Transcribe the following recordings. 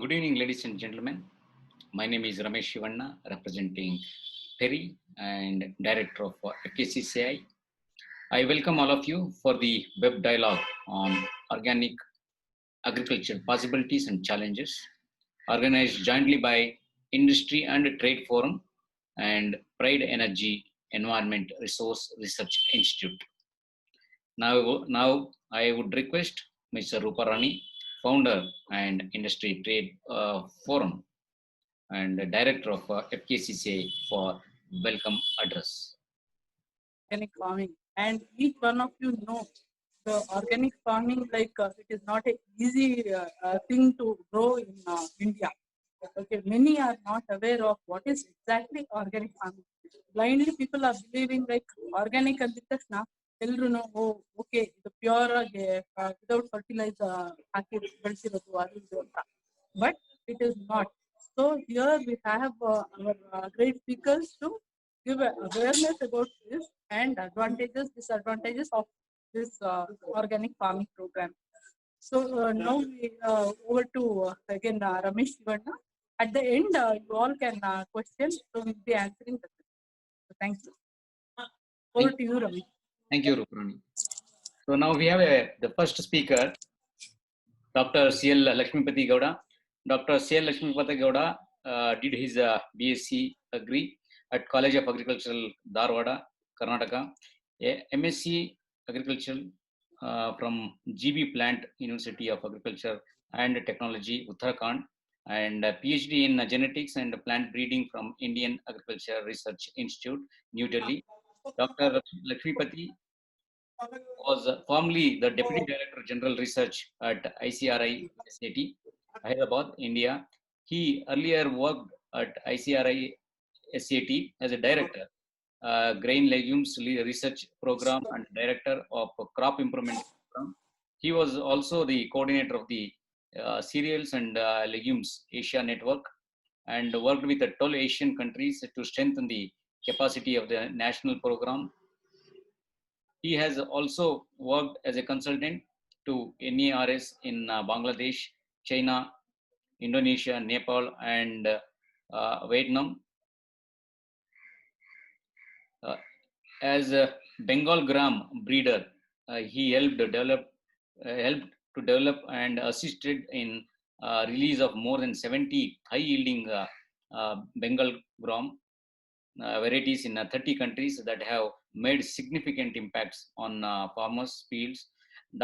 Good evening, ladies and gentlemen. My name is Ramesh Shivanna, representing Perry and Director of FKCCI. I welcome all of you for the web dialogue on organic agriculture possibilities and challenges, organized jointly by Industry and Trade Forum and Pride Energy Environment Resource Research Institute. Now I would request Mr. Ruparani, founder and Industry Trade Forum and director of FKCCA for welcome address. Organic farming, and each one of you know the organic farming, it is not an easy thing to grow in India. Okay, many are not aware of what is exactly organic farming. Blindly people are believing like organic and ತಕ್ಷಣ ಎಲ್ಲರೂ okay ಇದು pure ಆಗಿ without fertiliser ಹಾಕಿ ಬೆಳೆಸಿರೋದು ಅದು ಇದು ಅಂತ, but it is not. So here we have our great speakers to give awareness about this and advantages, disadvantages of this organic farming program. So now we over to again Ramesh Shivanna. At the end, you all can question, so we'll be answering the question. So thank you. Over to you, Ramesh. Thank you, Ruparani. So now we have the first speaker, Dr. C.L. Lakshmipati Gowda. Dr. C.L. Lakshmipati Gowda did his BSc Agri at College of Agricultural, Dharwada, Karnataka. MSc Agriculture from GB Plant University of Agriculture and Technology, Uttarakhand, and PhD in Genetics and Plant Breeding from Indian Agriculture Research Institute, New Delhi. Dr. Lakshmipati was formerly the Deputy Director General Research at ICRI SAT, Hyderabad, India. He earlier worked at ICRI SAT as a director, Grain Legumes Research Program and Director of Crop Improvement Program. He was also the coordinator of the Cereals and Legumes Asia Network and worked with the 12 Asian countries to strengthen the capacity of the national program. He has also worked as a consultant to NERS in Bangladesh, China, Indonesia, Nepal, and Vietnam. As a Bengal gram breeder, he helped to develop and assisted in release of more than 70 high-yielding Bengal gram varieties in 30 countries that have made significant impacts on farmers' fields.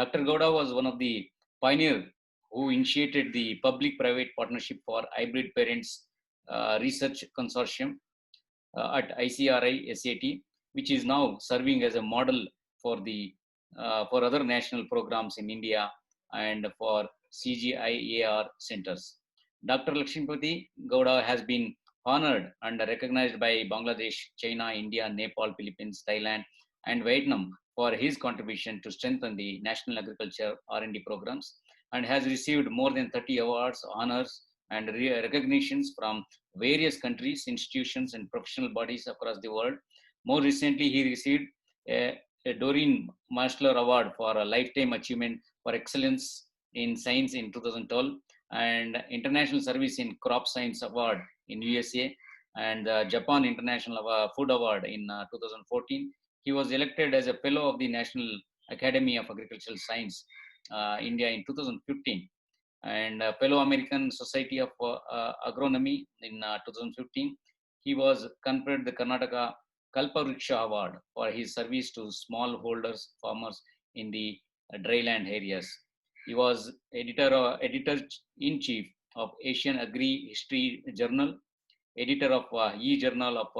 Dr. Gowda was one of the pioneers who initiated the public-private partnership for hybrid parents research consortium at ICRI SAT, which is now serving as a model for the for other national programs in India and for CGIAR centers. Dr. Lakshmipati Gowda has been honored and recognized by Bangladesh, China, India, Nepal, Philippines, Thailand, and Vietnam for his contribution to strengthen the national agriculture R&D programs, and has received more than 30 awards, honors, and recognitions from various countries, institutions, and professional bodies across the world. More recently, he received a Doreen Marshall Award for a lifetime achievement for excellence in science in 2012, and International Service in Crop Science Award in USA, and the Japan International Food Award in 2014. He was elected as a fellow of the National Academy of Agricultural Science, India in 2015, and a fellow American Society of Agronomy in 2015. He was conferred the Karnataka Kalpavriksha Award for his service to smallholders farmers in the dryland areas. He was editor-in-chief of Asian Agri History Journal, editor of e-Journal of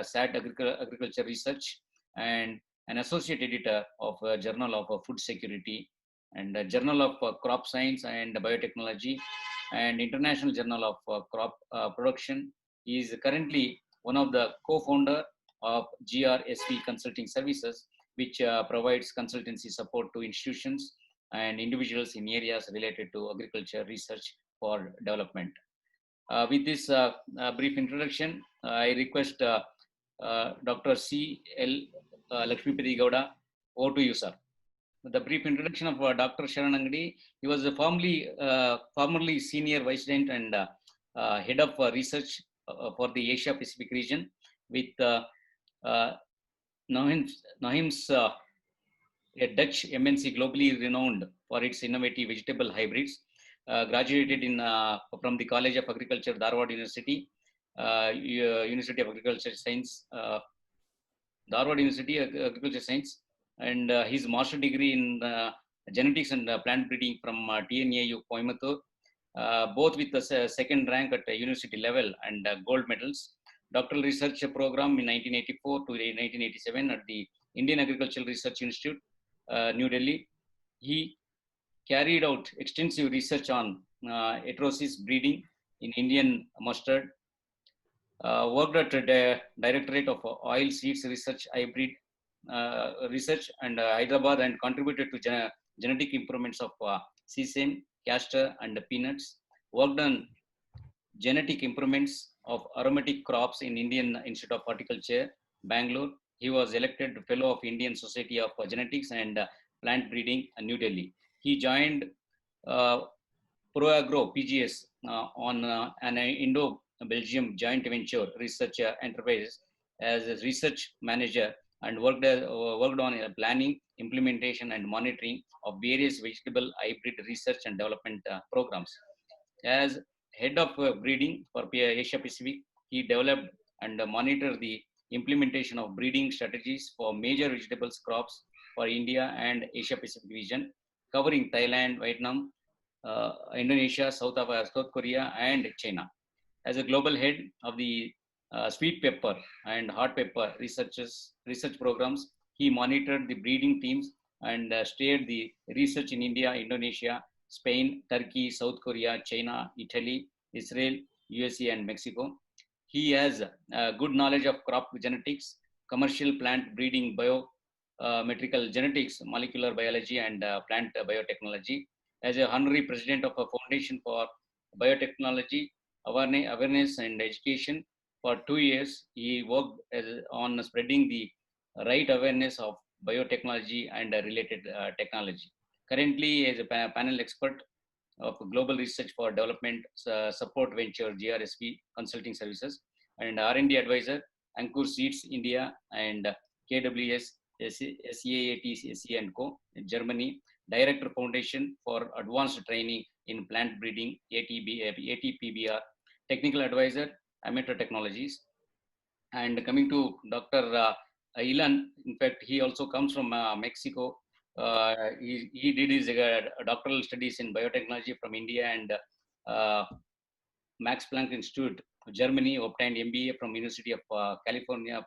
SAT Agriculture Research, and an associate editor of Journal of Food Security, and Journal of Crop Science and Biotechnology, and International Journal of Crop Production. He is currently one of the co-founder of GRSV Consulting Services, which provides consultancy support to institutions and individuals in areas related to agriculture research for development. With this brief introduction, I request Dr. C.L. Lakshmipati Gowda. Over to you, sir. the brief introduction of Dr. Sharan Angadi. He was a formerly senior vice president and head of research for the Asia Pacific region with uh, Nahim's, a Dutch MNC globally renowned for its innovative vegetable hybrids. Graduated from the College of Agriculture, Dharwad University, University of Agriculture Science, Dharwad University Agriculture Science, and his master degree in genetics and plant breeding from TNAU Coimbatore, both with the second rank at university level and gold medals. Doctoral research program in 1984 to 1987 at the Indian Agricultural Research Institute, New Delhi. He carried out extensive research on heterosis breeding in Indian mustard, worked at the Directorate of Oil Seeds Research Hybrid Research and Hyderabad, and contributed to genetic improvements of sesame, castor, and peanuts. Worked on genetic improvements of aromatic crops in Indian Institute of Horticulture, Bangalore. He was elected Fellow of Indian Society of Genetics and Plant Breeding, New Delhi. He joined ProAgro PGS on an Indo-Belgium joint venture research enterprise as a research manager, and worked on planning, implementation, and monitoring of various vegetable hybrid research and development programs. As head of breeding for Asia Pacific, he developed and monitored the implementation of breeding strategies for major vegetables crops for India and Asia Pacific region, covering Thailand, Vietnam, Indonesia, South Korea, and China. As a global head of the sweet pepper and hot pepper research programs, he monitored the breeding teams and steered the research in India, Indonesia, Spain, Turkey, South Korea, China, Italy, Israel, USA, and Mexico. He has good knowledge of crop genetics, commercial plant breeding, biometrical genetics, molecular biology, and plant biotechnology. As a honorary president of a foundation for biotechnology, awareness and education for 2 years, he worked on spreading the right awareness of biotechnology and related technology. Currently, as a panel expert of Global Research for Development Support Venture GRSP Consulting Services and R&D advisor, Ankur Seeds India and KWS SEAAT and Co. in Germany, Director Foundation for Advanced Training in Plant Breeding, ATPBR, Technical Advisor, Amateur Technologies. And coming to Dr. Ilan, in fact, he also comes from Mexico. He did his doctoral studies in biotechnology from India and Max Planck Institute, Germany, obtained MBA from University of California,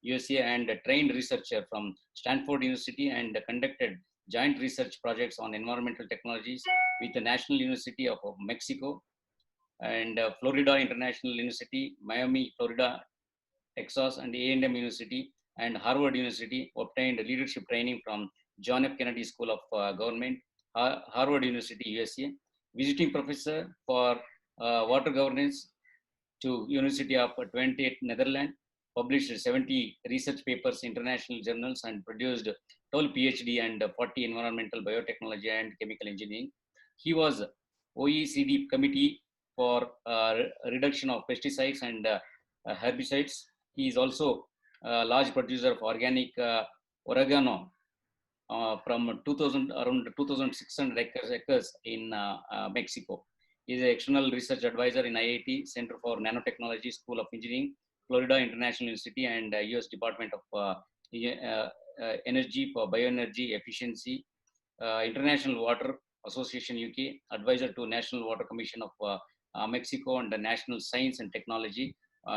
USA, and a trained researcher from Stanford University, and conducted joint research projects on environmental technologies with the National University of Mexico and Florida International University, Miami, Florida, Texas, and A&M University, and Harvard University. Obtained leadership training from John F. Kennedy School of Government, Harvard University, USA. Visiting professor for water governance to University of Twente, Netherlands. Published 70 research papers, international journals, and produced 12 PhD and 40 environmental biotechnology and chemical engineering. He was OECD committee for reduction of pesticides and herbicides. He is also a large producer of organic oregano from 2000, around 2,600 acres in Mexico. He is an external research advisor in IIT, Center for Nanotechnology, School of Engineering, Florida International University, and US Department of Energy for Bioenergy Efficiency, International Water Association UK, advisor to National Water Commission of Mexico and the National Science and Technology,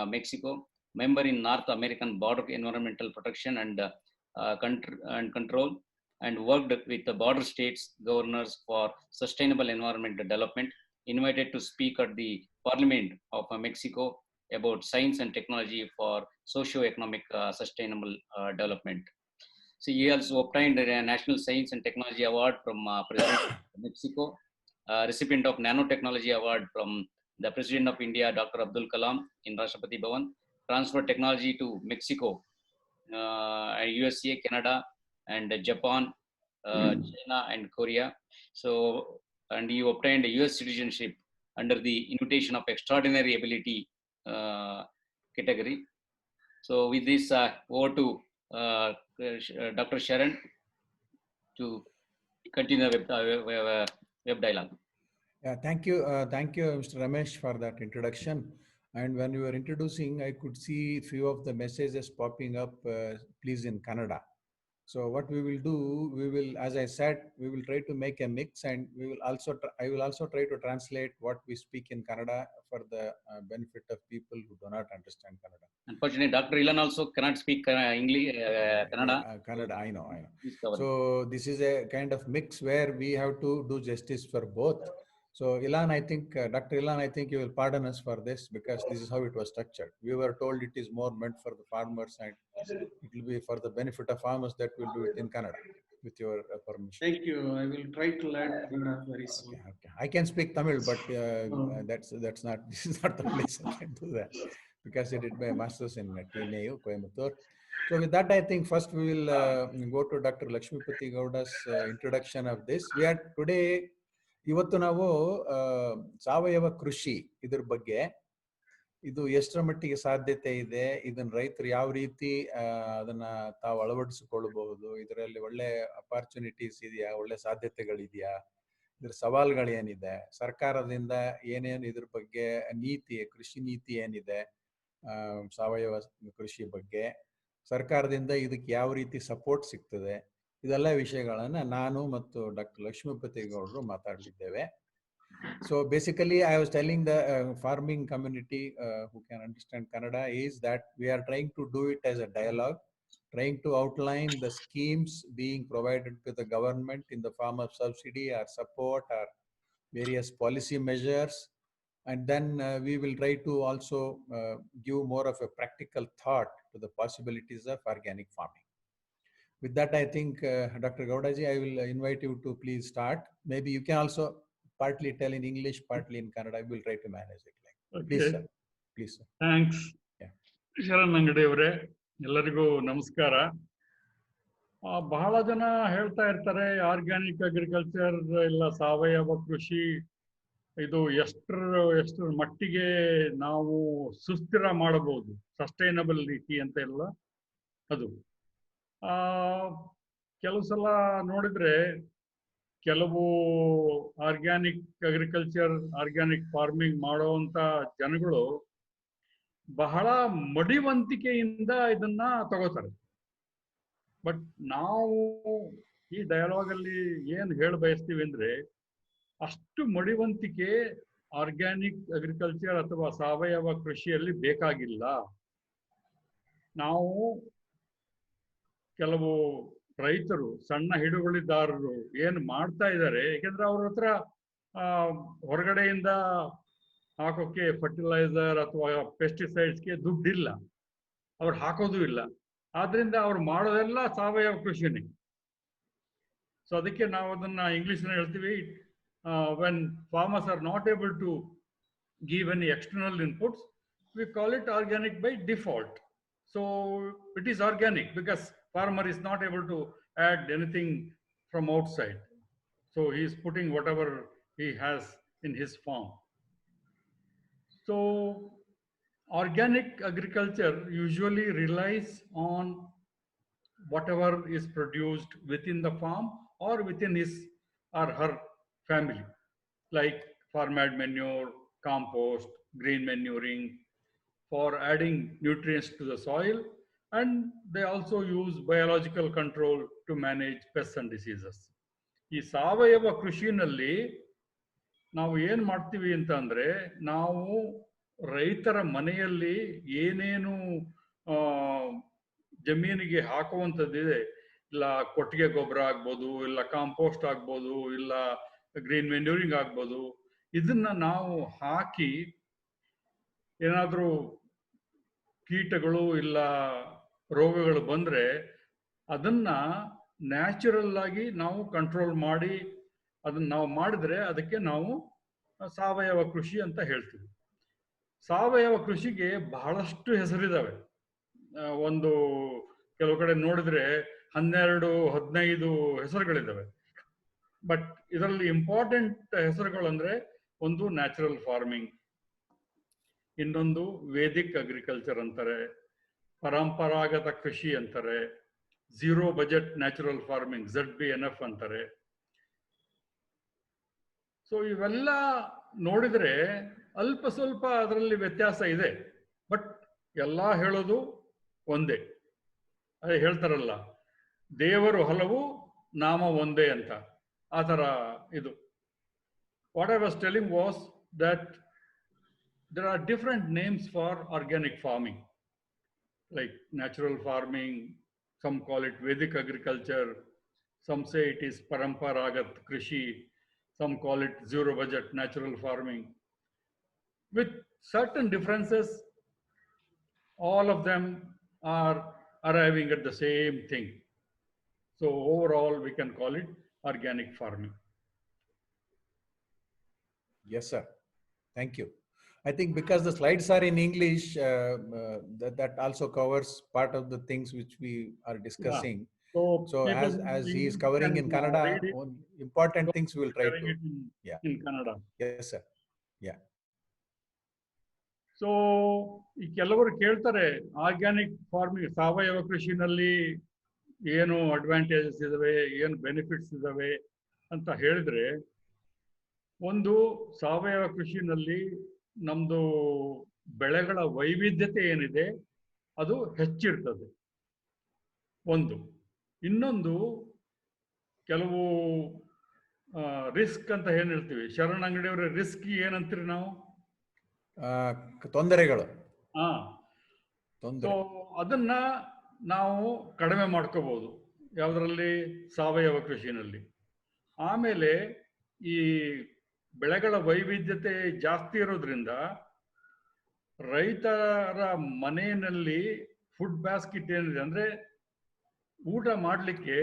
Mexico, member in North American Border Environmental Protection and Control, and worked with the border states governors for sustainable environment development, invited to speak at the Parliament of Mexico about science and technology for socio-economic sustainable development. So he also obtained a National Science and Technology Award from President of Mexico, recipient of Nanotechnology Award from the President of India, Dr. Abdul Kalam, in Rashtrapati Bhavan, transferred technology to Mexico, USA, Canada, and Japan, China, and Korea. So, and you obtained a US citizenship under the invitation of extraordinary ability category. So, with this, over to Dr. Sharon to continue the web dialogue. Yeah, thank you, Mr. Ramesh, for that introduction. And when you were introducing, I could see few of the messages popping up, please in Kannada. So what we will do, we will, as I said, we will try to make a mix, and we will also, I will also try to translate what we speak in Kannada for the benefit of people who do not understand Kannada. Unfortunately, Dr. Ilan also cannot speak English, Kannada. Kannada, I know. So this is a kind of mix where we have to do justice for both. So Ilan, I think, Dr. Ilan, I think you will pardon us for this, because this is how it was structured. We were told it is more meant for the farmers, and it will be for the benefit of farmers that we'll do it in Kannada, with your permission. Thank you. I will try to learn Kannada very soon. Okay. I can speak Tamil, but that's not, this is not the place I can do that, because I did my master's in TNAU, Coimbatore. So with that, I think first we will go to Dr. Lakshmipati Gowda's introduction of this. We are today, ಇವತ್ತು ನಾವು ಸಾವಯವ ಕೃಷಿ ಇದ್ರ ಬಗ್ಗೆ, ಇದು ಎಷ್ಟರ ಮಟ್ಟಿಗೆ ಸಾಧ್ಯತೆ ಇದೆ, ಇದನ್ನ ರೈತರು ಯಾವ ರೀತಿ ಅದನ್ನ ತಾವು ಅಳವಡಿಸಿಕೊಳ್ಳಬಹುದು, ಇದರಲ್ಲಿ ಒಳ್ಳೆ ಅಪಾರ್ಚುನಿಟೀಸ್ ಇದೆಯಾ, ಒಳ್ಳೆ ಸಾಧ್ಯತೆಗಳಿದೆಯಾ, ಇದ್ರ ಸವಾಲುಗಳೇನಿದೆ, ಸರ್ಕಾರದಿಂದ ಏನೇನು ಇದ್ರ ಬಗ್ಗೆ ನೀತಿ, ಕೃಷಿ ನೀತಿ ಏನಿದೆ ಸಾವಯವ ಕೃಷಿ ಬಗ್ಗೆ, ಸರ್ಕಾರದಿಂದ ಇದಕ್ಕೆ ಯಾವ ರೀತಿ ಸಪೋರ್ಟ್ ಸಿಗ್ತದೆ, ಇದೆಲ್ಲ ವಿಷಯಗಳನ್ನ ನಾನು ಮತ್ತು ಡಾಕ್ಟರ್ ಲಕ್ಷ್ಮೀಪತಿ ಗೌಡರು ಮಾತಾಡಲಿದ್ದೇವೆ. So basically, I was telling the farming community who can understand Kannada is that we are trying to do it as a dialogue, trying to outline the schemes being provided to the government in the form of subsidy or support or various policy measures. And then we will try to also give more of a practical thought to the possibilities of organic farming. With that, I think, Dr. Gowdaji, I will invite you to please start. Maybe you can also partly tell in English, partly in Kannada. I will try to manage it. Okay. Please, sir. Please, sir. Thanks. Yeah. Sharan ಅಂಗಡಿ ಅವರೇ, ಎಲ್ಲರಿಗೂ ನಮಸ್ಕಾರ. ಬಹಳ ಜನ ಹೇಳ್ತಾ ಇರ್ತಾರೆ organic agriculture ಇಲ್ಲ ಸಾವಯವ ಕೃಷಿ ಇದು ಎಷ್ಟರ ಮಟ್ಟಿಗೆ ನಾವು ಸುಸ್ಥಿರ ಮಾಡಬಹುದು, ಸಸ್ಟೈನಬಲ್ ರೀತಿ ಅಂತ ಎಲ್ಲ. ಅದು ಕೆಲವು ಸಲ ನೋಡಿದ್ರೆ ಕೆಲವು ಆರ್ಗ್ಯಾನಿಕ್ ಅಗ್ರಿಕಲ್ಚರ್, ಆರ್ಗ್ಯಾನಿಕ್ ಫಾರ್ಮಿಂಗ್ ಮಾಡುವಂತ ಜನಗಳು ಬಹಳ ಮಡಿವಂತಿಕೆಯಿಂದ ಇದನ್ನ ತಗೋತಾರೆ. ಬಟ್ ನಾವು ಈ ಡಯಲಾಗ್ ಅಲ್ಲಿ ಏನ್ ಹೇಳ ಬಯಸ್ತೀವಿ ಅಂದ್ರೆ, ಅಷ್ಟು ಮಡಿವಂತಿಕೆ ಆರ್ಗ್ಯಾನಿಕ್ ಅಗ್ರಿಕಲ್ಚರ್ ಅಥವಾ ಸಾವಯವ ಕೃಷಿಯಲ್ಲಿ ಬೇಕಾಗಿಲ್ಲ. ನಾವು ಕೆಲವು ರೈತರು, ಸಣ್ಣ ಹಿಡುವಳಿದಾರರು ಏನ್ ಮಾಡ್ತಾ ಇದ್ದಾರೆ, ಯಾಕೆಂದ್ರೆ ಅವ್ರ ಹತ್ರ ಹೊರಗಡೆಯಿಂದ ಹಾಕೋಕೆ ಫರ್ಟಿಲೈಸರ್ ಅಥವಾ ಪೆಸ್ಟಿಸೈಡ್ಸ್ಗೆ ದುಡ್ಡಿಲ್ಲ, ಅವ್ರು ಹಾಕೋದು ಇಲ್ಲ. ಆದ್ರಿಂದ ಅವ್ರು ಮಾಡೋದೆಲ್ಲ ಸಾವಯವ ಕೃಷಿನೇ. ಸೊ ಅದಕ್ಕೆ ನಾವು ಅದನ್ನ ಇಂಗ್ಲಿಷ್ ಹೇಳ್ತೀವಿ, when farmers are not able to give any external inputs, we call it organic by default. So it is organic because farmer is not able to add anything from outside. So he is putting whatever he has in his farm. So organic agriculture usually relies on whatever is produced within the farm or within his or her family, like farm-made manure, compost, green manuring, for adding nutrients to the soil, and they also use biological control to manage pests and diseases. ಈ ಸಾವಯವ ಕೃಷಿನಲ್ಲಿ ನಾವು ಏನ್ ಮಾಡ್ತೀವಿ ಅಂತ ಅಂದ್ರೆ, ನಾವು ರೈತರ ಮನೆಯಲ್ಲಿ ಏನೇನು ಜಮೀನಿಗೆ ಹಾಕುವಂಥದ್ದಿದೆ, ಇಲ್ಲ ಕೊಟ್ಟಿಗೆ ಗೊಬ್ಬರ ಆಗ್ಬೋದು, ಇಲ್ಲ ಕಾಂಪೋಸ್ಟ್ ಆಗ್ಬೋದು, ಇಲ್ಲ ಗ್ರೀನ್ ಮೆನ್ಯೂರಿಂಗ್ ಆಗ್ಬೋದು, ಇದನ್ನ ನಾವು ಹಾಕಿ ಏನಾದ್ರೂ ಕೀಟಗಳು ಇಲ್ಲ ರೋಗಗಳು ಬಂದ್ರೆ ಅದನ್ನ ನ್ಯಾಚುರಲ್ ಆಗಿ ನಾವು ಕಂಟ್ರೋಲ್ ಮಾಡಿ ಅದನ್ನ ನಾವು ಮಾಡಿದ್ರೆ ಅದಕ್ಕೆ ನಾವು ಸಾವಯವ ಕೃಷಿ ಅಂತ ಹೇಳ್ತೀವಿ. ಸಾವಯವ ಕೃಷಿಗೆ ಬಹಳಷ್ಟು ಹೆಸರಿದಾವೆ. ಒಂದು ಕೆಲವು ಕಡೆ ನೋಡಿದ್ರೆ 12-15 ಹೆಸರುಗಳಿದ್ದಾವೆ. ಬಟ್ ಇದರಲ್ಲಿ ಇಂಪಾರ್ಟೆಂಟ್ ಹೆಸರುಗಳು ಅಂದ್ರೆ ಒಂದು ನ್ಯಾಚುರಲ್ ಫಾರ್ಮಿಂಗ್, ಇನ್ನೊಂದು ವೇದಿಕ್ ಅಗ್ರಿಕಲ್ಚರ್ ಅಂತಾರೆ, ಪರಂಪರಾಗತ ಕೃಷಿ ಅಂತಾರೆ, zero budget natural farming ZBNF ಅಂತಾರೆ. ಸೊ ಇವೆಲ್ಲ ನೋಡಿದ್ರೆ ಅಲ್ಪ ಸ್ವಲ್ಪ ಅದರಲ್ಲಿ ವ್ಯತ್ಯಾಸ ಇದೆ, ಬಟ್ ಎಲ್ಲ ಹೇಳೋದು ಒಂದೇ. ಅದೇ ಹೇಳ್ತಾರಲ್ಲ, ದೇವರು ಹಲವು ನಾಮ ಒಂದೇ ಅಂತ, ಆ ಥರ ಇದು. What I was telling was that there are different names for organic farming, like natural farming, some call it Vedic agriculture, some say it is Paramparagat Krishi, some call it zero budget natural farming. With certain differences, all of them are arriving at the same thing. So overall, we can call it organic farming. Yes, sir. Thank you. I think because the slides are in English, that also covers part of the things which we are discussing. Yeah. So as he is covering in Kannada, important things we will try to. In Kannada. Yes, sir. Yeah. So ಈ ಕೆಲವರು ಕೇಳ್ತಾರೆ, organic farming, ಸಾವಯವ ಕೃಷಿನಲ್ಲಿ ಏನು advantages ಇದಾವೆ, ಏನು benefits ಇದಾವೆ ಅಂತ ಹೇಳಿದ್ರೆ, ಒಂದು ಸಾವಯವ ಕೃಷಿನಲ್ಲಿ ನಮ್ದು ಬೆಳೆಗಳ ವೈವಿಧ್ಯತೆ ಏನಿದೆ ಅದು ಹೆಚ್ಚಿರ್ತದೆ ಒಂದು. ಇನ್ನೊಂದು, ಕೆಲವು ರಿಸ್ಕ್ ಅಂತ ಏನ್ ಹೇಳ್ತೀವಿ, ಶರಣ್ ಅಂಗಡಿಯವರ ರಿಸ್ಕ್ ಏನಂತೀರಿ ನಾವು? ತೊಂದರೆಗಳು. ಸೊ ಅದನ್ನ ನಾವು ಕಡಿಮೆ ಮಾಡ್ಕೋಬಹುದು ಯಾವುದರಲ್ಲಿ? ಸಾವಯವ ಕೃಷಿನಲ್ಲಿ. ಆಮೇಲೆ ಈ ಬೆಳೆಗಳ ವೈವಿಧ್ಯತೆ ಜಾಸ್ತಿ ಇರೋದ್ರಿಂದ ರೈತರ ಮನೆಯಲ್ಲಿ ಫುಡ್ ಬ್ಯಾಸ್ಕೆಟ್ ಏನಿದೆ ಅಂದ್ರೆ ಊಟ ಮಾಡಲಿಕ್ಕೆ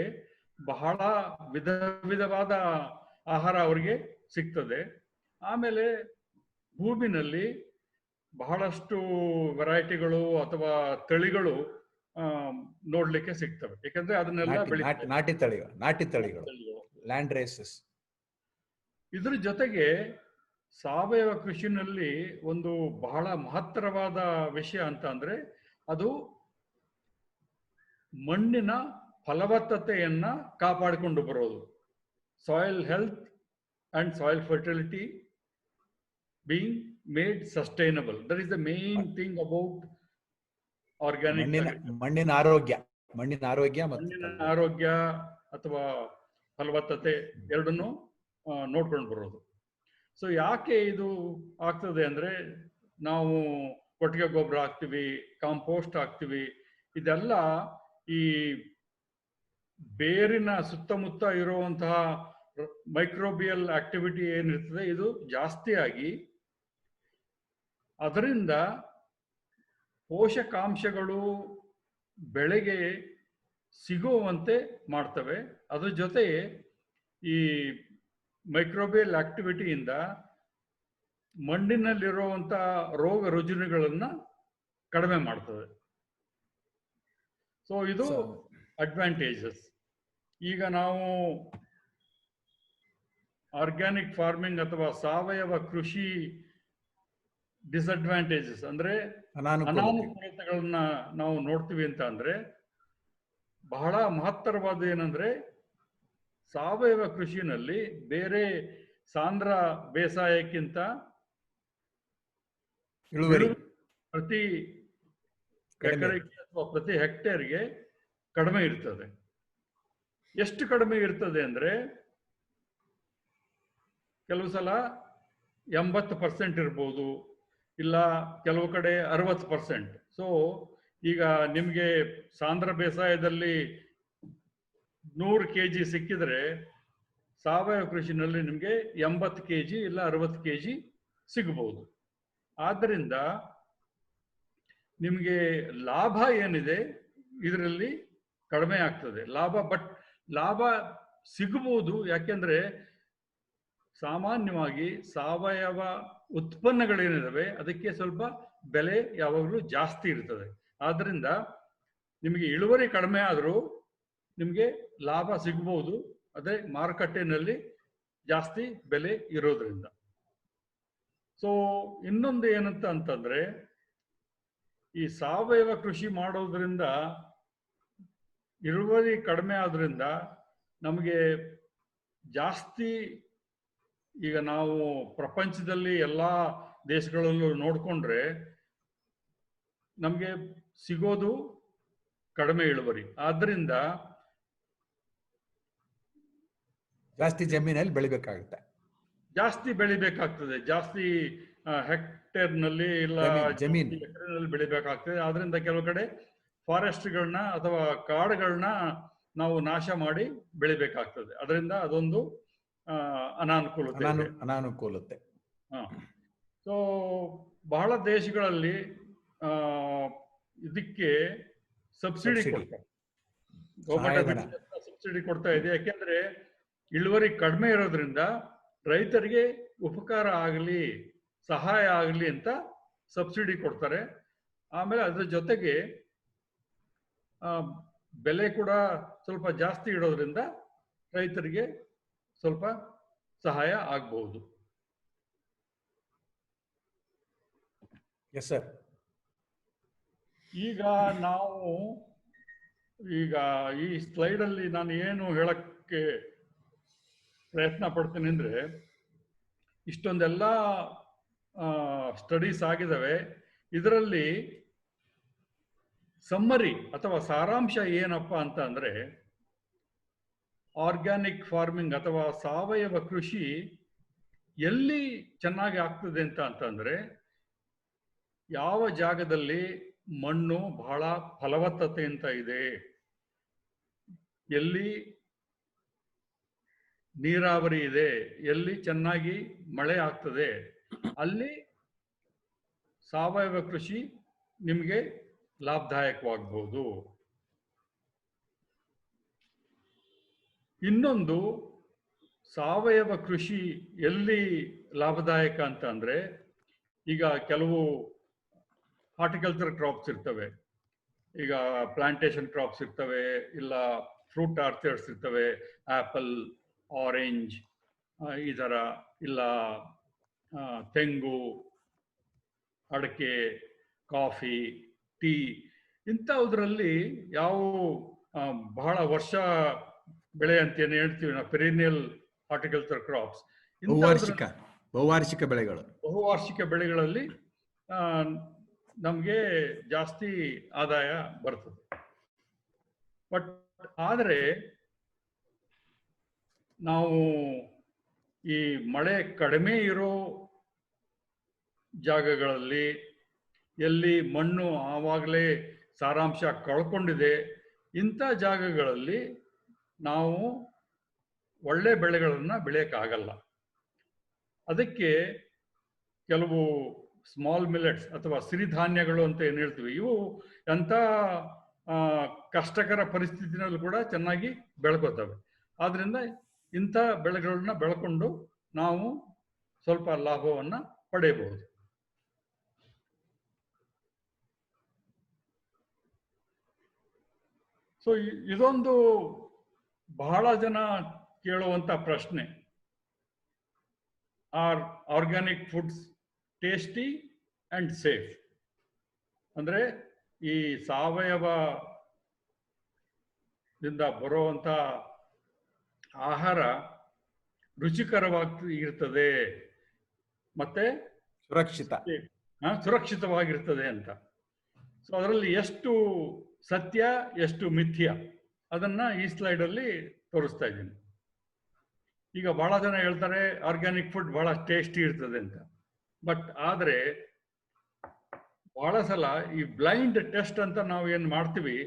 ಬಹಳ ವಿಧವಾದ ಆಹಾರ ಅವರಿಗೆ ಸಿಗ್ತದೆ. ಆಮೇಲೆ ಭೂಮಿನಲ್ಲಿ ಬಹಳಷ್ಟು ವೆರೈಟಿಗಳು ಅಥವಾ ತಳಿಗಳು ನೋಡ್ಲಿಕ್ಕೆ ಸಿಗ್ತವೆ, ಯಾಕಂದ್ರೆ ಅದನ್ನೆಲ್ಲ ನಾಟಿ ತಳಿಗಳು, ಲ್ಯಾಂಡ್ ರೇಸಸ್. ಇದ್ರ ಜೊತೆಗೆ ಸಾವಯವ ಕೃಷಿನಲ್ಲಿ ಒಂದು ಬಹಳ ಮಹತ್ತರವಾದ ವಿಷಯ ಅಂತ ಅಂದ್ರೆ ಅದು ಮಣ್ಣಿನ ಫಲವತ್ತತೆಯನ್ನ ಕಾಪಾಡಿಕೊಂಡು ಬರೋದು. Soil health and soil fertility being made sustainable. That is the main thing about organic. ಮಣ್ಣಿನ ಆರೋಗ್ಯ ಅಥವಾ ಫಲವತ್ತತೆ ಎರಡನ್ನು ನೋಡ್ಕೊಂಡು ಬರೋದು. ಸೊ ಯಾಕೆ ಇದು ಆಗ್ತದೆ ಅಂದ್ರೆ, ನಾವು ಕೊಟ್ಟಿಗೆ ಗೊಬ್ಬರ ಹಾಕ್ತಿವಿ, ಕಾಂಪೋಸ್ಟ್ ಹಾಕ್ತಿವಿ, ಇದೆಲ್ಲ ಈ ಬೇರಿನ ಸುತ್ತಮುತ್ತ ಇರುವಂತಹ ಮೈಕ್ರೋಬಿಯಲ್ ಆಕ್ಟಿವಿಟಿ ಏನಿರ್ತದೆ ಇದು ಜಾಸ್ತಿ ಆಗಿ ಅದರಿಂದ ಪೋಷಕಾಂಶಗಳು ಬೆಳೆಗೆ ಸಿಗುವಂತೆ ಮಾಡ್ತವೆ. ಅದ್ರ ಜೊತೆ ಈ ಮೈಕ್ರೋಬಿಯಲ್ ಆಕ್ಟಿವಿಟಿಯಿಂದ ಮಣ್ಣಿನಲ್ಲಿರುವಂಥ ರೋಗ ರುಜಿನಗಳನ್ನ ಕಡಿಮೆ ಮಾಡ್ತದೆ. ಸೊ ಇದು ಅಡ್ವಾಂಟೇಜಸ್. ಈಗ ನಾವು ಆರ್ಗ್ಯಾನಿಕ್ ಫಾರ್ಮಿಂಗ್ ಅಥವಾ ಸಾವಯವ ಕೃಷಿ ಡಿಸ್ಅಡ್ವಾಂಟೇಜಸ್ ಅಂದ್ರೆ ಅನಾನುಕೂಲತೆಗಳನ್ನ ನಾವು ನೋಡ್ತೀವಿ ಅಂತ ಅಂದ್ರೆ, ಬಹಳ ಮಹತ್ತರವಾದ ಏನಂದ್ರೆ, ಸಾವಯವ ಕೃಷಿನಲ್ಲಿ ಬೇರೆ ಸಾಂದ್ರ ಬೇಸಾಯಕ್ಕಿಂತ ಪ್ರತಿ ಎಕರೆಗೆ ಅಥವಾ ಪ್ರತಿ ಹೆಕ್ಟೇರ್ಗೆ ಕಡಿಮೆ ಇರ್ತದೆ. ಎಷ್ಟು ಕಡಿಮೆ ಇರ್ತದೆ ಅಂದ್ರೆ, ಕೆಲವು ಸಲ 80% ಇರ್ಬೋದು, ಇಲ್ಲ ಕೆಲವು ಕಡೆ 60%. ಸೊ ಈಗ ನಿಮ್ಗೆ ಸಾಂದ್ರ ಬೇಸಾಯದಲ್ಲಿ 100 kg ಸಿಕ್ಕಿದ್ರೆ ಸಾವಯವ ಕೃಷಿನಲ್ಲಿ ನಿಮ್ಗೆ 80 kg ಇಲ್ಲ 60 kg ಸಿಗಬಹುದು. ಆದ್ದರಿಂದ ನಿಮ್ಗೆ ಲಾಭ ಏನಿದೆ ಇದರಲ್ಲಿ ಕಡಿಮೆ ಆಗ್ತದೆ ಲಾಭ. ಬಟ್ ಲಾಭ ಸಿಗಬಹುದು, ಯಾಕೆಂದ್ರೆ ಸಾಮಾನ್ಯವಾಗಿ ಸಾವಯವ ಉತ್ಪನ್ನಗಳೇನಿದಾವೆ ಅದಕ್ಕೆ ಸ್ವಲ್ಪ ಬೆಲೆ ಯಾವಾಗಲೂ ಜಾಸ್ತಿ ಇರ್ತದೆ. ಆದ್ರಿಂದ ನಿಮಗೆ ಇಳುವರಿ ಕಡಿಮೆ ಆದರೂ ನಿಮಗೆ ಲಾಭ ಸಿಗ್ಬೋದು, ಅದೇ ಮಾರುಕಟ್ಟೆನಲ್ಲಿ ಜಾಸ್ತಿ ಬೆಲೆ ಇರೋದ್ರಿಂದ. ಸೊ ಇನ್ನೊಂದು ಏನಂತ ಅಂತಂದ್ರೆ, ಈ ಸಾವಯವ ಕೃಷಿ ಮಾಡೋದ್ರಿಂದ ಇಳುವರಿ ಕಡಿಮೆ ಆದ್ರಿಂದ ನಮಗೆ ಜಾಸ್ತಿ, ಈಗ ನಾವು ಪ್ರಪಂಚದಲ್ಲಿ ಎಲ್ಲ ದೇಶಗಳಲ್ಲೂ ನೋಡಿಕೊಂಡ್ರೆ ನಮಗೆ ಸಿಗೋದು ಕಡಿಮೆ ಇಳುವರಿ. ಆದ್ರಿಂದ ಜಾಸ್ತಿ ಜಮೀನಲ್ಲಿ ಬೆಳಿಬೇಕಾಗುತ್ತೆ, ಜಾಸ್ತಿ ಬೆಳಿಬೇಕಾಗ್ತದೆ, ಜಾಸ್ತಿ ಹೆಕ್ಟೇರ್ನಲ್ಲಿ ಇಲ್ಲ ಜಮೀನು ಎಕರೆನಲ್ಲಿ ಬೆಳಿಬೇಕಾಗ್ತದೆ. ಆದ್ರಿಂದ ಕೆಲವು ಕಡೆ ಫಾರೆಸ್ಟ್ಗಳನ್ನ ಅಥವಾ ಕಾಡುಗಳನ್ನ ನಾವು ನಾಶ ಮಾಡಿ ಬೆಳಿಬೇಕಾಗ್ತದೆ. ಅದರಿಂದ ಅದೊಂದು ಅನಾನುಕೂಲತೆ. ಅನಾನುಕೂಲತೆ. ಸೊ ಬಹಳ ದೇಶಗಳಲ್ಲಿ ಇದಕ್ಕೆ ಸಬ್ಸಿಡಿ ಕೊಡ್ತಾರೆ, ಗೌರ್ಮೆಂಟ್ ಸಬ್ಸಿಡಿ ಕೊಡ್ತಾ ಇದೆ. ಯಾಕೆಂದ್ರೆ ಇಳುವರಿ ಕಡಿಮೆ ಇರೋದ್ರಿಂದ ರೈತರಿಗೆ ಉಪಕಾರ ಆಗಲಿ, ಸಹಾಯ ಆಗಲಿ ಅಂತ ಸಬ್ಸಿಡಿ ಕೊಡ್ತಾರೆ. ಆಮೇಲೆ ಅದ್ರ ಜೊತೆಗೆ ಬೆಲೆ ಕೂಡ ಸ್ವಲ್ಪ ಜಾಸ್ತಿ ಇಡೋದ್ರಿಂದ ರೈತರಿಗೆ ಸ್ವಲ್ಪ ಸಹಾಯ ಆಗಬಹುದು. Yes sir. ಈಗ ಈ ಸ್ಲೈಡಲ್ಲಿ ನಾನು ಏನು ಹೇಳಕ್ಕೆ ಪ್ರಯತ್ನ ಪಡ್ತೀನಿ ಅಂದ್ರೆ, ಇಷ್ಟೊಂದೆಲ್ಲ ಸ್ಟಡೀಸ್ ಆಗಿದ್ದಾವೆ. ಇದರಲ್ಲಿ ಸಮ್ಮರಿ ಅಥವಾ ಸಾರಾಂಶ ಏನಪ್ಪ ಅಂತ ಅಂದ್ರೆ, ಆರ್ಗ್ಯಾನಿಕ್ ಫಾರ್ಮಿಂಗ್ ಅಥವಾ ಸಾವಯವ ಕೃಷಿ ಎಲ್ಲಿ ಚೆನ್ನಾಗಿ ಆಗ್ತದೆ ಅಂತಂದ್ರೆ, ಯಾವ ಜಾಗದಲ್ಲಿ ಮಣ್ಣು ಬಹಳ ಫಲವತ್ತತೆ ಅಂತ ಇದೆ, ಎಲ್ಲಿ ನೀರಾವರಿ ಇದೆ, ಎಲ್ಲಿ ಚೆನ್ನಾಗಿ ಮಳೆ ಆಗ್ತದೆ, ಅಲ್ಲಿ ಸಾವಯವ ಕೃಷಿ ನಿಮಗೆ ಲಾಭದಾಯಕವಾಗಬಹುದು. ಇನ್ನೊಂದು, ಸಾವಯವ ಕೃಷಿ ಎಲ್ಲಿ ಲಾಭದಾಯಕ ಅಂತ ಅಂದ್ರೆ, ಈಗ ಕೆಲವು ಹಾರ್ಟಿಕಲ್ಚರ್ ಕ್ರಾಪ್ಸ್ ಇರ್ತವೆ, ಈಗ ಪ್ಲಾಂಟೇಶನ್ ಕ್ರಾಪ್ಸ್ ಇರ್ತವೆ, ಇಲ್ಲ ಫ್ರೂಟ್ ಆರ್ಚರ್ಡ್ಸ್ ಇರ್ತವೆ, ಆಪಲ್, ಆರೆಂಜ್ ಈ ಥರ, ಇಲ್ಲ ತೆಂಗು, ಅಡಿಕೆ, ಕಾಫಿ, ಟೀ, ಇಂಥವುದ್ರಲ್ಲಿ ಯಾವ ಬಹಳ ವರ್ಷ ಬೆಳೆ ಅಂತ ಏನು ಹೇಳ್ತೀವಿ ನಾವು, ಪೆರಿನಿಯಲ್ ಹಾರ್ಟಿಕಲ್ಚರ್ ಕ್ರಾಪ್ಸ್, ಬಹುವಾರ್ಷಿಕ ಬೆಳೆಗಳು, ಬಹುವಾರ್ಷಿಕ ಬೆಳೆಗಳಲ್ಲಿ ನಮಗೆ ಜಾಸ್ತಿ ಆದಾಯ ಬರ್ತದೆ. ಬಟ್ ಆದರೆ ನಾವು ಈ ಮಳೆ ಕಡಿಮೆ ಇರೋ ಜಾಗಗಳಲ್ಲಿ, ಎಲ್ಲಿ ಮಣ್ಣು ಆವಾಗಲೇ ಸಾರಾಂಶ ಕಳ್ಕೊಂಡಿದೆ, ಇಂಥ ಜಾಗಗಳಲ್ಲಿ ನಾವು ಒಳ್ಳೆ ಬೆಳೆಗಳನ್ನು ಬೆಳೆಯೋಕ್ಕಾಗಲ್ಲ. ಅದಕ್ಕೆ ಕೆಲವು ಸ್ಮಾಲ್ ಮಿಲೆಟ್ಸ್ ಅಥವಾ ಸಿರಿಧಾನ್ಯಗಳು ಅಂತ ಏನು ಹೇಳ್ತೀವಿ, ಇವು ಎಂಥ ಕಷ್ಟಕರ ಪರಿಸ್ಥಿತಿನಲ್ಲೂ ಕೂಡ ಚೆನ್ನಾಗಿ ಬೆಳ್ಕೋತವೆ. ಆದ್ರಿಂದ ಇಂಥ ಬೆಳೆಗಳನ್ನ ಬೆಳ್ಕೊಂಡು ನಾವು ಸ್ವಲ್ಪ ಲಾಭವನ್ನು ಪಡೆಯಬಹುದು. ಸೊ ಇದೊಂದು ಬಹಳ ಜನ ಕೇಳುವಂತ ಪ್ರಶ್ನೆ, are organic foods tasty and safe? ಅಂದ್ರೆ ಈ ಸಾವಯವದಿಂದ ಬರುವಂತ ಆಹಾರ ರುಚಿಕರವಾಗಿ ಇರ್ತದೆ ಮತ್ತೆ ಸುರಕ್ಷಿತವಾಗಿರ್ತದೆ ಅಂತ. ಸೊ ಅದರಲ್ಲಿ ಎಷ್ಟು ಸತ್ಯ ಎಷ್ಟು ಮಿಥ್ಯ ಅದನ್ನ ಈ ಸ್ಲೈಡ್ ಅಲ್ಲಿ ತೋರಿಸ್ತಾ ಇದ್ದೀನಿ. ಈಗ ಬಹಳ ಜನ ಹೇಳ್ತಾರೆ ಆರ್ಗ್ಯಾನಿಕ್ ಫುಡ್ ಬಹಳ ಟೇಸ್ಟಿ ಇರ್ತದೆ ಅಂತ. ಬಟ್ ಆದ್ರೆ ಬಹಳ ಸಲ ಈ ಬ್ಲೈಂಡ್ ಟೆಸ್ಟ್ ಅಂತ ನಾವು ಏನ್ ಮಾಡ್ತೀವಿ,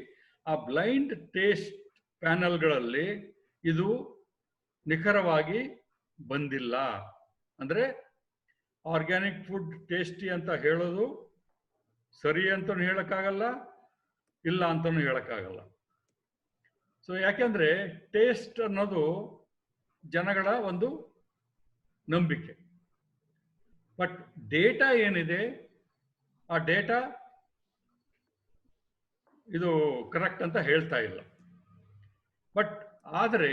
ಆ ಬ್ಲೈಂಡ್ ಟೇಸ್ಟ್ ಪ್ಯಾನಲ್ಗಳಲ್ಲಿ ಇದು ನಿಖರವಾಗಿ ಬಂದಿಲ್ಲ. ಅಂದ್ರೆ ಆರ್ಗ್ಯಾನಿಕ್ ಫುಡ್ ಟೇಸ್ಟಿ ಅಂತ ಹೇಳೋದು ಸರಿ ಅಂತನೂ ಹೇಳಕ್ಕಾಗಲ್ಲ, ಇಲ್ಲ ಅಂತನೂ ಹೇಳಕ್ಕಾಗಲ್ಲ. ಸೊ ಯಾಕೆಂದ್ರೆ ಟೇಸ್ಟ್ ಅನ್ನೋದು ಜನಗಳ ಒಂದು ನಂಬಿಕೆ. ಬಟ್ ಡೇಟಾ ಏನಿದೆ, ಆ ಡೇಟಾ ಇದು ಕರೆಕ್ಟ್ ಅಂತ ಹೇಳ್ತಾ ಇಲ್ಲ. ಬಟ್ ಆದರೆ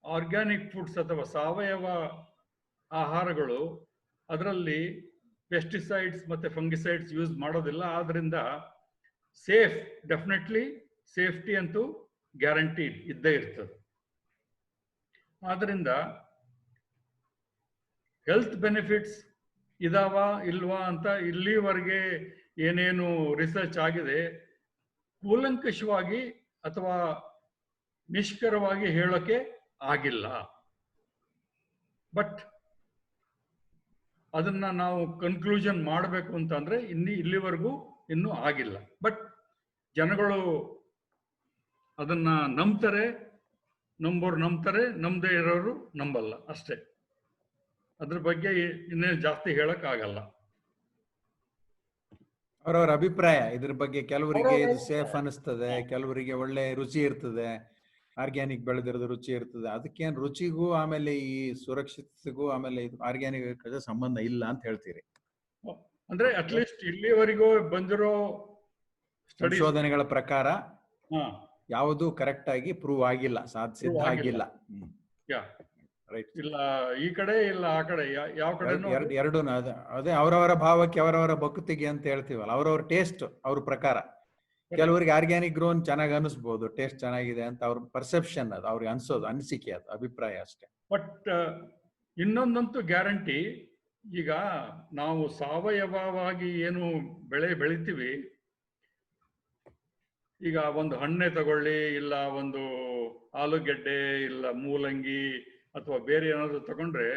ಆರ್ಗ್ಯಾನಿಕ್ ಫುಡ್ಸ್ ಅಥವಾ ಸಾವಯವ ಆಹಾರಗಳು ಅದರಲ್ಲಿ ಪೆಸ್ಟಿಸೈಡ್ಸ್ ಮತ್ತು ಫಂಗಿಸೈಡ್ಸ್ ಯೂಸ್ ಮಾಡೋದಿಲ್ಲ. ಆದ್ದರಿಂದ ಸೇಫ್, ಡೆಫಿನೆಟ್ಲಿ ಸೇಫ್ಟಿ ಅಂತೂ ಗ್ಯಾರಂಟಿ ಇದ್ದೇ ಇರ್ತದೆ. ಆದ್ದರಿಂದ ಹೆಲ್ತ್ ಬೆನಿಫಿಟ್ಸ್ ಇದಾವ ಇಲ್ವಾ ಅಂತ ಇಲ್ಲಿವರೆಗೆ ಏನೇನು ರಿಸರ್ಚ್ ಆಗಿದೆ ಕೂಲಂಕಷವಾಗಿ ಅಥವಾ ನಿಷ್ಕರವಾಗಿ ಹೇಳೋಕೆ ಆಗಿಲ್ಲ. ಬಟ್ ಅದನ್ನ ನಾವು ಕನ್ಕ್ಲೂಷನ್ ಮಾಡಬೇಕು ಅಂತಂದ್ರೆ ಇಲ್ಲಿವರೆಗೂ ಇನ್ನೂ ಆಗಿಲ್ಲ. ಬಟ್ ಜನಗಳು ಅದನ್ನ ನಂಬ್ತಾರೆ, ನಂಬೋರು ನಂಬ್ತಾರೆ, ನಂಬದೇ ಇರೋರು ನಂಬಲ್ಲ ಅಷ್ಟೇ. ಅದ್ರ ಬಗ್ಗೆ ಇನ್ನೇನು ಜಾಸ್ತಿ ಹೇಳಕ್ ಆಗಲ್ಲ. ಅವರವರ ಅಭಿಪ್ರಾಯ ಇದ್ರ ಬಗ್ಗೆ. ಕೆಲವರಿಗೆ ಇದು ಸೇಫ್ ಅನಿಸ್ತದೆ, ಕೆಲವರಿಗೆ ಒಳ್ಳೆ ರುಚಿ ಇರ್ತದೆ, ಆರ್ಗ್ಯಾನಿಕ್ ಬೆಳೆದಿರೋದು ರುಚಿ ಇರ್ತದೆ. ಅದಕ್ಕೇನು ರುಚಿಗೂ ಆಮೇಲೆ ಈ ಸುರಕ್ಷಿತಗೂ ಆಮೇಲೆ ಇದು ಆರ್ಗ್ಯಾನಿಕ್ ಸಂಬಂಧ ಇಲ್ಲ ಅಂತ ಹೇಳ್ತೀರಿ. ಅಂದ್ರೆ ಅಟ್ಲೀಸ್ಟ್ ಇಲ್ಲಿವರೆಗೂ ಬಂದಿರೋ ಸಂಶೋಧನೆಗಳ ಪ್ರಕಾರ ಯಾವುದು ಕರೆಕ್ಟ್ ಆಗಿ ಪ್ರೂವ್ ಆಗಿಲ್ಲ, ಸಿದ್ಧ ಆಗಿಲ್ಲ. ರೈಟ್. ಇಲ್ಲ ಈ ಕಡೆ ಇಲ್ಲ ಆ ಕಡೆ, ಯಾವ ಕಡೆ ಎರಡು ಅದೇ ಅವರವರ ಭಾವಕ್ಕೆ ಅವರವರ ಭಕ್ತಿಗೆ ಅಂತ ಹೇಳ್ತೀವಲ್ಲ, ಅವರವರ ಟೇಸ್ಟ್ ಅವ್ರ ಪ್ರಕಾರ. ಕೆಲವರಿಗೆ ಆರ್ಗ್ಯಾನಿಕ್ ಗ್ರೋನ್ ಚೆನ್ನಾಗಿ ಅನಿಸ್ಬೋದು, ಟೇಸ್ಟ್ ಚೆನ್ನಾಗಿದೆ ಅಂತ ಅವ್ರ ಪರ್ಸೆಪ್ಷನ್, ಅದು ಅವ್ರಿಗೆ ಅನ್ಸೋದು, ಅನಿಸಿಕೆ, ಅದು ಅಭಿಪ್ರಾಯ ಅಷ್ಟೇ. ಬಟ್ ಇನ್ನೊಂದಂತೂ ಗ್ಯಾರಂಟಿ, ಈಗ ನಾವು ಸಾವಯವವಾಗಿ ಏನು ಬೆಳೆ ಬೆಳಿತೀವಿ, ಈಗ ಒಂದು ಹಣ್ಣೆ ತಗೊಳ್ಳಿ, ಇಲ್ಲ ಒಂದು ಆಲೂಗೆಡ್ಡೆ, ಇಲ್ಲ ಮೂಲಂಗಿ ಅಥವಾ ಬೇರೆ ಏನಾದ್ರು ತಗೊಂಡ್ರೆ,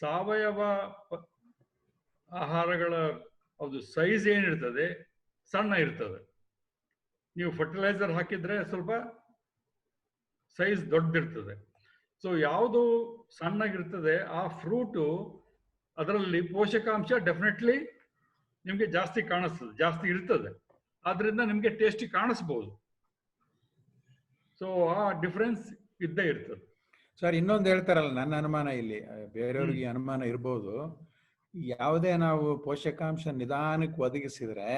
ಸಾವಯವ ಆಹಾರಗಳ ಅದು ಸೈಜ್ ಏನಿರ್ತದೆ ಸಣ್ಣ ಇರ್ತದೆ. ನೀವು ಫರ್ಟಿಲೈಸರ್ ಹಾಕಿದ್ರೆ ಸ್ವಲ್ಪ ಸೈಜ್ ದೊಡ್ಡದಿರ್ತದೆ. ಸೊ ಯಾವುದು ಸಣ್ಣಗಿರ್ತದೆ ಆ ಫ್ರೂಟು, ಅದರಲ್ಲಿ ಪೋಷಕಾಂಶ ಡೆಫಿನೆಟ್ಲಿ ನಿಮಗೆ ಜಾಸ್ತಿ ಕಾಣಿಸ್ತದೆ, ಜಾಸ್ತಿ ಇರ್ತದೆ. ಆದ್ರಿಂದ ನಿಮಗೆ ಟೇಸ್ಟಿ ಕಾಣಿಸ್ಬೋದು. ಸೊ ಆ ಡಿಫ್ರೆನ್ಸ್ ಇದ್ದೇ ಇರ್ತದೆ. ಸರ್, ಇನ್ನೊಂದು ಹೇಳ್ತಾರಲ್ಲ, ನನ್ನ ಅನುಮಾನ ಇಲ್ಲಿ, ಬೇರೆಯವ್ರಿಗೆ ಅನುಮಾನ ಇರ್ಬೋದು, ಯಾವುದೇ ನಾವು ಪೋಷಕಾಂಶ ನಿಧಾನಕ್ಕೆ ಒದಗಿಸಿದ್ರೆ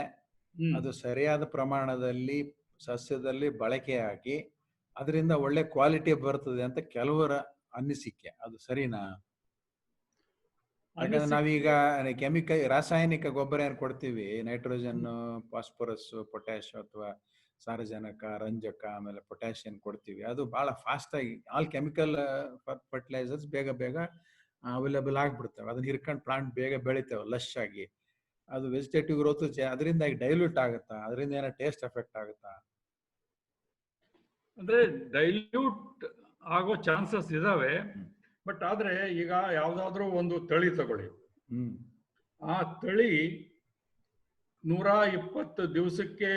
ಅದು ಸರಿಯಾದ ಪ್ರಮಾಣದಲ್ಲಿ ಸಸ್ಯದಲ್ಲಿ ಬಳಕೆಯಾಗಿ ಅದರಿಂದ ಒಳ್ಳೆ ಕ್ವಾಲಿಟಿ ಬರ್ತದೆ ಅಂತ ಕೆಲವರ ಅನಿಸಿಕೆ. ಅದು ಸರಿನಾ? ಯಾಕಂದ್ರೆ ನಾವೀಗ ರಾಸಾಯನಿಕ ಗೊಬ್ಬರ ಏನು ಕೊಡ್ತೀವಿ, ನೈಟ್ರೋಜನ್, ಫಾಸ್ಫರಸ್, ಪೊಟ್ಯಾಶ್ ಅಥವಾ ಸಾರಜನಕ, ರಂಜಕ, ಆಮೇಲೆ ಪೊಟ್ಯಾಷಿಯಂ ಕೊಡ್ತೀವಿ, ಅದು ಬಹಳ ಫಾಸ್ಟ್ ಆಗಿ ಆಲ್ ಕೆಮಿಕಲ್ ಫರ್ಟಿಲೈಸರ್ಸ್ ಬೇಗ ಬೇಗ ಅವೈಲೇಬಲ್ ಆಗ್ಬಿಡ್ತವೆ. ಅದನ್ನ ಹಿರ್ಕೊಂಡು ಪ್ಲಾಂಟ್ ಬೇಗ ಬೆಳಿತೇವೆ ಲಶ್ ಆಗಿ. ಅದು ವೆಜಿಟೇಟಿವ್ ಗ್ರೋತ್ ಅದರಿಂದ ಡೈಲ್ಯೂಟ್ ಆಗುತ್ತಾ? ಅದರಿಂದ ಏನೋ ಟೇಸ್ಟ್ ಎಫೆಕ್ಟ್ ಆಗುತ್ತಾ? ಅಂದ್ರೆ ಡೈಲ್ಯೂಟ್ ಆಗೋ ಚಾನ್ಸಸ್ ಇದಾವೆ. ಬಟ್ ಆದ್ರೆ ಈಗ ಯಾವ್ದಾದ್ರು ಒಂದು ತಳಿ ತಗೊಳ್ಳಿ, ಆ ತಳಿ 120 ದಿವಸಕ್ಕೆ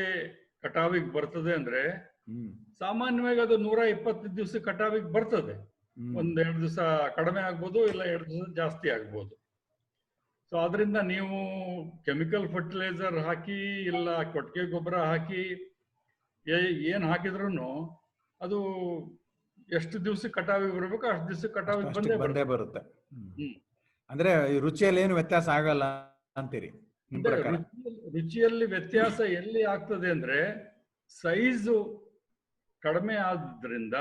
ಕಟಾವಿಗೆ ಬರ್ತದೆ ಅಂದ್ರೆ ಸಾಮಾನ್ಯವಾಗಿ ಅದು 120 ದಿವಸ ಕಟಾವಿಗೆ ಬರ್ತದೆ. 1-2 ದಿವಸ ಕಡಿಮೆ ಆಗ್ಬೋದು, ಇಲ್ಲ 2 ದಿವಸ ಜಾಸ್ತಿ ಆಗ್ಬೋದು. ಸೊ ಅದರಿಂದ ನೀವು ಕೆಮಿಕಲ್ ಫರ್ಟಿಲೈಸರ್ ಹಾಕಿ, ಇಲ್ಲ ಕೊಟ್ಟಿಗೆ ಗೊಬ್ಬರ ಹಾಕಿ, ಏನ್ ಹಾಕಿದ್ರು ಅದು ಎಷ್ಟು ದಿವಸ ಕಟಾವಿಗೆ ಬರ್ಬೇಕು ಅಷ್ಟು ದಿವಸ ಕಟಾವಿಗೆ ಬಂದೇ ಬರುತ್ತೆ. ಅಂದ್ರೆ ರುಚಿಯಲ್ಲಿ ಏನು ವ್ಯತ್ಯಾಸ ಆಗಲ್ಲ ಅಂತೀರಿ? ರುಚಿಯಲ್ಲಿ ವ್ಯತ್ಯಾಸ ಎಲ್ಲಿ ಆಗ್ತದೆ ಅಂದ್ರೆ, ಸೈಜು ಕಡಿಮೆ ಆದ್ರಿಂದ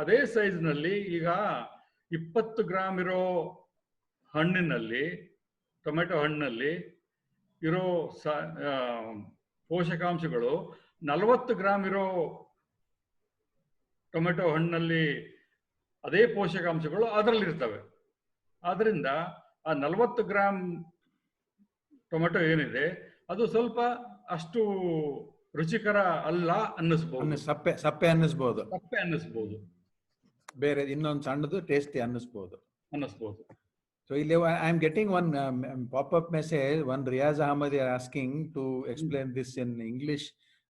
ಅದೇ ಸೈಜ್ ನಲ್ಲಿ ಈಗ 20 ಗ್ರಾಮ್ ಇರೋ ಹಣ್ಣಿನಲ್ಲಿ, ಟೊಮೆಟೊ ಹಣ್ಣಿನಲ್ಲಿ ಇರೋ ಪೋಷಕಾಂಶಗಳು 40 ಗ್ರಾಮ್ ಇರೋ ಟೊಮೆಟೊ ಹಣ್ಣಲ್ಲಿ ಅದೇ ಪೋಷಕಾಂಶಗಳು ಅದರಲ್ಲಿರ್ತವೆ. ಆದ್ರಿಂದ ಆ 40 ಗ್ರಾಮ್ ಟೊಮೆಟೊ ಏನಿದೆ ಅದು ಸ್ವಲ್ಪ ಅಷ್ಟು ರುಚಿಕರ ಅಲ್ಲ ಅನ್ನಿಸ್ಬೋದು, ಸಪ್ಪೆ ಅನ್ನಿಸ್ಬೋದು, ಬೇರೆ ಇನ್ನೊಂದು ಸಣ್ಣದು tasty ಅನ್ನಿಸ್ಬೋದು. So I am getting one pop-up message. One Riaz Ahmad is asking to explain this in English.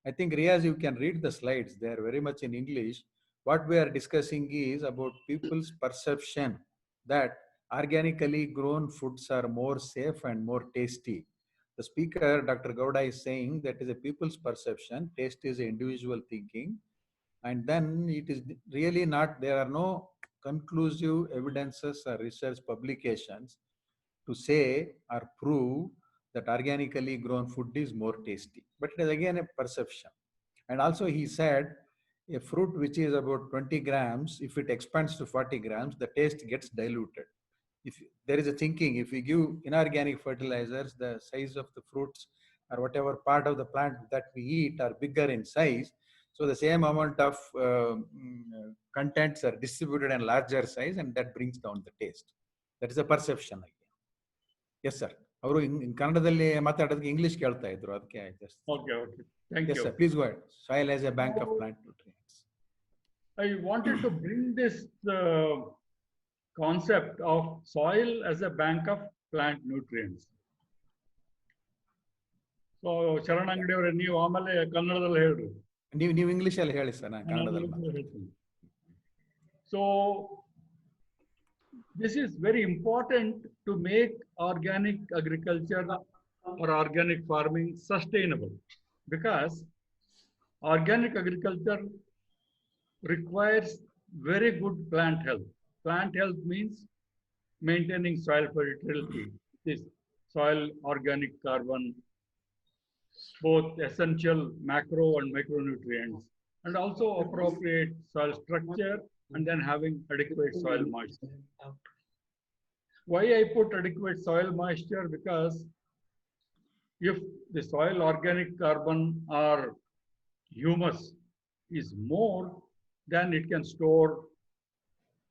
I think Riaz, you can read the slides. They are very much in English. What we are discussing is about people's perception that organically grown foods are more safe and more tasty. The speaker, Dr. Gowda, is saying that is a people's perception. Taste is individual thinking. And then it is really not, there are no conclusive evidences or research publications to say or prove that organically grown food is more tasty. But it is again a perception. And also he said, a fruit which is about 20 grams, if it expands to 40 grams, the taste gets diluted. If there is a thinking, if we give inorganic fertilizers, the size of the fruits or whatever part of the plant that we eat are bigger in size. So the same amount of contents are distributed in larger size, and that brings down the taste. That is a perception. Yes, sir. ಅವರು ಕನ್ನಡದಲ್ಲಿ ಮಾತಾಡೋದಕ್ಕೆ English ಕೇಳ್ತಾ ಇದ್ರು, ಅದಕ್ಕೆ Okay, thank you. Yes, sir. Please go ahead. Soil as a bank of plant nutrients. I wanted to bring this concept of soil as a bank of plant nutrients. So, Sharan Angadi avare ನೀವು ಆಮೇಲೆ ಕನ್ನಡದಲ್ಲಿ ಹೇಳ್ರಿ. ನೀವು English ಅಲ್ಲಿ ಹೇಳಿ sir, ನಾನು ಕನ್ನಡದಲ್ಲಿ ಹೇಳ್ತೀನಿ. So, this is very important to make organic agriculture or organic farming sustainable, because organic agriculture requires very good plant health. Plant health means maintaining soil fertility, this soil organic carbon, both essential macro and micronutrients, and also appropriate soil structure, and then having adequate soil moisture. Why I put adequate soil moisture? Because if the soil organic carbon or humus is more, then it can store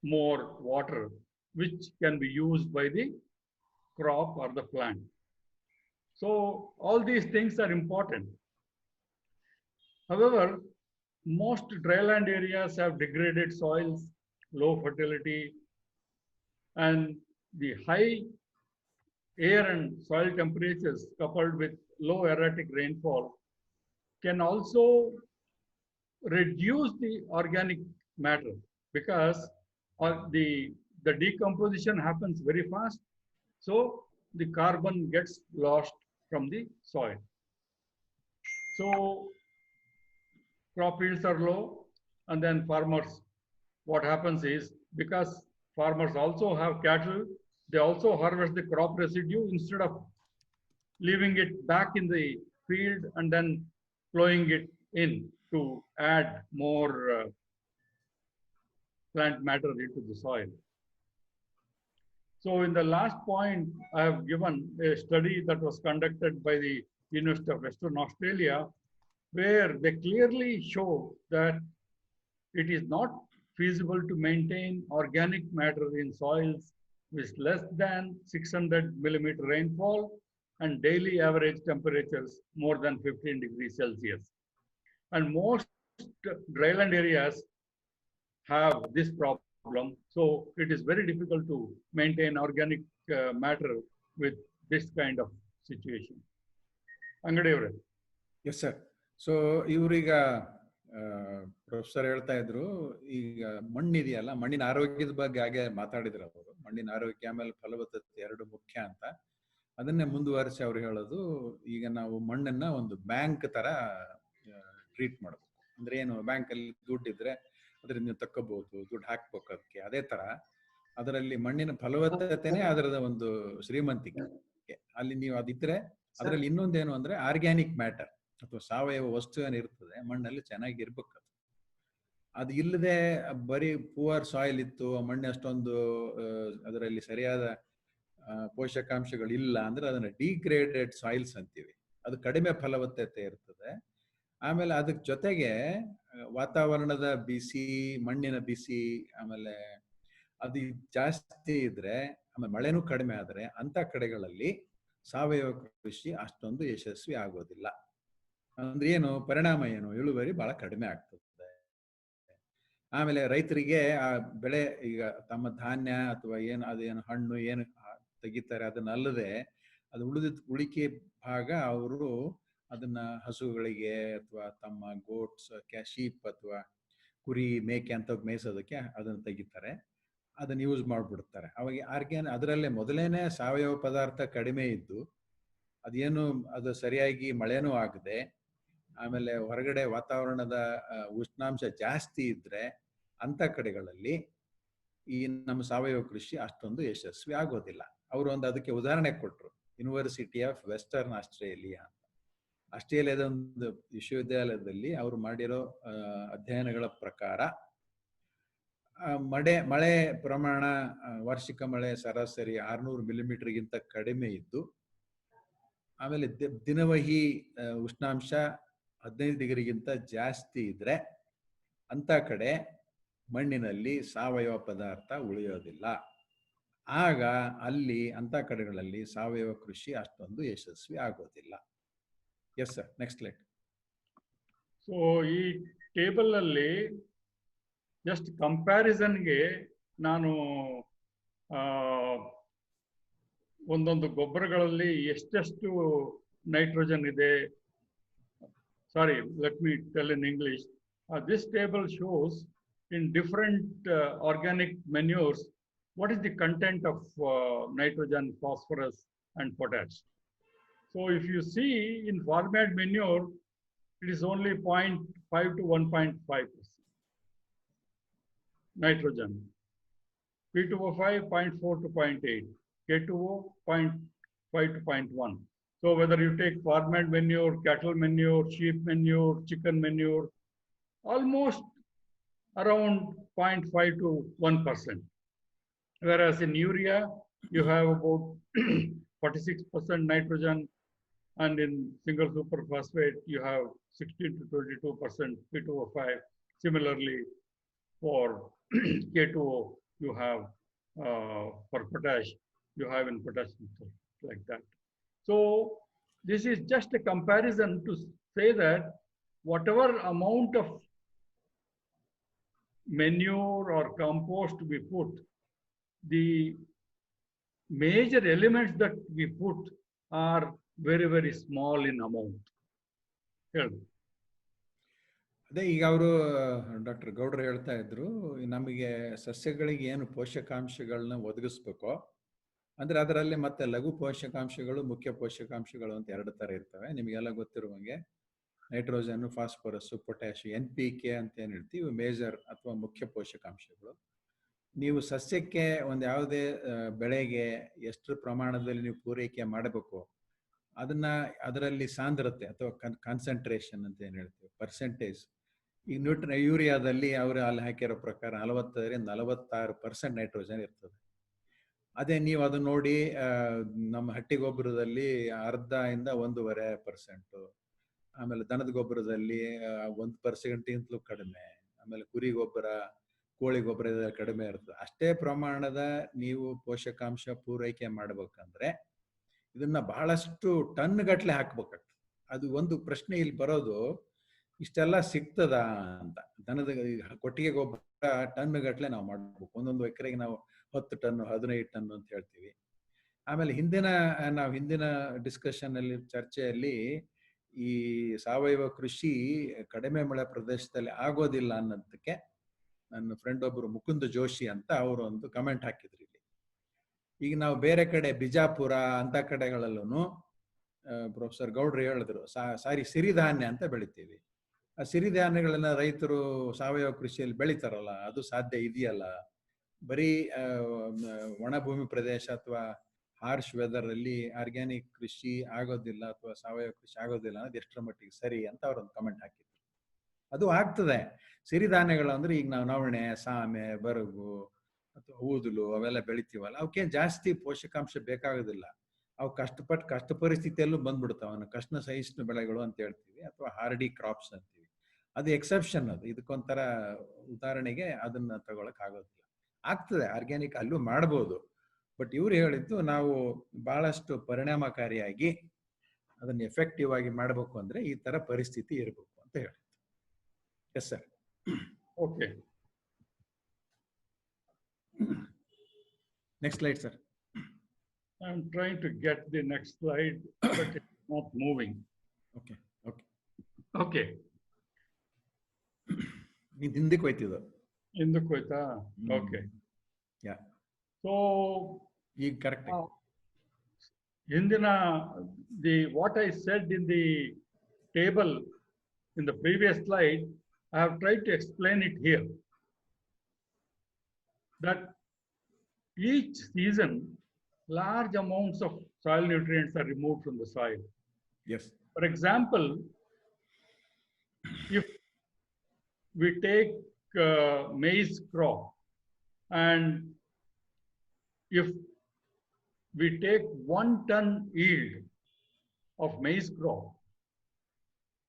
more water, which can be used by the crop or the plant. So all these things are important. However, most dryland areas have degraded soils, low fertility, and the high air and soil temperatures coupled with low erratic rainfall can also reduce the organic matter, because the decomposition happens very fast. So the carbon gets lost from the soil. So crop yields are low, and then farmers, what happens is, because farmers also have cattle, they also harvest the crop residue instead of leaving it back in the field and then flowing it in to add more plant matter into the soil. So in the last point, I have given a study that was conducted by the University of Western Australia, where they clearly show that it is not feasible to maintain organic matter in soils with less than 600 millimeter rainfall and daily average temperatures more than 15 degrees Celsius. And most dryland areas have this problem. So it is very difficult to maintain organic matter with this kind of situation. Angadi avare. Yes, sir. So ಇವ್ರೀಗ professor ಹೇಳ್ತಾ ಇದ್ರು, ಈಗ ಮಣ್ಣಿದೆಯಲ್ಲ, ಮಣ್ಣಿನ ಆರೋಗ್ಯದ ಬಗ್ಗೆ ಹಾಗೆ ಮಾತಾಡಿದ್ರು ಅವರು. ಮಣ್ಣಿನ ಆರೋಗ್ಯ ಆಮೇಲೆ ಫಲವತ್ತತೆ ಎರಡು ಮುಖ್ಯ ಅಂತ. ಅದನ್ನೇ ಮುಂದುವರಿಸಿ ಅವ್ರು ಹೇಳೋದು, ಈಗ ನಾವು ಮಣ್ಣನ್ನ ಒಂದು ಬ್ಯಾಂಕ್ ತರ ಟ್ರೀಟ್ ಮಾಡಬೇಕು. ಅಂದ್ರೆ ಏನು, ಬ್ಯಾಂಕಲ್ಲಿ ದುಡ್ಡಿದ್ರೆ ಅದರಿಂದ ನೀವು ತಕ್ಕೋಬಹುದು, ದುಡ್ಡು ಹಾಕ್ಬೇಕು ಅದಕ್ಕೆ. ಅದೇ ತರ ಅದರಲ್ಲಿ ಮಣ್ಣಿನ ಫಲವತ್ತತೆನೇ ಅದರದ ಒಂದು ಶ್ರೀಮಂತಿಕೆ. ಅಲ್ಲಿ ನೀವು ಅದಿದ್ರೆ, ಅದರಲ್ಲಿ ಇನ್ನೊಂದೇನು ಅಂದ್ರೆ ಆರ್ಗ್ಯಾನಿಕ್ ಮ್ಯಾಟರ್ ಅಥವಾ ಸಾವಯವ ವಸ್ತು ಏನಿರ್ತದೆ ಮಣ್ಣಲ್ಲಿ ಚೆನ್ನಾಗಿ ಇರ್ಬೇಕು. ಅದು ಇಲ್ಲದೆ ಬರೀ ಪುವರ್ ಸಾಯಿಲ್ ಇತ್ತು, ಮಣ್ಣು ಅಷ್ಟೊಂದು ಅದರಲ್ಲಿ ಸರಿಯಾದ ಪೋಷಕಾಂಶಗಳು ಇಲ್ಲ ಅಂದ್ರೆ ಅದನ್ನ ಡಿಗ್ರೇಡೆಡ್ ಸಾಯಿಲ್ಸ್ ಅಂತೀವಿ. ಅದು ಕಡಿಮೆ ಫಲವತ್ತತೆ ಇರ್ತದೆ. ಆಮೇಲೆ ಅದಕ್ಕೆ ಜೊತೆಗೆ ವಾತಾವರಣದ ಬಿಸಿ, ಮಣ್ಣಿನ ಬಿಸಿ, ಆಮೇಲೆ ಅದು ಜಾಸ್ತಿ ಇದ್ರೆ, ಆಮೇಲೆ ಮಳೆನೂ ಕಡಿಮೆ ಆದ್ರೆ ಅಂತ ಕಡೆಗಳಲ್ಲಿ ಸಾವಯವ ಕೃಷಿ ಅಷ್ಟೊಂದು ಯಶಸ್ವಿ ಆಗೋದಿಲ್ಲ. ಅಂದ್ರೆ ಏನು ಪರಿಣಾಮ ಏನು, ಇಳುವರಿ ಬಹಳ ಕಡಿಮೆ ಆಗ್ತದೆ. ಆಮೇಲೆ ರೈತರಿಗೆ ಆ ಬೆಳೆ, ಈಗ ತಮ್ಮ ಧಾನ್ಯ ಅಥವಾ ಏನು ಅದೇನು ಹಣ್ಣು ಏನು ತೆಗಿತಾರೆ ಅದನ್ನಲ್ಲದೆ ಅದು ಉಳಿಕೆ ಭಾಗ ಅವರು ಅದನ್ನ ಹಸುಗಳಿಗೆ ಅಥವಾ ತಮ್ಮ ಗೋಟ್ಸ್, ಶೀಪ್ ಅಥವಾ ಕುರಿ, ಮೇಕೆ ಅಂತ ಮೇಯಿಸೋದಕ್ಕೆ ಅದನ್ನ ತೆಗಿತಾರೆ, ಅದನ್ನ ಯೂಸ್ ಮಾಡ್ಬಿಡ್ತಾರೆ. ಅವಾಗ ಅದರಲ್ಲೇ ಮೊದಲೇನೆ ಸಾವಯವ ಪದಾರ್ಥ ಕಡಿಮೆ ಇದ್ದು ಅದೇನು ಅದು ಸರಿಯಾಗಿ ಮಳೆನೂ ಆಗದೆ, ಆಮೇಲೆ ಹೊರಗಡೆ ವಾತಾವರಣದ ಉಷ್ಣಾಂಶ ಜಾಸ್ತಿ ಇದ್ರೆ ಅಂತ ಕಡೆಗಳಲ್ಲಿ ಈ ನಮ್ಮ ಸಾವಯವ ಕೃಷಿ ಅಷ್ಟೊಂದು ಯಶಸ್ವಿ ಆಗೋದಿಲ್ಲ. ಅವರು ಒಂದು ಅದಕ್ಕೆ ಉದಾಹರಣೆ ಕೊಟ್ಟರು, ಯೂನಿವರ್ಸಿಟಿ ಆಫ್ ವೆಸ್ಟರ್ನ್ ಆಸ್ಟ್ರೇಲಿಯಾ ಅಂತ. ಆಸ್ಟ್ರೇಲಿಯಾದ ಒಂದು ವಿಶ್ವವಿದ್ಯಾಲಯದಲ್ಲಿ ಅವರು ಮಾಡಿರೋ ಅಧ್ಯಯನಗಳ ಪ್ರಕಾರ ಮಳೆ ಪ್ರಮಾಣ ವಾರ್ಷಿಕ ಮಳೆ ಸರಾಸರಿ 600 ಮಿಲಿಮೀಟರ್ಗಿಂತ ಕಡಿಮೆ ಇದ್ದು, ಆಮೇಲೆ ದಿನವಹಿ ಉಷ್ಣಾಂಶ 15 ಡಿಗ್ರಿಗಿಂತ ಜಾಸ್ತಿ ಇದ್ರೆ ಅಂತ ಕಡೆ ಮಣ್ಣಿನಲ್ಲಿ ಸಾವಯವ ಪದಾರ್ಥ ಉಳಿಯೋದಿಲ್ಲ. ಆಗ ಅಲ್ಲಿ ಅಂತ ಕಡೆಗಳಲ್ಲಿ ಸಾವಯವ ಕೃಷಿ ಅಷ್ಟೊಂದು ಯಶಸ್ವಿ ಆಗೋದಿಲ್ಲ. Yes sir, next slide. So ಈ ಟೇಬಲ್ ಅಲ್ಲಿ ಜಸ್ಟ್ ಕಂಪ್ಯಾರಿಸನ್ಗೆ ನಾನು ಒಂದೊಂದು ಗೊಬ್ಬರಗಳಲ್ಲಿ ಎಷ್ಟೆಷ್ಟು ನೈಟ್ರೋಜನ್ ಇದೆ. Sorry, let me tell in English. This table shows in different organic manures what is the content of nitrogen, phosphorus and potash. So if you see in farmyard manure, it is only 0.5 to 1.5% nitrogen. P2O5 0.4 to 0.8, K2O 0.5 to 0.1. So whether you take farmyard manure, cattle manure, sheep manure, chicken manure, almost around 0.5 to 1%. Whereas in urea, you have about 46% nitrogen, and in single superphosphate, you have 16 to 22% P2O5. Similarly, for K2O, you have for potash, you have in potassium like that. So this is just a comparison to say that whatever amount of manure or compost we put, the major elements that we put are very, very small in amount. ಅದೇ ಈಗ ಅವರು doctor ಗೌಡ್ರು ಹೇಳ್ತಾ ಇದ್ರು, ನಮಗೆ ಸಸ್ಯಗಳಿಗೆ ಏನು ಪೋಷಕಾಂಶಗಳನ್ನ ಒದಗಿಸ್ಬೇಕೋ ಅಂದ್ರೆ ಅದರಲ್ಲಿ ಮತ್ತೆ ಲಘು ಪೋಷಕಾಂಶಗಳು, ಮುಖ್ಯ ಪೋಷಕಾಂಶಗಳು ಅಂತ 2 ತರ ಇರ್ತವೆ. ನಿಮಗೆಲ್ಲ ಗೊತ್ತಿರುವಂಗೆ ನೈಟ್ರೋಜನ್, ಫಾಸ್ಫರಸ್, ಪೊಟ್ಯಾಶ್, NPK ಅಂತ ಏನ್ ಹೇಳ್ತೀವಿ, ಮೇಜರ್ ಅಥವಾ ಮುಖ್ಯ ಪೋಷಕಾಂಶಗಳು. ನೀವು ಸಸ್ಯಕ್ಕೆ ಒಂದು ಯಾವುದೇ ಬೆಳೆಗೆ ಎಷ್ಟು ಪ್ರಮಾಣದಲ್ಲಿ ನೀವು ಪೂರೈಕೆ ಮಾಡಬೇಕು ಅದನ್ನ ಅದರಲ್ಲಿ ಸಾಂದ್ರತೆ ಅಥವಾ ಕಾನ್ಸಂಟ್ರೇಷನ್ ಅಂತ ಏನ್ ಹೇಳ್ತೀವಿ, ಪರ್ಸೆಂಟೇಜ್. ಈ ಯೂರಿಯಾದಲ್ಲಿ ಅವರು ಅಲ್ಲಿ ಹಾಕಿರೋ ಪ್ರಕಾರ 40ರಿಂದ 46% ನೈಟ್ರೋಜನ್ ಇರ್ತದೆ. ಅದೇ ನೀವು ಅದು ನೋಡಿ ನಮ್ಮ ಹಟ್ಟಿ ಗೊಬ್ಬರದಲ್ಲಿ 0.5% ಆಮೇಲೆ ದನದ ಗೊಬ್ಬರದಲ್ಲಿ 1%ಗಿಂತಲೂ ಕಡಿಮೆ, ಆಮೇಲೆ ಕುರಿ ಗೊಬ್ಬರ, ಕೋಳಿ ಗೊಬ್ಬರ ಕಡಿಮೆ ಇರ್ತದೆ. ಅಷ್ಟೇ ಪ್ರಮಾಣದ ನೀವು ಪೋಷಕಾಂಶ ಪೂರೈಕೆ ಮಾಡ್ಬೇಕಂದ್ರೆ ಇದನ್ನ ಬಹಳಷ್ಟು ಟನ್ ಗಟ್ಲೆ ಹಾಕ್ಬೇಕಾಗ್ತದೆ. ಅದು ಒಂದು ಪ್ರಶ್ನೆ ಇಲ್ಲಿ ಬರೋದು, ಇಷ್ಟೆಲ್ಲ ಸಿಗ್ತದ ಅಂತ. ದನದ ಕೊಟ್ಟಿಗೆ ಗೊಬ್ಬರ ಟನ್ ಗಟ್ಲೆ ನಾವು ಮಾಡ್ಬೇಕು. ಒಂದೊಂದು ಎಕರೆಗೆ ನಾವು 10 ಟನ್ 15 ಟನ್ ಅಂತ ಹೇಳ್ತೀವಿ. ಆಮೇಲೆ ನಾವು ಹಿಂದಿನ ಡಿಸ್ಕಷನ್ ಅಲ್ಲಿ ಚರ್ಚೆಯಲ್ಲಿ ಈ ಸಾವಯವ ಕೃಷಿ ಕಡಿಮೆ ಮಳೆ ಪ್ರದೇಶದಲ್ಲಿ ಆಗೋದಿಲ್ಲ ಅನ್ನೋದಕ್ಕೆ ನನ್ನ ಫ್ರೆಂಡ್ ಒಬ್ರು ಮುಕುಂದ್ ಜೋಶಿ ಅಂತ ಅವರು ಒಂದು ಕಮೆಂಟ್ ಹಾಕಿದ್ರು. ಇಲ್ಲಿ ಈಗ ನಾವು ಬೇರೆ ಕಡೆ ಬಿಜಾಪುರ ಅಂತ ಕಡೆಗಳಲ್ಲೂ ಪ್ರೊಫೆಸರ್ ಗೌಡ್ರು ಹೇಳಿದ್ರು, ಸಿರಿಧಾನ್ಯ ಅಂತ ಬೆಳಿತೀವಿ. ಆ ಸಿರಿಧಾನ್ಯಗಳನ್ನ ರೈತರು ಸಾವಯವ ಕೃಷಿಯಲ್ಲಿ ಬೆಳಿತಾರಲ್ಲ, ಅದು ಸಾಧ್ಯ ಇದೆಯಲ್ಲ? ಬರೀ ಒಣಭೂಮಿ ಪ್ರದೇಶ ಅಥವಾ ಹಾರ್ಶ್ ವೆದರ್ ಅಲ್ಲಿ ಆರ್ಗ್ಯಾನಿಕ್ ಕೃಷಿ ಆಗೋದಿಲ್ಲ ಅಥವಾ ಸಾವಯವ ಕೃಷಿ ಆಗೋದಿಲ್ಲ ಅನ್ನೋದು ಎಷ್ಟರ ಮಟ್ಟಿಗೆ ಸರಿ ಅಂತ ಅವರೊಂದು ಕಮೆಂಟ್ ಹಾಕಿದ್ರು. ಅದು ಆಗ್ತದೆ. ಸಿರಿಧಾನ್ಯಗಳು ಅಂದ್ರೆ ಈಗ ನಾವು ನವಣೆ, ಸಾಮೆ, ಬರಗು ಅಥವಾ ಊದಲು ಅವೆಲ್ಲ ಬೆಳಿತೀವಲ್ಲ, ಅವಕ್ಕೆ ಜಾಸ್ತಿ ಪೋಷಕಾಂಶ ಬೇಕಾಗೋದಿಲ್ಲ. ಅವು ಕಷ್ಟ ಪರಿಸ್ಥಿತಿಯಲ್ಲೂ ಬಂದ್ಬಿಡ್ತಾವ. ಅವನು ಕಷ್ಟ ಸಹಿಷ್ಣು ಬೆಳೆಗಳು ಅಂತ ಹೇಳ್ತೀವಿ ಅಥವಾ ಹಾರ್ಡಿ ಕ್ರಾಪ್ಸ್ ಅಂತೀವಿ. ಅದು ಎಕ್ಸೆಪ್ಷನ್. ಅದು ಇದಕ್ಕೊಂಥರ ಉದಾಹರಣೆಗೆ ಅದನ್ನ ತಗೊಳಕ್ ಆಗೋದಿಲ್ಲ. ಆಗ್ತದೆ, ಆರ್ಗ್ಯಾನಿಕ್ ಅಲ್ಲೂ ಮಾಡ್ಬೋದು. ಬಟ್ ಇವ್ರು ಹೇಳಿದ್ದು ನಾವು ಬಹಳಷ್ಟು ಪರಿಣಾಮಕಾರಿಯಾಗಿ ಅದನ್ನ ಎಫೆಕ್ಟಿವ್ ಆಗಿ ಮಾಡಬೇಕು ಅಂದ್ರೆ ಈ ತರ ಪರಿಸ್ಥಿತಿ ಇರಬೇಕು ಅಂತ ಹೇಳಿದ್ರು. Yes sir. Okay, next slide sir. I'm trying to get the next slide, but it's not moving. Okay. Okay. ನೀನ್ ಹಿಂದಕ್ಕೆ ಹೋಯ್ತಿದ್ದು. ಹಿಂದಕ್ಕೆ ಹೋಯ್ತಾ? ಓಕೆ. ಯಾ. ಸೊ ಈಗ ಕರೆಕ್ಟ್. ಹಿಂದಿನ what I said in the table in the previous slide, I have tried to explain it here. That each season large amounts of soil nutrients are removed from the soil. Yes. For example, if we take maize crop, and if we take 1 ton yield of maize crop,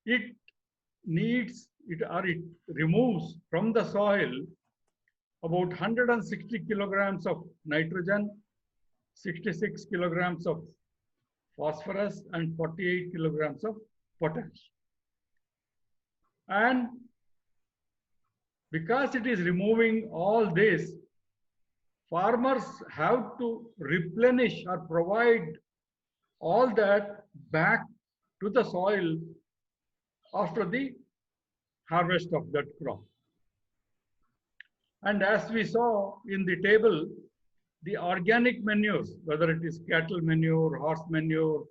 it removes from the soil about 160 kilograms of nitrogen, 66 kilograms of phosphorus, and 48 kilograms of potash. And because it is removing all this, farmers have to replenish or provide all that back to the soil after the harvest of that crop. And as we saw in the table, the organic manures, whether it is cattle manure, horse manure,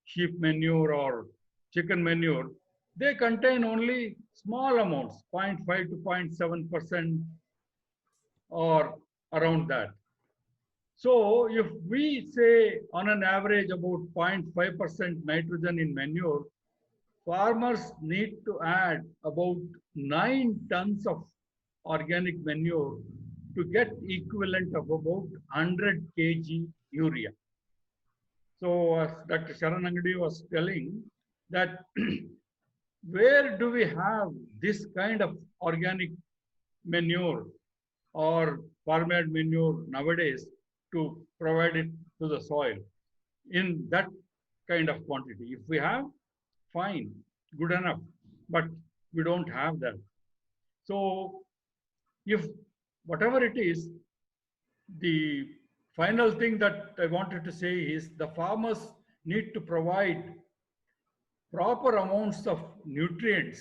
sheep manure, or chicken manure, they contain only small amounts, 0.5 to 0.7% or around that. So if we say on an average about 0.5% nitrogen in manure, farmers need to add about 9 tons of organic manure to get equivalent of about 100 kg urea. So as Dr. Sharan Angadi was telling that where do we have this kind of organic manure or farmyard manure nowadays to provide it to the soil in that kind of quantity? If we have, fine, good enough, but we don't have that. So if whatever it is, the final thing that I wanted to say is the farmers need to provide proper amounts of nutrients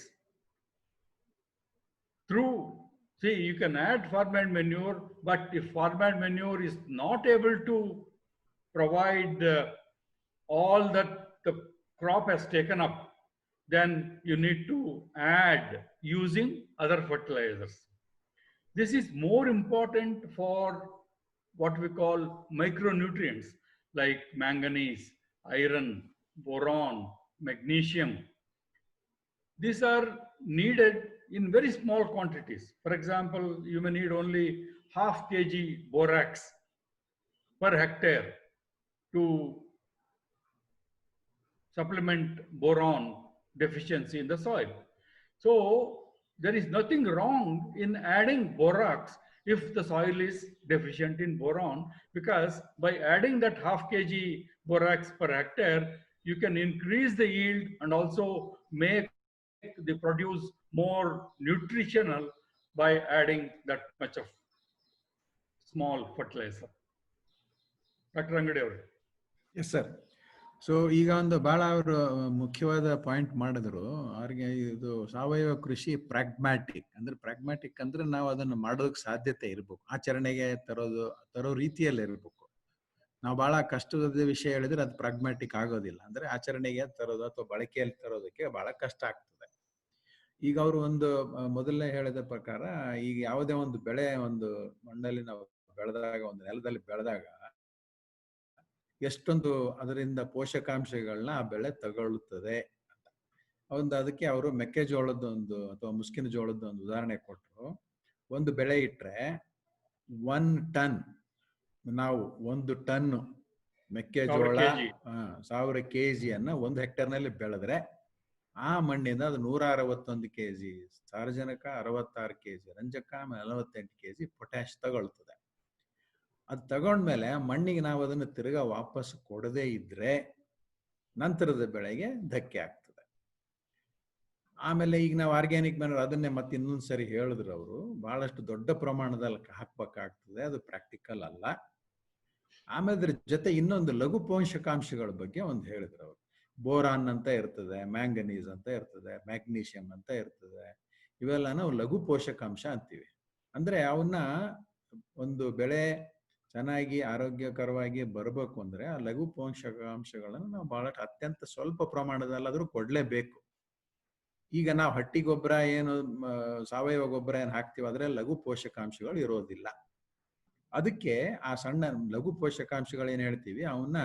through, see, you can add farmyard manure, but if farmyard manure is not able to provide all that the crop has taken up, then you need to add using other fertilizers. This is more important for what we call micronutrients like manganese, iron, boron, magnesium. These are needed in very small quantities. For example, you may need only half kg borax per hectare to supplement boron deficiency in the soil. So there is nothing wrong in adding borax if the soil is deficient in boron, because by adding that half kg borax per hectare, you can increase the yield and also make the produce more nutritional by adding that much of small fertilizer. Dr. Angadi avare. Yes, sir. So ಈಗ ಒಂದು ಬಹಳ ಅವರು ಮುಖ್ಯವಾದ point ಮಾಡಿದ್ರು. ಅವ್ರಿಗೆ ಇದು ಸಾವಯವ ಕೃಷಿ ಪ್ರಾಗ್ಮ್ಯಾಟಿಕ್ ಅಂದ್ರೆ ನಾವು ಅದನ್ನು ಮಾಡೋದಕ್ಕೆ ಸಾಧ್ಯತೆ ಇರಬೇಕು, ಆಚರಣೆಗೆ ತರೋ ರೀತಿಯಲ್ಲಿ ಇರಬೇಕು. ನಾವು ಬಹಳ ಕಷ್ಟದ ವಿಷಯ ಹೇಳಿದ್ರೆ ಅದು ಪ್ರಾಗ್ಮ್ಯಾಟಿಕ್ ಆಗೋದಿಲ್ಲ. ಅಂದ್ರೆ ಆಚರಣೆಗೆ ತರೋದು ಅಥವಾ ಬಳಕೆಯಲ್ಲಿ ತರೋದಕ್ಕೆ ಬಹಳ ಕಷ್ಟ ಆಗ್ತದೆ. ಈಗ ಅವರು ಒಂದು ಮೊದಲನೇ ಹೇಳಿದ ಪ್ರಕಾರ ಈಗ ಯಾವುದೇ ಒಂದು ಬೆಳೆ ಒಂದು ಮಣ್ಣಲ್ಲಿ ನಾವು ಬೆಳೆದಾಗ, ಒಂದು ನೆಲದಲ್ಲಿ ಬೆಳೆದಾಗ ಎಷ್ಟೊಂದು ಅದರಿಂದ ಪೋಷಕಾಂಶಗಳನ್ನ ಆ ಬೆಳೆ ತಗೊಳ್ಳುತ್ತದೆ ಅಂತ. ಅದಕ್ಕೆ ಅವರು ಮೆಕ್ಕೆಜೋಳದ ಅಥವಾ ಮುಸ್ಕಿನ ಜೋಳದ ಒಂದು ಉದಾಹರಣೆ ಕೊಟ್ಟರು. ಒಂದು ಬೆಳೆ ಇಟ್ರೆ 1 ಟನ್, ನಾವು 1 ಟನ್ ಮೆಕ್ಕೆಜೋಳ 1000 kgಯನ್ನ 1 ಹೆಕ್ಟೇರ್ನಲ್ಲಿ ಬೆಳೆದ್ರೆ ಆ ಮಣ್ಣಿಂದ ಅದು 161 kg ಸಾರಜನಕ, 66 kg ರಂಜಕ, 48 kg ಪೊಟ್ಯಾಶ್ ತಗೊಳ್ತದೆ. ಅದು ತಗೊಂಡ್ಮೇಲೆ ಮಣ್ಣಿಗೆ ನಾವು ಅದನ್ನು ತಿರ್ಗಾ ವಾಪಸ್ ಕೊಡದೇ ಇದ್ರೆ ನಂತರದ ಬೆಳೆಗೆ ಧಕ್ಕೆ ಆಗ್ತದೆ. ಆಮೇಲೆ ಈಗ ನಾವು ಆರ್ಗ್ಯಾನಿಕ್ ಮ್ಯಾನರ್ ಅದನ್ನೇ ಮತ್ತೆ ಇನ್ನೊಂದು ಸರಿ ಹೇಳಿದ್ರು ಅವರು, ಬಹಳಷ್ಟು ದೊಡ್ಡ ಪ್ರಮಾಣದಲ್ಲಿ ಹಾಕ್ಬೇಕಾಗ್ತದೆ, ಅದು ಪ್ರಾಕ್ಟಿಕಲ್ ಅಲ್ಲ. ಆಮೇಲೆ ಅದ್ರ ಜೊತೆ ಇನ್ನೊಂದು ಲಘು ಪೋಷಕಾಂಶಗಳ ಬಗ್ಗೆ ಒಂದು ಹೇಳಿದ್ರು ಅವರು. ಬೋರಾನ್ ಅಂತ ಇರ್ತದೆ, ಮ್ಯಾಂಗನೀಸ್ ಅಂತ ಇರ್ತದೆ, ಮ್ಯಾಗ್ನೀಷಿಯಂ ಅಂತ ಇರ್ತದೆ. ಇವೆಲ್ಲ ನಾವು ಲಘು ಪೋಷಕಾಂಶ ಅಂತೀವಿ. ಅಂದ್ರೆ ಅವನ್ನ ಒಂದು ಬೆಳೆ ಚೆನ್ನಾಗಿ ಆರೋಗ್ಯಕರವಾಗಿ ಬರಬೇಕು ಅಂದ್ರೆ ಆ ಲಘು ಪೋಷಕಾಂಶಗಳನ್ನು ನಾವು ಬಹಳಷ್ಟು ಅತ್ಯಂತ ಸ್ವಲ್ಪ ಪ್ರಮಾಣದಲ್ಲಾದ್ರೂ ಕೊಡ್ಲೇಬೇಕು. ಈಗ ನಾವು ಹಟ್ಟಿ ಗೊಬ್ಬರ ಏನು ಸಾವಯವ ಗೊಬ್ಬರ ಏನು ಹಾಕ್ತಿವಿ ಆದ್ರೆ ಲಘು ಪೋಷಕಾಂಶಗಳು ಇರೋದಿಲ್ಲ. ಅದಕ್ಕೆ ಆ ಸಣ್ಣ ಲಘು ಪೋಷಕಾಂಶಗಳು ಏನ್ ಹೇಳ್ತೀವಿ ಅವನ್ನ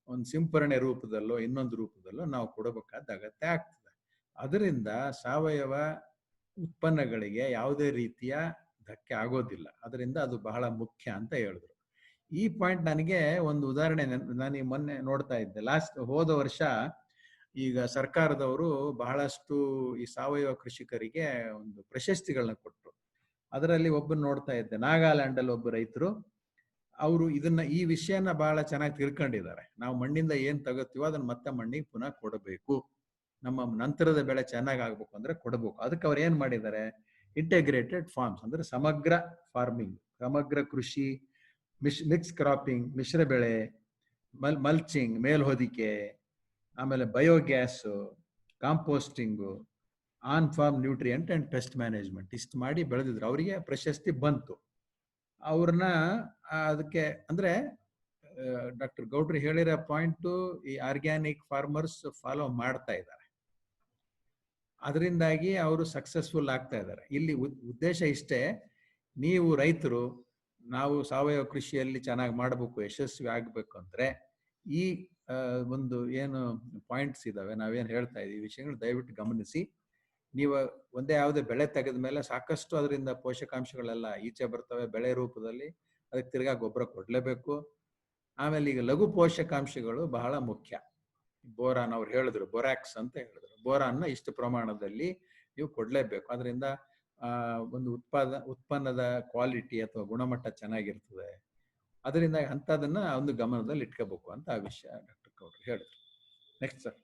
ಒಂದು ಸಿಂಪರಣೆ ರೂಪದಲ್ಲೋ ಇನ್ನೊಂದು ರೂಪದಲ್ಲೋ ನಾವು ಕೊಡಬೇಕಾದ ಅಗತ್ಯ ಆಗ್ತದೆ. ಅದರಿಂದ ಸಾವಯವ ಉತ್ಪನ್ನಗಳಿಗೆ ಯಾವುದೇ ರೀತಿಯ ಧಕ್ಕೆ ಆಗೋದಿಲ್ಲ. ಅದರಿಂದ ಅದು ಬಹಳ ಮುಖ್ಯ ಅಂತ ಹೇಳಿದ್ರು. ಈ ಪಾಯಿಂಟ್ ನನಗೆ ಒಂದು ಉದಾಹರಣೆ, ನಾನು ಈ ಮೊನ್ನೆ ನೋಡ್ತಾ ಇದ್ದೆ, ಹೋದ ವರ್ಷ ಈಗ ಸರ್ಕಾರದವರು ಬಹಳಷ್ಟು ಈ ಸಾವಯವ ಕೃಷಿಕರಿಗೆ ಒಂದು ಪ್ರಶಸ್ತಿಗಳನ್ನ ಕೊಟ್ಟರು. ಅದರಲ್ಲಿ ಒಬ್ಬರು ನೋಡ್ತಾ ಇದ್ದೆ, ನಾಗಾಲ್ಯಾಂಡ್ ಅಲ್ಲಿ ಒಬ್ಬ ರೈತರು, ಅವರು ಈ ವಿಷಯನ ಬಹಳ ಚೆನ್ನಾಗಿ ತಿಳ್ಕೊಂಡಿದ್ದಾರೆ. ನಾವು ಮಣ್ಣಿಂದ ಏನ್ ತಗೋತೀವೋ ಅದನ್ನ ಮತ್ತೆ ಮಣ್ಣಿಗೆ ಪುನಃ ಕೊಡಬೇಕು, ನಮ್ಮ ನಂತರದ ಬೆಳೆ ಚೆನ್ನಾಗಿ ಆಗ್ಬೇಕು ಅಂದ್ರೆ ಕೊಡಬೇಕು. ಅದಕ್ಕೆ ಅವ್ರು ಏನ್ ಮಾಡಿದ್ದಾರೆ, ಇಂಟೆಗ್ರೇಟೆಡ್ ಫಾರ್ಮ್ಸ್ ಅಂದ್ರೆ ಸಮಗ್ರ ಫಾರ್ಮಿಂಗ್, ಸಮಗ್ರ ಕೃಷಿ, ಮಿಕ್ಸ್ ಕ್ರಾಪಿಂಗ್, ಮಿಶ್ರ ಬೆಳೆ, ಮಲ್ಚಿಂಗ್, ಮೇಲ್ಹೊದಿಕೆ, ಆಮೇಲೆ biogas, composting, on farm nutrient and pest management, ಇಷ್ಟು ಮಾಡಿ ಬೆಳೆದಿದ್ರು. ಅವರಿಗೆ ಪ್ರಶಸ್ತಿ ಬಂತು. ಅವ್ರನ್ನ ಅದಕ್ಕೆ ಅಂದ್ರೆ ಡಾಕ್ಟರ್ ಗೌಡ್ರು ಹೇಳಿರೋ ಪಾಯಿಂಟು ಈ ಆರ್ಗ್ಯಾನಿಕ್ ಫಾರ್ಮರ್ಸ್ ಫಾಲೋ ಮಾಡ್ತಾ ಇದ್ದಾರೆ. ಅದರಿಂದಾಗಿ ಅವರು ಸಕ್ಸಸ್ಫುಲ್ ಆಗ್ತಾ ಇದ್ದಾರೆ. ಇಲ್ಲಿ ಉದ್ದೇಶ ಇಷ್ಟೇ, ನೀವು ರೈತರು ನಾವು ಸಾವಯವ ಕೃಷಿಯಲ್ಲಿ ಚೆನ್ನಾಗಿ ಮಾಡಬೇಕು, ಯಶಸ್ವಿ ಆಗ್ಬೇಕು ಅಂದ್ರೆ ಈ ಒಂದು ಏನು ಪಾಯಿಂಟ್ಸ್ ಇದಾವೆ, ನಾವೇನು ಹೇಳ್ತಾ ಇದೀವಿ ವಿಷಯಗಳು ದಯವಿಟ್ಟು ಗಮನಿಸಿ. ನೀವು ಒಂದೇ ಯಾವುದೇ ಬೆಳೆ ತೆಗೆದ ಮೇಲೆ ಸಾಕಷ್ಟು ಅದರಿಂದ ಪೋಷಕಾಂಶಗಳೆಲ್ಲ ಈಚೆ ಬರ್ತವೆ ಬೆಳೆ ರೂಪದಲ್ಲಿ, ಅದಕ್ಕೆ ತಿರ್ಗಾ ಗೊಬ್ಬರ ಕೊಡ್ಲೇಬೇಕು. ಆಮೇಲೆ ಈಗ ಲಘು ಪೋಷಕಾಂಶಗಳು ಬಹಳ ಮುಖ್ಯ. ಬೋರಾನ್ ಅವ್ರು ಹೇಳಿದ್ರು, ಬೋರಾಕ್ಸ್ ಅಂತ ಹೇಳಿದ್ರು, ಬೋರಾನ್ನ ಇಷ್ಟು ಪ್ರಮಾಣದಲ್ಲಿ ನೀವು ಕೊಡ್ಲೇಬೇಕು. ಅದರಿಂದ ಒಂದು ಉತ್ಪನ್ನದ ಕ್ವಾಲಿಟಿ ಅಥವಾ ಗುಣಮಟ್ಟ ಚೆನ್ನಾಗಿರ್ತದೆ. ಅದರಿಂದ ಅಂಥದನ್ನ ಒಂದು ಗಮನದಲ್ಲಿ ಇಟ್ಕೋಬೇಕು ಅಂತ ಆ ವಿಷಯ ಡಾಕ್ಟರ್ ಗೌಡ್ರು ಹೇಳಿದ್ರು. Next sir.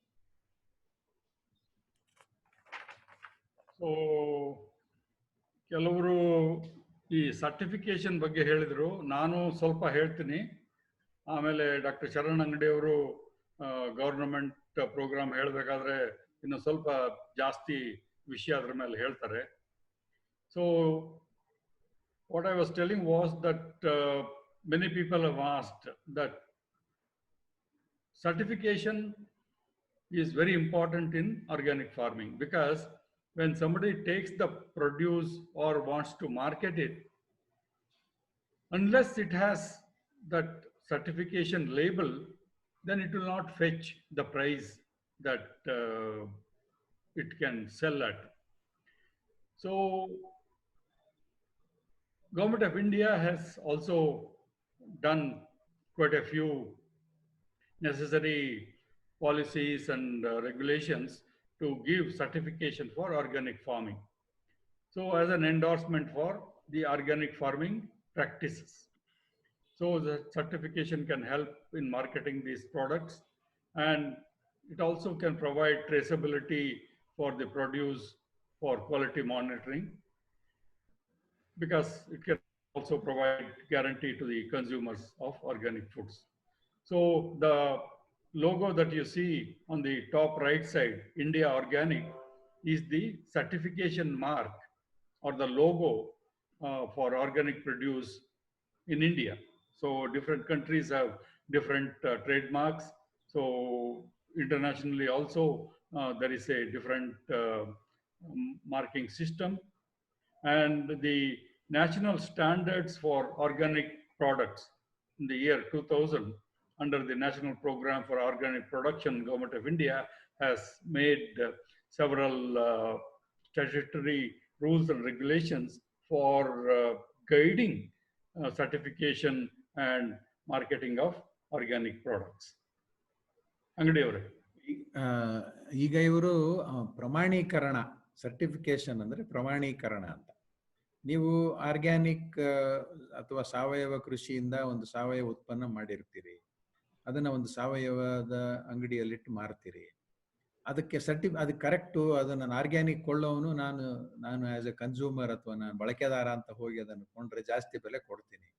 ಸೊ ಕೆಲವರು ಈ ಸರ್ಟಿಫಿಕೇಶನ್ ಬಗ್ಗೆ ಹೇಳಿದರು, ನಾನು ಸ್ವಲ್ಪ ಹೇಳ್ತೀನಿ. ಆಮೇಲೆ ಡಾಕ್ಟರ್ ಶರಣ್ ಅಂಗಡಿ ಅವರು ಗವರ್ನಮೆಂಟ್ ಪ್ರೋಗ್ರಾಮ್ ಹೇಳಬೇಕಾದ್ರೆ ಇನ್ನು ಸ್ವಲ್ಪ ಜಾಸ್ತಿ ವಿಷಯ ಅದ್ರ ಮೇಲೆ ಹೇಳ್ತಾರೆ. So what I was telling was that many people have asked that certification is very important in organic farming, because when somebody takes the produce or wants to market it, unless it has that certification label, then it will not fetch the price that it can sell at. So Government of India has also done quite a few necessary policies and regulations to give certification for organic farming. So as an endorsement for the organic farming practices. So the certification can help in marketing these products, and it also can provide traceability for the produce for quality monitoring, because it can also provide guarantee to the consumers of organic foods. So the logo that you see on the top right side, India Organic, is the certification mark or the logo for organic produce in India. So different countries have different trademarks. So internationally also there is a different marking system. And the national standards for organic products in the year 2000, under the National Program for Organic Production, Government of India has made several statutory rules and regulations for guiding certification and marketing of organic products. ಅಂಗಡಿ ಅವರೇ, ಈಗ ಇವರು ಪ್ರಮಾಣೀಕರಣ, certification ಅಂದ್ರೆ ಪ್ರಮಾಣೀಕರಣ ಅಂತ. ನೀವು organic ಅಥವಾ ಸಾವಯವ ಕೃಷಿಯಿಂದ ಒಂದು ಸಾವಯವ ಉತ್ಪನ್ನ ಮಾಡಿರ್ತೀರಿ, ಅದನ್ನ ಒಂದು ಸಾವಯವದ ಅಂಗಡಿಯಲ್ಲಿಟ್ಟು ಮಾರ್ತೀರಿ. ಅದಕ್ಕೆ ಅದು ಕರೆಕ್ಟು, ಅದನ್ನು ಆರ್ಗ್ಯಾನಿಕ್ ಕೊಳ್ಳೋನು ನಾನು ಆಸ್ ಎ ಕನ್ಸ್ಯೂಮರ್ ಅಥವಾ ನಾನು ಬಳಕೆದಾರ ಅಂತ ಹೋಗಿ ಅದನ್ನು ಕೊಂಡ್ರೆ ಜಾಸ್ತಿ ಬೆಲೆ ಕೊಡ್ತೀನಿ.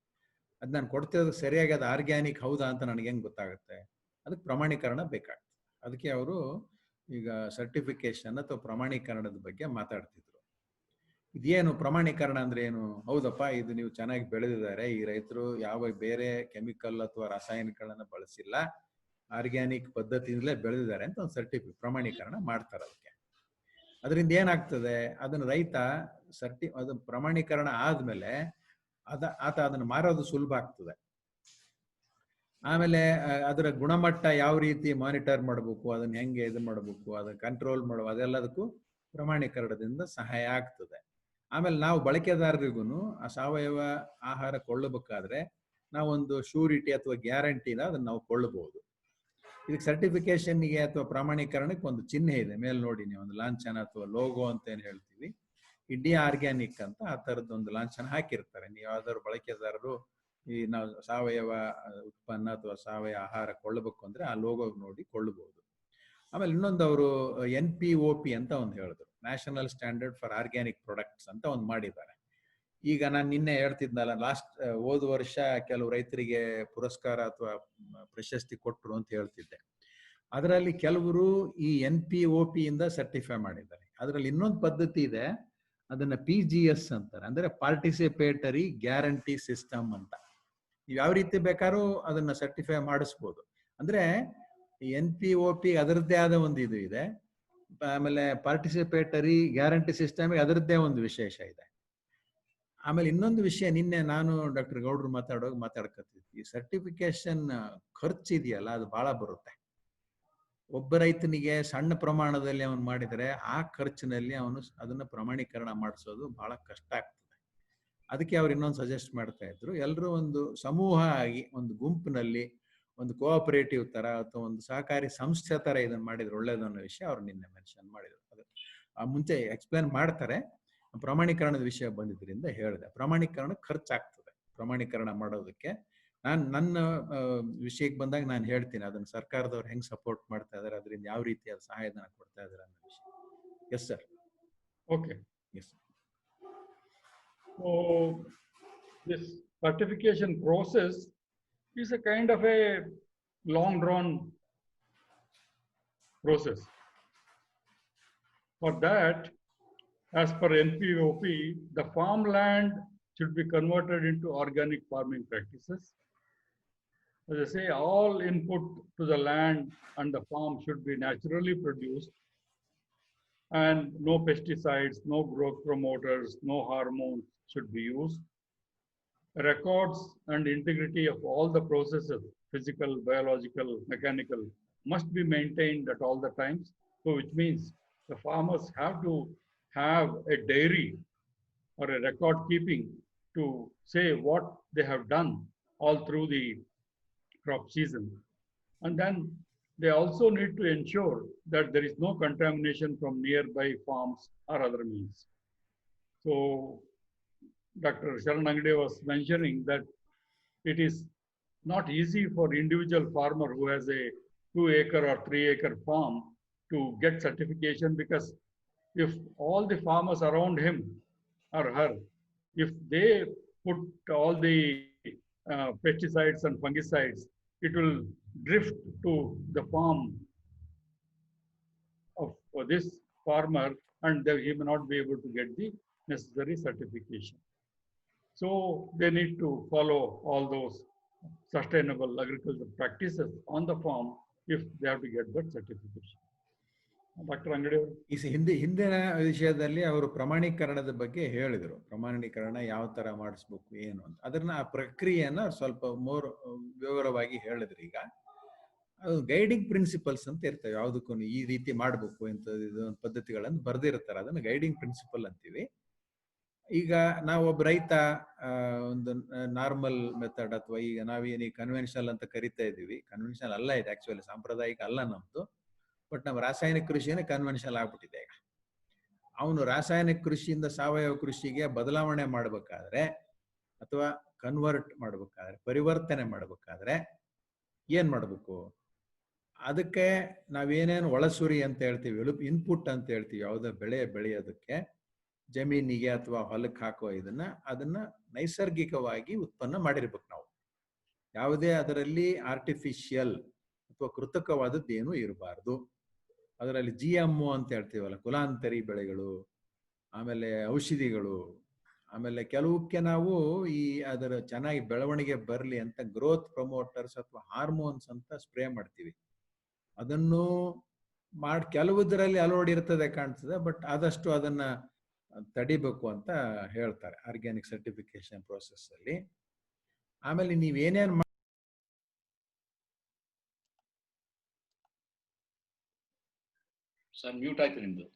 ಅದು ನಾನು ಕೊಡ್ತಿರೋದು ಸರಿಯಾಗಿ ಅದು ಆರ್ಗ್ಯಾನಿಕ್ ಹೌದಾ ಅಂತ ನನಗೆ ಹೆಂಗೆ ಗೊತ್ತಾಗುತ್ತೆ? ಅದಕ್ಕೆ ಪ್ರಮಾಣೀಕರಣ ಬೇಕಾಗ್ತದೆ. ಅದಕ್ಕೆ ಅವರು ಈಗ ಸರ್ಟಿಫಿಕೇಶನ್ ಅಥವಾ ಪ್ರಮಾಣೀಕರಣದ ಬಗ್ಗೆ ಮಾತಾಡ್ತಿದ್ರು. ಇದೇನು ಪ್ರಮಾಣೀಕರಣ ಅಂದ್ರೆ ಏನು? ಹೌದಪ್ಪ, ಇದು ನೀವು ಚೆನ್ನಾಗಿ ಬೆಳೆದಿದ್ದಾರೆ, ಈ ರೈತರು ಯಾವ ಬೇರೆ ಕೆಮಿಕಲ್ ಅಥವಾ ರಾಸಾಯನಿಕಗಳನ್ನ ಬಳಸಿಲ್ಲ, ಆರ್ಗ್ಯಾನಿಕ್ ಪದ್ಧತಿಯಿಂದಲೇ ಬೆಳೆದಿದ್ದಾರೆ ಅಂತ ಒಂದು ಪ್ರಮಾಣೀಕರಣ ಮಾಡ್ತಾರೆ. ಅದಕ್ಕೆ ಅದರಿಂದ ಏನಾಗ್ತದೆ, ಅದನ್ನ ರೈತ ಅದು ಪ್ರಮಾಣೀಕರಣ ಆದ್ಮೇಲೆ ಆತ ಅದನ್ನ ಮಾರೋದು ಸುಲಭ ಆಗ್ತದೆ. ಆಮೇಲೆ ಅದರ ಗುಣಮಟ್ಟ ಯಾವ ರೀತಿ ಮಾನಿಟರ್ ಮಾಡಬೇಕು, ಅದನ್ನ ಹೆಂಗೆ ಇದು ಮಾಡಬೇಕು, ಅದನ್ನ ಕಂಟ್ರೋಲ್ ಮಾಡಬೇಕು, ಅದೆಲ್ಲದಕ್ಕೂ ಪ್ರಮಾಣೀಕರಣದಿಂದ ಸಹಾಯ ಆಗ್ತದೆ. ಆಮೇಲೆ ನಾವು ಬಳಕೆದಾರರಿಗೂ ಆ ಸಾವಯವ ಆಹಾರ ಕೊಳ್ಳಬೇಕಾದ್ರೆ ನಾವೊಂದು ಶೂರಿಟಿ ಅಥವಾ ಗ್ಯಾರಂಟಿನ ಅದನ್ನ ನಾವು ಕೊಳ್ಳಬಹುದು. ಇದಕ್ಕೆ ಸರ್ಟಿಫಿಕೇಶನ್ಗೆ ಅಥವಾ ಪ್ರಮಾಣೀಕರಣಕ್ಕೆ ಒಂದು ಚಿಹ್ನೆ ಇದೆ, ಮೇಲೆ ನೋಡಿ ನೀವು, ಒಂದು ಲಾಂಛನ ಅಥವಾ ಲೋಗೋ ಅಂತ ಏನು ಹೇಳ್ತೀವಿ, ಇಂಡಿಯಾ ಆರ್ಗ್ಯಾನಿಕ್ ಅಂತ ಆ ಥರದ್ದು ಒಂದು ಲಾಂಛನ ಹಾಕಿರ್ತಾರೆ. ನೀವು ಯಾವ್ದಾದ್ರು ಬಳಕೆದಾರರು ಈ ನಾವು ಸಾವಯವ ಉತ್ಪನ್ನ ಅಥವಾ ಸಾವಯವ ಆಹಾರ ಕೊಳ್ಳಬೇಕು ಅಂದ್ರೆ ಆ ಲೋಗೋ ನೋಡಿ ಕೊಳ್ಳಬಹುದು. ಆಮೇಲೆ ಇನ್ನೊಂದು ಅವರು NPOP ಅಂತ ಒಂದು ಹೇಳಿದ್ರು, national standard for organic products ಅಂತ ಒಂದು ಮಾಡಿದ್ದಾರೆ. ಈಗ ನಾನು ನಿನ್ನೆ ಹೇಳ್ತಿದ್ನಲ್ಲ, ಹೋದ ವರ್ಷ ಕೆಲವು ರೈತರಿಗೆ ಪುರಸ್ಕಾರ ಅಥವಾ ಪ್ರಶಸ್ತಿ ಕೊಟ್ಟರು ಅಂತ ಹೇಳ್ತಿದ್ದೆ. ಅದರಲ್ಲಿ ಕೆಲವರು ಈ NPOP ಇಂದ ಸರ್ಟಿಫೈ ಮಾಡಿದ್ದಾರೆ. ಅದರಲ್ಲಿ ಇನ್ನೊಂದು ಪದ್ಧತಿ ಇದೆ, ಅದನ್ನ PGS ಅಂತಾರೆ, ಅಂದ್ರೆ ಪಾರ್ಟಿಸಿಪೇಟರಿ ಗ್ಯಾರಂಟಿ ಸಿಸ್ಟಮ್ ಅಂತ. ನೀವು ಯಾವ ರೀತಿ ಬೇಕಾದ್ರೂ ಅದನ್ನ ಸರ್ಟಿಫೈ ಮಾಡಿಸ್ಬೋದು. ಅಂದ್ರೆ NPOP ಅದರದ್ದೇ ಆದ ಒಂದು ಇದು ಇದೆ, ಆಮೇಲೆ ಪಾರ್ಟಿಸಿಪೇಟರಿ ಗ್ಯಾರಂಟಿ ಸಿಸ್ಟಮ್ ಅದರದ್ದೇ ಒಂದು ವಿಶೇಷ ಇದೆ. ಆಮೇಲೆ ಇನ್ನೊಂದು ವಿಷಯ, ನಿನ್ನೆ ನಾನು ಡಾಕ್ಟರ್ ಗೌಡ್ರು ಮಾತಾಡ್ಕತ್ತಿದ್ವಿ, ಸರ್ಟಿಫಿಕೇಶನ್ ಖರ್ಚು ಇದೆಯಲ್ಲ ಅದು ಬಹಳ ಬರುತ್ತೆ. ಒಬ್ಬ ರೈತನಿಗೆ ಸಣ್ಣ ಪ್ರಮಾಣದಲ್ಲಿ ಅವನು ಮಾಡಿದರೆ ಆ ಖರ್ಚಿನಲ್ಲಿ ಅವನು ಅದನ್ನ ಪ್ರಮಾಣೀಕರಣ ಮಾಡಿಸೋದು ಬಹಳ ಕಷ್ಟ ಆಗ್ತದೆ. ಅದಕ್ಕೆ ಅವ್ರು ಇನ್ನೊಂದು ಸಜೆಸ್ಟ್ ಮಾಡ್ತಾ ಇದ್ರು, ಎಲ್ಲರೂ ಒಂದು ಸಮೂಹ ಆಗಿ ಒಂದು ಗುಂಪಿನಲ್ಲಿ ಒಂದು ಕೋಆಪರೇಟಿವ್ ತರ ಅಥವಾ ಒಂದು ಸಹಕಾರಿ ಸಂಸ್ಥೆ ತರ ಇದನ್ನ ಮಾಡಿದ್ರೆ ಒಳ್ಳೇದು ಅನ್ನೋ ವಿಷಯ ಅವ್ರು ನಿನ್ನೆ ಮೆನ್ಷನ್ ಮಾಡಿದ್ರು. ಅದು ಮುಂಚೆ ಎಕ್ಸ್ಪ್ಲೇನ್ ಮಾಡ್ತಾರೆ, ಪ್ರಮಾಣೀಕರಣದ ವಿಷಯ ಬಂದಿದ್ರಿಂದ ಹೇಳಿದೆ. ಪ್ರಮಾಣೀಕರಣ ಖರ್ಚಾಗ್ತದೆ ಪ್ರಮಾಣೀಕರಣ ಮಾಡೋದಕ್ಕೆ. ನನ್ನ ವಿಷಯಕ್ಕೆ ಬಂದಾಗ ನಾನು ಹೇಳ್ತೀನಿ ಅದನ್ನ ಸರ್ಕಾರದವ್ರು ಹೆಂಗ್ ಸಪೋರ್ಟ್ ಮಾಡ್ತಾ ಇದಾರೆ, ಅದರಿಂದ ಯಾವ ರೀತಿಯಾದ ಸಹಾಯಧನ ಕೊಡ್ತಾ ಇದಾರೆ ಅನ್ನೋ ವಿಷಯ. Yes sir. Okay. Yes. So this certification process is a kind of a long drawn process. For that, as per NPOP, the farmland should be converted into organic farming practices. As I say, all input to the land and the farm should be naturally produced, and no pesticides, no growth promoters, no hormones should be used. Records and integrity of all the processes, physical, biological, mechanical, must be maintained at all the times. So which means the farmers have to have a diary or a record keeping to say what they have done all through the crop season. And then they also need to ensure that there is no contamination from nearby farms or other means. So Dr. Sharan Angade was mentioning that it is not easy for individual farmer who has a 2-acre or 3-acre farm to get certification, because if all the farmers around him or her, if they put all the pesticides and fungicides, it will drift to the farm of this farmer, and he may not be able to get the necessary certification. So they need to follow all those sustainable agricultural practices on the farm if they have to get that certification. Dr. Angade. ಈ ಹಿಂದಿನ ವಿಷಯದಲ್ಲಿ ಅವರು ಪ್ರಮಾಣೀಕರಣದ ಬಗ್ಗೆ ಹೇಳಿದರು, ಪ್ರಮಾಣೀಕರಣ ಯಾವ ತರ ಮಾಡಿಸ್ಬೇಕು ಏನು ಅಂತ. ಅದನ್ನ ಆ ಪ್ರಕ್ರಿಯೆಯನ್ನ ಸ್ವಲ್ಪ ವಿವರವಾಗಿ ಹೇಳಿದ್ರು. ಈಗ ಅದು ಗೈಡಿಂಗ್ ಪ್ರಿನ್ಸಿಪಲ್ಸ್ ಅಂತ ಇರ್ತವೆ, ಯಾವುದಕ್ಕೂ ಈ ರೀತಿ ಮಾಡ್ಬೇಕು ಅಂತ ಪದ್ಧತಿಗಳನ್ನು ಬರ್ದಿರ್ತಾರೆ, ಅದನ್ನ ಗೈಡಿಂಗ್ ಪ್ರಿನ್ಸಿಪಲ್ ಅಂತೀವಿ. ಈಗ ನಾವು ಒಬ್ಬ ರೈತ ಒಂದು ನಾರ್ಮಲ್ ಮೆಥಡ್ ಅಥವಾ ಈಗ ನಾವೇನು ಕನ್ವೆನ್ಷನಲ್ ಅಂತ ಕರಿತಾ ಇದೀವಿ, ಕನ್ವೆನ್ಷನಲ್ ಅಲ್ಲ ಇದು, ಆಕ್ಚುಲಿ ಸಾಂಪ್ರದಾಯಿಕ ಅಲ್ಲ ನಮ್ದು, ಬಟ್ ನಮ್ಮ ರಾಸಾಯನಿಕ ಕೃಷಿನೇ ಕನ್ವೆನ್ಷನಲ್ ಆಗ್ಬಿಟ್ಟಿದೆ. ಈಗ ಅವನು ರಾಸಾಯನಿಕ ಕೃಷಿಯಿಂದ ಸಾವಯವ ಕೃಷಿಗೆ ಬದಲಾವಣೆ ಮಾಡ್ಬೇಕಾದ್ರೆ ಅಥವಾ ಕನ್ವರ್ಟ್ ಮಾಡ್ಬೇಕಾದ್ರೆ, ಪರಿವರ್ತನೆ ಮಾಡ್ಬೇಕಾದ್ರೆ ಏನ್ ಮಾಡ್ಬೇಕು, ಅದಕ್ಕೆ ನಾವೇನೇನು ಒಳಸುರಿ ಅಂತ ಹೇಳ್ತೀವಿ, ಇನ್ಪುಟ್ ಅಂತ ಹೇಳ್ತೀವಿ, ಯಾವುದೋ ಬೆಳೆ ಬೆಳೆಯೋದಕ್ಕೆ ಜಮೀನಿಗೆ ಅಥವಾ ಹೊಲಕ್ಕೆ ಹಾಕೋ ಅದನ್ನ ನೈಸರ್ಗಿಕವಾಗಿ ಉತ್ಪನ್ನ ಮಾಡಿರ್ಬೇಕು ನಾವು. ಯಾವುದೇ ಅದರಲ್ಲಿ ಆರ್ಟಿಫಿಷಿಯಲ್ ಅಥವಾ ಕೃತಕವಾದದ್ದು ಏನೂ ಇರಬಾರ್ದು. ಅದರಲ್ಲಿ GMO ಅಂತ ಹೇಳ್ತೀವಲ್ಲ, ಕುಲಾಂತರಿ ಬೆಳೆಗಳು, ಆಮೇಲೆ ಔಷಧಿಗಳು, ಆಮೇಲೆ ಕೆಲವಕ್ಕೆ ನಾವು ಅದರ ಚೆನ್ನಾಗಿ ಬೆಳವಣಿಗೆ ಬರಲಿ ಅಂತ ಗ್ರೋತ್ ಪ್ರಮೋಟರ್ಸ್ ಅಥವಾ ಹಾರ್ಮೋನ್ಸ್ ಅಂತ ಸ್ಪ್ರೇ ಮಾಡ್ತೀವಿ. ಅದನ್ನು ಕೆಲವುದರಲ್ಲಿ ಅಲೋಡ್ ಇರ್ತದೆ ಕಾಣ್ತದೆ, ಬಟ್ ಆದಷ್ಟು ಅದನ್ನ ತಡಿಬೇಕು ಅಂತ ಹೇಳ್ತಾರೆ ಆರ್ಗ್ಯಾನಿಕ್ ಸರ್ಟಿಫಿಕೇಶನ್ ಪ್ರೋಸೆಸ್ ಅಲ್ಲಿ. ಆಮೇಲೆ ನೀವೇನೇನು ಸರ್ ಮ್ಯೂಟ್ ಆಯ್ತು ನಿಮ್ದು.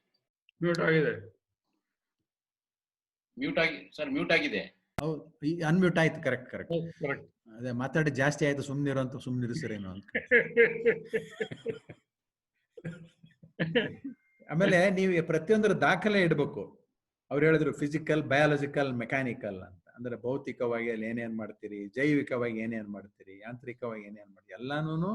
ಮ್ಯೂಟ್ ಆಗಿದೆ. ಮ್ಯೂಟ್ ಆಗಿದೆ. ಹೌದು, ಅನ್ಮ್ಯೂಟ್ ಆಯ್ತು. Correct correct. ಕರೆಕ್ಟ್. ಅದೇ ಮಾತಾಡಿ ಜಾಸ್ತಿ ಆಯ್ತು, ಸುಮ್ನಿರೋ ಅಂತ ಸುಮ್ನಿರಿಸಿರೇನು ಅಂತ. ಆಮೇಲೆ ನೀವು ಪ್ರತಿಯೊಂದರ ದಾಖಲೆ ಇಡಬೇಕು. ಅವ್ರು ಹೇಳಿದ್ರು ಫಿಸಿಕಲ್, ಬಯಾಲಜಿಕಲ್, ಮೆಕ್ಯಾನಿಕಲ್ ಅಂತ. ಅಂದ್ರೆ ಭೌತಿಕವಾಗಿ ಅಲ್ಲಿ ಏನೇನ್ ಮಾಡ್ತೀರಿ, ಜೈವಿಕವಾಗಿ ಏನೇನ್ ಮಾಡ್ತೀರಿ, ಯಾಂತ್ರಿಕವಾಗಿ ಏನೇನ್ ಮಾಡ್ತೀರಿ, ಎಲ್ಲಾನು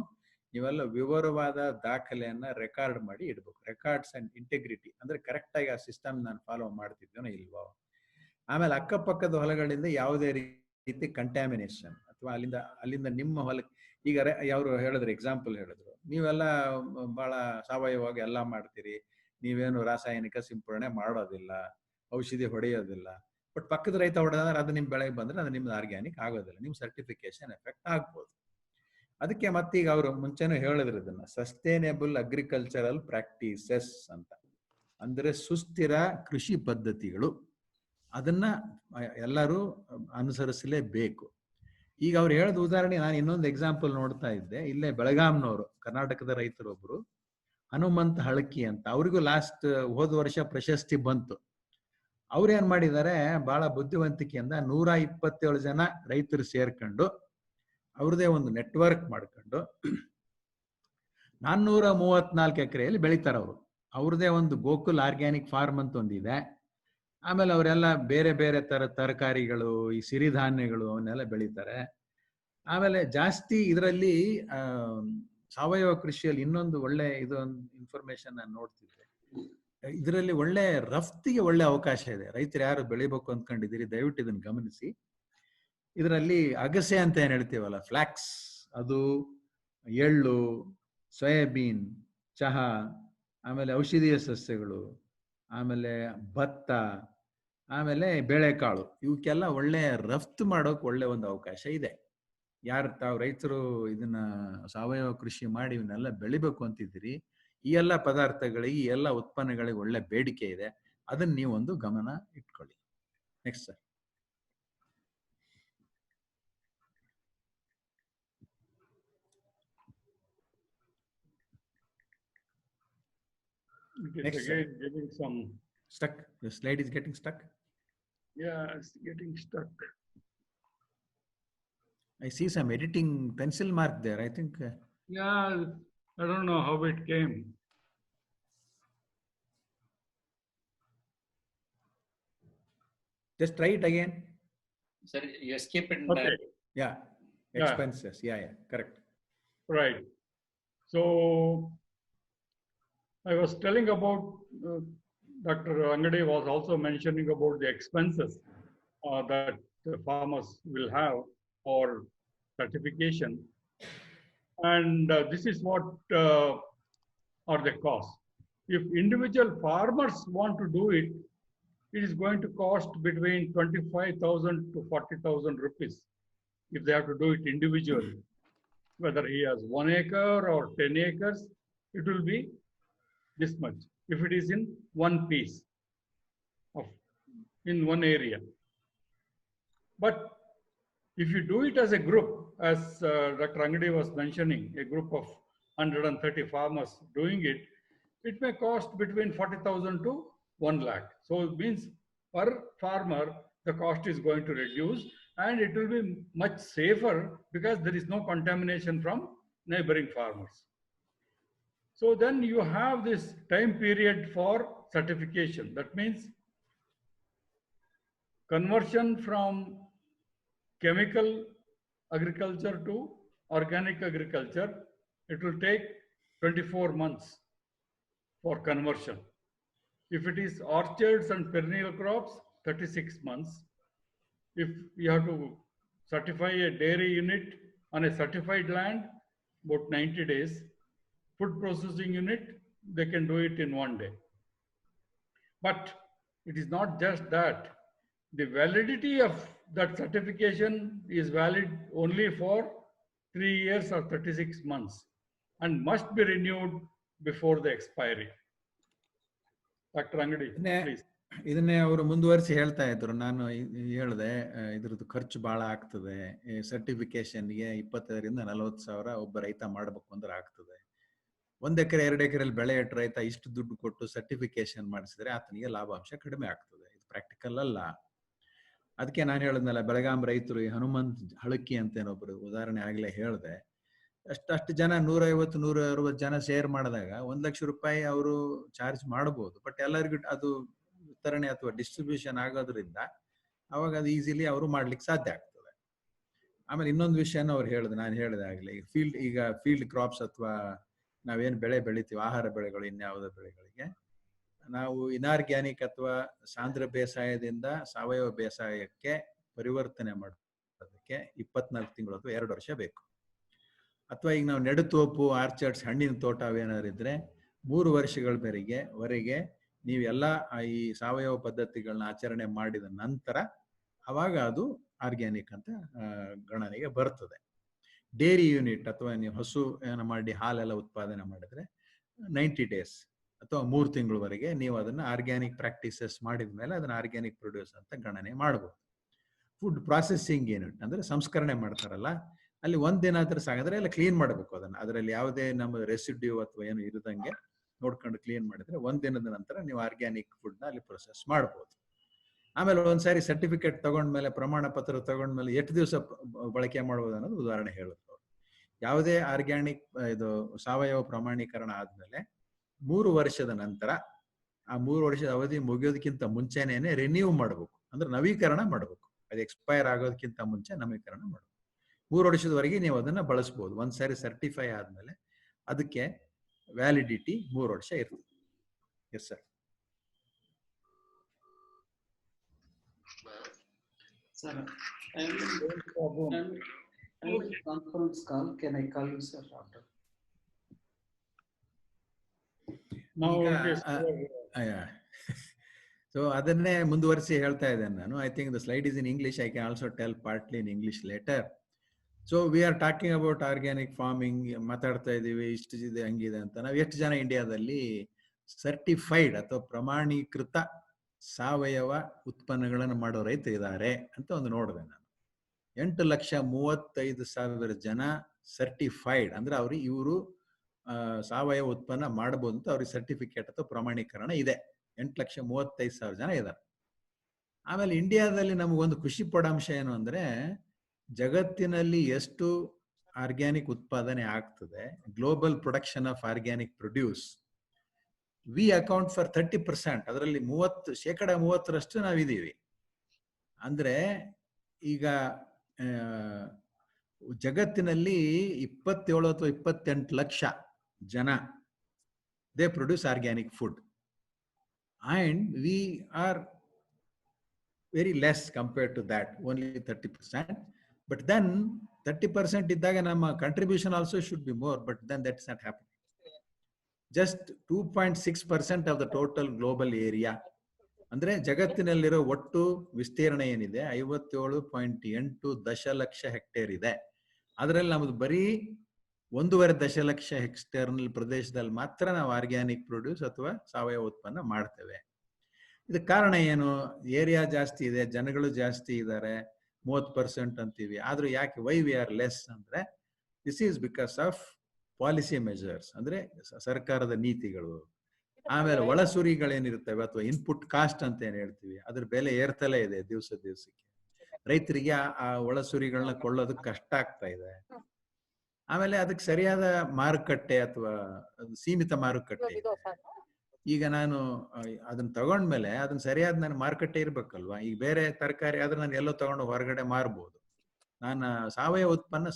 ನೀವೆಲ್ಲ ವಿವರವಾದ ದಾಖಲೆಯನ್ನ ರೆಕಾರ್ಡ್ ಮಾಡಿ ಇಡ್ಬೇಕು. ರೆಕಾರ್ಡ್ಸ್ ಅಂಡ್ ಇಂಟೆಗ್ರಿಟಿ ಅಂದ್ರೆ ಕರೆಕ್ಟ್ ಆಗಿ ಆ ಸಿಸ್ಟಮ್ ನಾನು ಫಾಲೋ ಮಾಡ್ತಿದ್ದೇನೋ ಇಲ್ವೋ. ಆಮೇಲೆ ಅಕ್ಕಪಕ್ಕದ ಹೊಲಗಳಿಂದ ಯಾವುದೇ ರೀತಿ ಕಂಟ್ಯಾಮಿನೇಷನ್ ಅಥವಾ ಅಲ್ಲಿಂದ ನಿಮ್ಮ ಹೊಲಕ್ಕೆ, ಈಗ ಯಾರು ಹೇಳಿದ್ರು ಎಕ್ಸಾಂಪಲ್ ಹೇಳಿದ್ರು, ನೀವೆಲ್ಲ ಬಹಳ ಸಾವಯವಾಗಿ ಎಲ್ಲ ಮಾಡ್ತೀರಿ, ನೀವೇನು ರಾಸಾಯನಿಕ ಸಿಂಪಡಣೆ ಮಾಡೋದಿಲ್ಲ, ಔಷಧಿ ಹೊಡೆಯೋದಿಲ್ಲ. ಬಟ್ ಪಕ್ಕದ ರೈತ ಹೊಡೆದ್ರೆ ಅದು ನಿಮ್ಮ ಬೆಳೆಗೆ ಬಂದ್ರೆ ಅದು ನಿಮ್ದು ಆರ್ಗ್ಯಾನಿಕ್ ಆಗೋದಿಲ್ಲ, ನಿಮ್ ಸರ್ಟಿಫಿಕೇಶನ್ ಎಫೆಕ್ಟ್ ಆಗ್ಬೋದು. ಅದಕ್ಕೆ ಮತ್ತೀಗ ಅವರು ಮುಂಚೆನೂ ಹೇಳಿದ್ರು ಇದನ್ನ ಸಸ್ಟೈನೇಬಲ್ ಅಗ್ರಿಕಲ್ಚರಲ್ ಪ್ರಾಕ್ಟೀಸಸ್ ಅಂತ. ಅಂದ್ರೆ ಸುಸ್ಥಿರ ಕೃಷಿ ಪದ್ಧತಿಗಳು, ಅದನ್ನ ಎಲ್ಲರೂ ಅನುಸರಿಸಲೇಬೇಕು. ಈಗ ಅವ್ರು ಹೇಳಿದ ಉದಾಹರಣೆ ನಾನು ಇನ್ನೊಂದು ಎಕ್ಸಾಂಪಲ್ ನೋಡ್ತಾ ಇದ್ದೆ. ಇಲ್ಲೇ ಬೆಳಗಾಂನವರು, ಕರ್ನಾಟಕದ ರೈತರೊಬ್ರು ಹನುಮಂತ ಹಳಕಿ ಅಂತ, ಅವ್ರಿಗೂ ಹೋದ ವರ್ಷ ಪ್ರಶಸ್ತಿ ಬಂತು. ಅವ್ರೇನ್ ಮಾಡಿದ್ದಾರೆ, ಬಹಳ ಬುದ್ಧಿವಂತಿಕೆಯಿಂದ 127 ಜನ ರೈತರು ಸೇರ್ಕೊಂಡು ಅವ್ರದೇ ಒಂದು ನೆಟ್ವರ್ಕ್ ಮಾಡ್ಕೊಂಡು 434 ಎಕರೆಯಲ್ಲಿ ಬೆಳಿತಾರೆ ಅವರು. ಅವ್ರದೇ ಒಂದು ಗೋಕುಲ್ ಆರ್ಗ್ಯಾನಿಕ್ ಫಾರ್ಮ್ ಅಂತ ಒಂದಿದೆ. ಆಮೇಲೆ ಅವರೆಲ್ಲ ಬೇರೆ ಬೇರೆ ತರ ತರಕಾರಿಗಳು, ಈ ಸಿರಿಧಾನ್ಯಗಳು ಅವನ್ನೆಲ್ಲ ಬೆಳಿತಾರೆ. ಆಮೇಲೆ ಜಾಸ್ತಿ ಇದರಲ್ಲಿ ಸಾವಯವ ಕೃಷಿಯಲ್ಲಿ ಇನ್ನೊಂದು ಒಳ್ಳೆ ಇದೊಂದು ಇನ್ಫಾರ್ಮೇಶನ್ ನಾನು ನೋಡ್ತಿದ್ದೆ. ಇದರಲ್ಲಿ ಒಳ್ಳೆ ರಫ್ತಿಗೆ ಒಳ್ಳೆ ಅವಕಾಶ ಇದೆ. ರೈತರು ಯಾರು ಬೆಳಿಬೇಕು ಅಂದ್ಕೊಂಡಿದ್ದೀರಿ ದಯವಿಟ್ಟು ಇದನ್ನು ಗಮನಿಸಿ. ಇದರಲ್ಲಿ ಅಗಸೆ ಅಂತ ಏನ್ ಹೇಳ್ತೀವಲ್ಲ, ಫ್ಲಾಕ್ಸ್, ಅದು ಎಳ್ಳು, ಸೋಯಾಬೀನ್, ಚಹಾ, ಆಮೇಲೆ ಔಷಧೀಯ ಸಸ್ಯಗಳು, ಆಮೇಲೆ ಭತ್ತ, ಆಮೇಲೆ ಬೇಳೆಕಾಳು, ಇವಕ್ಕೆಲ್ಲ ಒಳ್ಳೆ ರಫ್ತು ಮಾಡೋಕೆ ಒಳ್ಳೆ ಒಂದು ಅವಕಾಶ ಇದೆ. ಯಾರು ತಾವು ರೈತರು ಇದನ್ನ ಸಾವಯವ ಕೃಷಿ ಮಾಡಿ ಇವನ್ನೆಲ್ಲ ಬೆಳಿಬೇಕು ಅಂತಿದ್ದೀರಿ, ಈ ಎಲ್ಲ ಪದಾರ್ಥಗಳಿಗೆ, ಈ ಎಲ್ಲ ಉತ್ಪನ್ನಗಳಿಗೆ ಒಳ್ಳೆ ಬೇಡಿಕೆ ಇದೆ. ಅದನ್ನ ನೀವೊಂದು ಗಮನ ಇಟ್ಕೊಳ್ಳಿ. Next sir. It is Next, again getting some stuck. The slide is getting stuck. Yeah, it's getting stuck. I see some editing pencil mark there, I think. Yeah, I don't know how it came. Just try it again. Sir, you escape it. Okay. Yeah, expenses. Yeah, correct. Right. So I was telling about Dr. Angade was also mentioning about the expenses that the farmers will have for certification, and this is what are the costs. If individual farmers want to do it, it is going to cost between 25,000 to 40,000 rupees if they have to do it individually. Whether he has 1 acre or 10 acres, it will be this much if it is in one piece in one area. But if you do it as a group, as Dr. Angade was mentioning, a group of 130 farmers doing it, it may cost between 40,000 to 1 lakh. So it means per farmer, the cost is going to reduce, and it will be much safer because there is no contamination from neighboring farmers. So then you have this time period for certification. That means conversion from chemical agriculture to organic agriculture, it will take 24 months for conversion. If it is orchards and perennial crops, 36 months. If you have to certify a dairy unit on a certified land, about 90 days. Food processing unit, they can do it in 1 day. But it is not just that. The validity of that certification is valid only for 3 years or 36 months and must be renewed before the expiry. Dr. Angade, please. ಇದನ್ನೇ ಅವರು ಮುಂದುವರಿಸಿ ಹೇಳ್ತಾ ಇದ್ರು. ನಾನು ಹೇಳಿದೆ ಇದ್ರದ್ದು ಖರ್ಚು ಬಹಳ ಆಗ್ತದೆ, ಸರ್ಟಿಫಿಕೇಶನ್ಗೆ 25,000 ರಿಂದ 40,000 ಒಬ್ಬ ರೈತ ಮಾಡ್ಬೇಕು ಅಂದ್ರೆ ಆಗ್ತದೆ. 1 ಎಕರೆ 2 ಎಕರೆಯಲ್ಲಿ ಬೆಳೆ ಇಟ್ಟು ರೈತ ಇಷ್ಟು ದುಡ್ಡು ಕೊಟ್ಟು ಸರ್ಟಿಫಿಕೇಶನ್ ಮಾಡಿಸಿದ್ರೆ ಆತನಿಗೆ ಲಾಭಾಂಶ ಕಡಿಮೆ ಆಗ್ತದೆ. ಇದು ಪ್ರಾಕ್ಟಿಕಲ್ ಅಲ್ಲ. ಅದಕ್ಕೆ ನಾನು ಹೇಳಿದ್ನಲ್ಲ, ಬೆಳಗಾಂ ರೈತರು ಈ ಹನುಮಂತ್ ಹಳಕ್ಕಿ ಅಂತ ಏನೊಬ್ರು ಉದಾಹರಣೆ ಆಗ್ಲೇ ಹೇಳಿದೆ. ಅಷ್ಟು ಜನ 150 160 ಜನ ಶೇರ್ ಮಾಡಿದಾಗ 1 ಲಕ್ಷ ರೂಪಾಯಿ ಅವರು ಚಾರ್ಜ್ ಮಾಡಬಹುದು. ಬಟ್ ಎಲ್ಲರಿಗೂ ಅದು ವಿತರಣೆ ಅಥವಾ ಡಿಸ್ಟ್ರಿಬ್ಯೂಷನ್ ಆಗೋದ್ರಿಂದ ಅವಾಗ ಅದು ಈಸಿಲಿ ಅವರು ಮಾಡ್ಲಿಕ್ಕೆ ಸಾಧ್ಯ ಆಗ್ತದೆ. ಆಮೇಲೆ ಇನ್ನೊಂದು ವಿಷಯನ ಅವ್ರು ಹೇಳಿದೆ, ನಾನು ಹೇಳಿದೆ ಆಗ್ಲೇ, ಈಗ ಫೀಲ್ಡ್ ಕ್ರಾಪ್ಸ್ ಅಥವಾ ನಾವೇನು ಬೆಳೆ ಬೆಳಿತೀವಿ, ಆಹಾರ ಬೆಳೆಗಳು, ಇನ್ಯಾವುದೋ ಬೆಳೆಗಳಿಗೆ ನಾವು ಇನಾರ್ಗ್ಯಾನಿಕ್ ಅಥವಾ ಸಾಂದ್ರ ಬೇಸಾಯದಿಂದ ಸಾವಯವ ಬೇಸಾಯಕ್ಕೆ ಪರಿವರ್ತನೆ ಮಾಡೋದಕ್ಕೆ 24 ತಿಂಗಳು ಅಥವಾ 2 ವರ್ಷ ಬೇಕು. ಅಥವಾ ಈಗ ನಾವು ನೆಡುತೋಪು, ಆರ್ಚರ್ಡ್ಸ್, ಹಣ್ಣಿನ ತೋಟ ಅವೇನಾದ್ರು ಇದ್ರೆ 3 ವರ್ಷಗಳವರೆಗೆ ನೀವೆಲ್ಲ ಈ ಸಾವಯವ ಪದ್ಧತಿಗಳನ್ನ ಆಚರಣೆ ಮಾಡಿದ ನಂತರ ಅವಾಗ ಅದು ಆರ್ಗ್ಯಾನಿಕ್ ಅಂತ ಗಣನೆಗೆ ಬರ್ತದೆ. ಡೇರಿ ಯೂನಿಟ್ ಅಥವಾ ನೀವು ಹಸು ಏನೋ ಮಾಡಿ ಹಾಲೆಲ್ಲ ಉತ್ಪಾದನೆ ಮಾಡಿದ್ರೆ 90 ಡೇಸ್ ಅಥವಾ 3 ತಿಂಗಳವರೆಗೆ ನೀವು ಅದನ್ನ ಆರ್ಗ್ಯಾನಿಕ್ ಪ್ರಾಕ್ಟೀಸಸ್ ಮಾಡಿದ ಮೇಲೆ ಅದನ್ನ ಆರ್ಗ್ಯಾನಿಕ್ ಪ್ರೊಡ್ಯೂಸ್ ಅಂತ ಗಣನೆ ಮಾಡಬಹುದು. ಫುಡ್ ಪ್ರಾಸೆಸಿಂಗ್ ಯೂನಿಟ್ ಅಂದ್ರೆ ಸಂಸ್ಕರಣೆ ಮಾಡ್ತಾರಲ್ಲ, ಅಲ್ಲಿ 1 ದಿನ ಆದ್ರೆ ಸಾಗಂದ್ರೆ ಎಲ್ಲ ಕ್ಲೀನ್ ಮಾಡಬೇಕು ಅದನ್ನ. ಅದರಲ್ಲಿ ಯಾವುದೇ ನಮ್ಮ ರೆಸಿಡ್ಯೂ ಅಥವಾ ಏನು ಇರದಂಗೆ ನೋಡ್ಕೊಂಡು ಕ್ಲೀನ್ ಮಾಡಿದ್ರೆ 1 ದಿನದ ನಂತರ ನೀವು ಆರ್ಗ್ಯಾನಿಕ್ ಫುಡ್ ನ ಅಲ್ಲಿ ಪ್ರೊಸೆಸ್ ಮಾಡಬಹುದು. ಆಮೇಲೆ ಒಂದ್ಸಾರಿ ಸರ್ಟಿಫಿಕೇಟ್ ತಗೊಂಡ್ಮೇಲೆ, ಪ್ರಮಾಣ ಪತ್ರ ತಗೊಂಡ್ಮೇಲೆ ಎಷ್ಟು ದಿವಸ ಬಳಕೆ ಮಾಡಬಹುದು ಅನ್ನೋದು ಉದಾಹರಣೆ ಹೇಳಿದ್ರು. ಯಾವುದೇ ಆರ್ಗ್ಯಾನಿಕ್ ಇದು ಸಾವಯವ ಪ್ರಮಾಣೀಕರಣ ಆದ್ಮೇಲೆ 3 ವರ್ಷದ ನಂತರ, ಆ 3 ವರ್ಷದ ಅವಧಿ ಮುಗಿಯೋದಕ್ಕಿಂತ ಮುಂಚೆನೇನೆ ರಿನ್ಯೂ ಮಾಡಬೇಕು, ಅಂದ್ರೆ ನವೀಕರಣ ಮಾಡಬೇಕು. ಅದು ಎಕ್ಸ್ಪೈರ್ ಆಗೋದಕ್ಕಿಂತ ಮುಂಚೆ ನವೀಕರಣ ಮಾಡಬೇಕು. 3 ವರ್ಷದವರೆಗೆ ನೀವು ಅದನ್ನ ಬಳಸಬಹುದು. ಒಂದ್ಸಾರಿ ಸರ್ಟಿಫೈ ಆದ್ಮೇಲೆ ಅದಕ್ಕೆ ವ್ಯಾಲಿಡಿಟಿ 3 ವರ್ಷ ಇರ್ತದೆ. Yes sir. Sir, I'm in conference call. Can I call you, sir, after? So ಅದನ್ನೇ ಮುಂದುವರಿಸಿ ಹೇಳ್ತಾ ಇದ್ದೇನೆ ನಾನು. I think the slide is in English. I can also tell partly in English later. So we are talking about organic farming ಮಾತಾಡ್ತಾ ಇದೀವಿ, ಇಷ್ಟು ಇದೆ ಹಂಗಿದೆ ಅಂತ. ನಾವು ಎಷ್ಟು ಜನ ಇಂಡಿಯಾದಲ್ಲಿ ಸರ್ಟಿಫೈಡ್ ಅಥವಾ ಪ್ರಮಾಣೀಕೃತ ಸಾವಯವ ಉತ್ಪನ್ನಗಳನ್ನು ಮಾಡೋ ರೈತರಿದ್ದಾರೆ ಅಂತ ಒಂದು ನೋಡಿದೆ ನಾನು. 8,35,000 ಜನ ಸರ್ಟಿಫೈಡ್ ಅಂದ್ರೆ ಇವರು ಸಾವಯವ ಉತ್ಪನ್ನ ಮಾಡಬಹುದು ಅಂತ ಅವ್ರಿಗೆ ಸರ್ಟಿಫಿಕೇಟ್ ಅಥವಾ ಪ್ರಮಾಣೀಕರಣ ಇದೆ. 8,35,000 ಜನ ಇದ್ದಾರೆ. ಆಮೇಲೆ ಇಂಡಿಯಾದಲ್ಲಿ ನಮಗೊಂದು ಖುಷಿ ಪಡೋ ಅಂಶ ಏನು ಅಂದ್ರೆ, ಜಗತ್ತಿನಲ್ಲಿ ಎಷ್ಟು ಆರ್ಗ್ಯಾನಿಕ್ ಉತ್ಪಾದನೆ ಆಗ್ತದೆ, global production of organic produce, we account for 30%. ಅದರಲ್ಲಿ 30% ನಾವಿದ್ದೀವಿ. ಅಂದ್ರೆ ಈಗ ಜಗತ್ತಿನಲ್ಲಿ 27 ಅಥವಾ 28 ಲಕ್ಷ ಜನ they produce organic food and we are very less compared to that, only 30%. But then 30% ಇದ್ದಾಗ ನಮ್ಮ contribution also should be more, but then that is not happening. Just 2.6% of the total global area. ಅಂದ್ರೆ ಜಗತ್ತಿನಲ್ಲಿರೋ ಒಟ್ಟು ವಿಸ್ತೀರ್ಣ ಏನಿದೆ 57.8 ದಶಲಕ್ಷ hectare ಇದೆ. ಅದರಲ್ಲಿ ನಮ್ದು ಬರೀ 1.5 ದಶಲಕ್ಷ ಹೆಕ್ಟೇರ್ ಪ್ರದೇಶದಲ್ಲಿ ಮಾತ್ರ ನಾವು ಆರ್ಗ್ಯಾನಿಕ್ ಪ್ರೊಡ್ಯೂಸ್ ಅಥವಾ ಸಾವಯವ ಉತ್ಪನ್ನ ಮಾಡ್ತೇವೆ. ಇದಕ್ಕೆ ಕಾರಣ ಏನು? ಏರಿಯಾ ಜಾಸ್ತಿ ಇದೆ, ಜನಗಳು ಜಾಸ್ತಿ ಇದ್ದಾರೆ, 30% ಅಂತೀವಿ. ಆದ್ರೂ ಯಾಕೆ ವೈ ವಿ ಆರ್ ಲೆಸ್ ಅಂದ್ರೆ, this is because of policy measures, ಅಂದ್ರೆ ಸರ್ಕಾರದ ನೀತಿಗಳು. ಆಮೇಲೆ ಒಳಸುರಿಗಳೇನಿರ್ತವೆ ಅಥವಾ ಇನ್ಪುಟ್ ಕಾಸ್ಟ್ ಅಂತ ಏನ್ ಹೇಳ್ತೀವಿ, ಅದ್ರ ಬೆಲೆ ಏರ್ತಲೇ ಇದೆ ದಿವಸಕ್ಕೆ. ರೈತರಿಗೆ ಆ ಒಳಸುರಿಗಳನ್ನ ಕೊಳ್ಳೋದಕ್ಕೆ ಕಷ್ಟ ಆಗ್ತಾ ಇದೆ. ಆಮೇಲೆ ಅದಕ್ಕೆ ಸರಿಯಾದ ಮಾರುಕಟ್ಟೆ ಅಥವಾ ಸೀಮಿತ ಮಾರುಕಟ್ಟೆ ಇದೆ. ಈಗ ನಾನು ಅದನ್ನ ತಗೊಂಡ್ಮೇಲೆ ಅದನ್ನ ಸರಿಯಾದ ನನ್ನ ಮಾರುಕಟ್ಟೆ ಇರ್ಬೇಕಲ್ವಾ. ಈಗ ಬೇರೆ ತರಕಾರಿ ಆದ್ರೆ ನಾನು ಎಲ್ಲೋ ತಗೊಂಡು ಹೊರಗಡೆ ಮಾರ್ಬೋದು. ನಾನು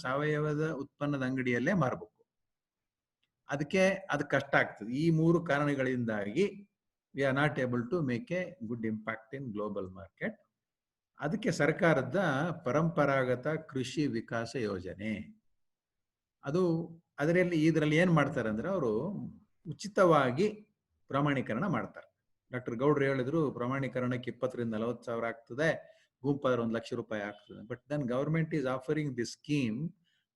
ಸಾವಯವದ ಉತ್ಪನ್ನದ ಅಂಗಡಿಯಲ್ಲೇ ಮಾರ್ಬೇಕು. ಅದಕ್ಕೆ ಅದು ಕಷ್ಟ ಆಗ್ತದೆ. ಈ 3 ಕಾರಣಗಳಿಂದಾಗಿ we are not able to make a good impact in global market. ಅದಕ್ಕೆ ಸರ್ಕಾರದ ಪರಂಪರಾಗತ ಕೃಷಿ ವಿಕಾಸ ಯೋಜನೆ, ಇದರಲ್ಲಿ ಏನ್ ಮಾಡ್ತಾರೆ ಅಂದ್ರೆ, ಅವರು ಉಚಿತವಾಗಿ ಪ್ರಮಾಣೀಕರಣ ಮಾಡ್ತಾರೆ. ಡಾಕ್ಟರ್ ಗೌಡ್ರು ಹೇಳಿದ್ರು, ಪ್ರಮಾಣೀಕರಣಕ್ಕೆ 20,000 to 40,000 ಆಗ್ತದೆ, ಗುಂಪಾದ್ರೆ 1 ಲಕ್ಷ ರೂಪಾಯಿ ಆಗ್ತದೆ. But then government is offering this scheme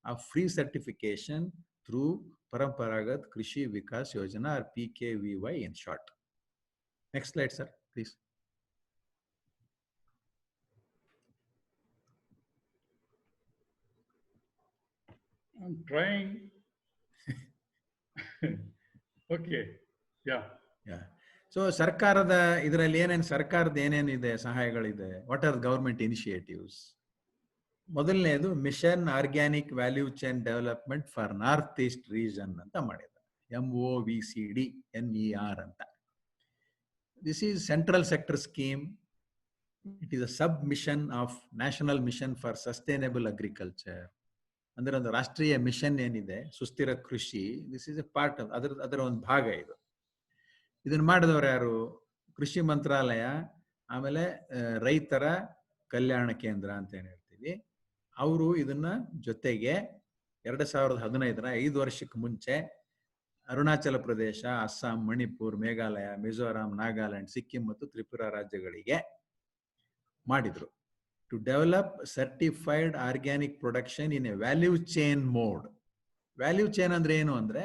of free certification through Paramparagat Krishi Vikas Yojana, or PKVY in short. Next slide, sir, please. I'm trying. Okay. Yeah. Yeah so ಸರ್ಕಾರದ ಇದರಲ್ಲಿ ಏನೇನು ಸರ್ಕಾರದ ಏನೇನಿದೆ ಸಹಾಯಗಳಿದೆ, ವಾಟ್ ಆರ್ ಗವರ್ಮೆಂಟ್ ಇನಿಷಿಯೇಟಿವ್ಸ್? ಮೊದಲನೇದು mission organic value chain development for north east region ಅಂತ ಮಾಡಿದ್ದಾರೆ, MOVCDNER ಅಂತ. This is central sector scheme. It is a sub mission of national mission for sustainable agriculture. ಅಂದ್ರೆ ಒಂದು ರಾಷ್ಟ್ರೀಯ ಮಿಷನ್ ಏನಿದೆ ಸುಸ್ಥಿರ ಕೃಷಿ, this is a part of ಅದರ ಒಂದು ಭಾಗ ಇದು. ಇದನ್ನ ಮಾಡಿದವರು ಯಾರು? ಕೃಷಿ ಮಂತ್ರಾಲಯ, ಆಮೇಲೆ ರೈತರ ಕಲ್ಯಾಣ ಕೇಂದ್ರ ಅಂತ ಏನ್ ಹೇಳ್ತೀವಿ, ಅವರು ಇದನ್ನ ಜೊತೆಗೆ 2015 5 ವರ್ಷಕ್ಕೆ ಮುಂಚೆ ಅರುಣಾಚಲ ಪ್ರದೇಶ, ಅಸ್ಸಾಂ, ಮಣಿಪುರ್, ಮೇಘಾಲಯ, ಮಿಜೋರಾಂ, ನಾಗಾಲ್ಯಾಂಡ್, ಸಿಕ್ಕಿಂ ಮತ್ತು ತ್ರಿಪುರಾ ರಾಜ್ಯಗಳಿಗೆ ಮಾಡಿದ್ರು. To develop certified organic production in a value chain mode. Value chain ಅಂದ್ರೆ ಏನು ಅಂದ್ರೆ,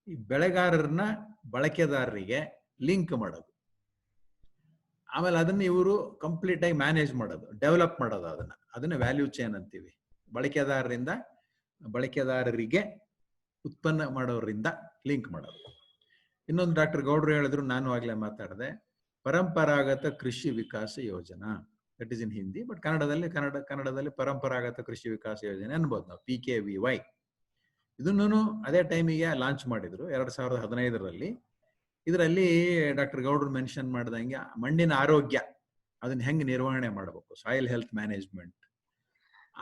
ಈ ಬೆಳೆಗಾರರನ್ನ ಬಳಕೆದಾರರಿಗೆ ಲಿಂಕ್ ಮಾಡೋದು, ಆಮೇಲೆ ಅದನ್ನ ಇವರು ಕಂಪ್ಲೀಟ್ ಆಗಿ ಮ್ಯಾನೇಜ್ ಮಾಡೋದು, ಡೆವಲಪ್ ಮಾಡೋದು, ಅದನ್ನ ವ್ಯಾಲ್ಯೂ ಚೈನ್ ಅಂತೀವಿ. ಬಳಕೆದಾರರಿಗೆ ಉತ್ಪನ್ನ ಮಾಡೋರಿಂದ ಲಿಂಕ್ ಮಾಡೋದು. ಇನ್ನೊಂದು ಡಾಕ್ಟರ್ ಗೌಡ್ರು ಹೇಳಿದ್ರು, ನಾನು ಆಗ್ಲೇ ಮಾತಾಡಿದೆ, ಪರಂಪರಾಗತ ಕೃಷಿ ವಿಕಾಸ ಯೋಜನಾ, that is in Hindi, but ಕನ್ನಡದಲ್ಲಿ ಪರಂಪರಾಗತ ಕೃಷಿ ವಿಕಾಸ ಯೋಜನೆ ಅನ್ಬೋದು ನಾವು, PKVY. ಇದನ್ನು ಅದೇ ಟೈಮಿಗೆ ಲಾಂಚ್ ಮಾಡಿದ್ರು 2015ರಲ್ಲಿ. ಇದರಲ್ಲಿ ಡಾಕ್ಟರ್ ಗೌಡ್ರು ಮೆನ್ಷನ್ ಮಾಡ್ದಂಗೆ ಮಣ್ಣಿನ ಆರೋಗ್ಯ ಅದನ್ನ ಹೆಂಗೆ ನಿರ್ವಹಣೆ ಮಾಡಬೇಕು, ಸಾಯಿಲ್ ಹೆಲ್ತ್ ಮ್ಯಾನೇಜ್ಮೆಂಟ್,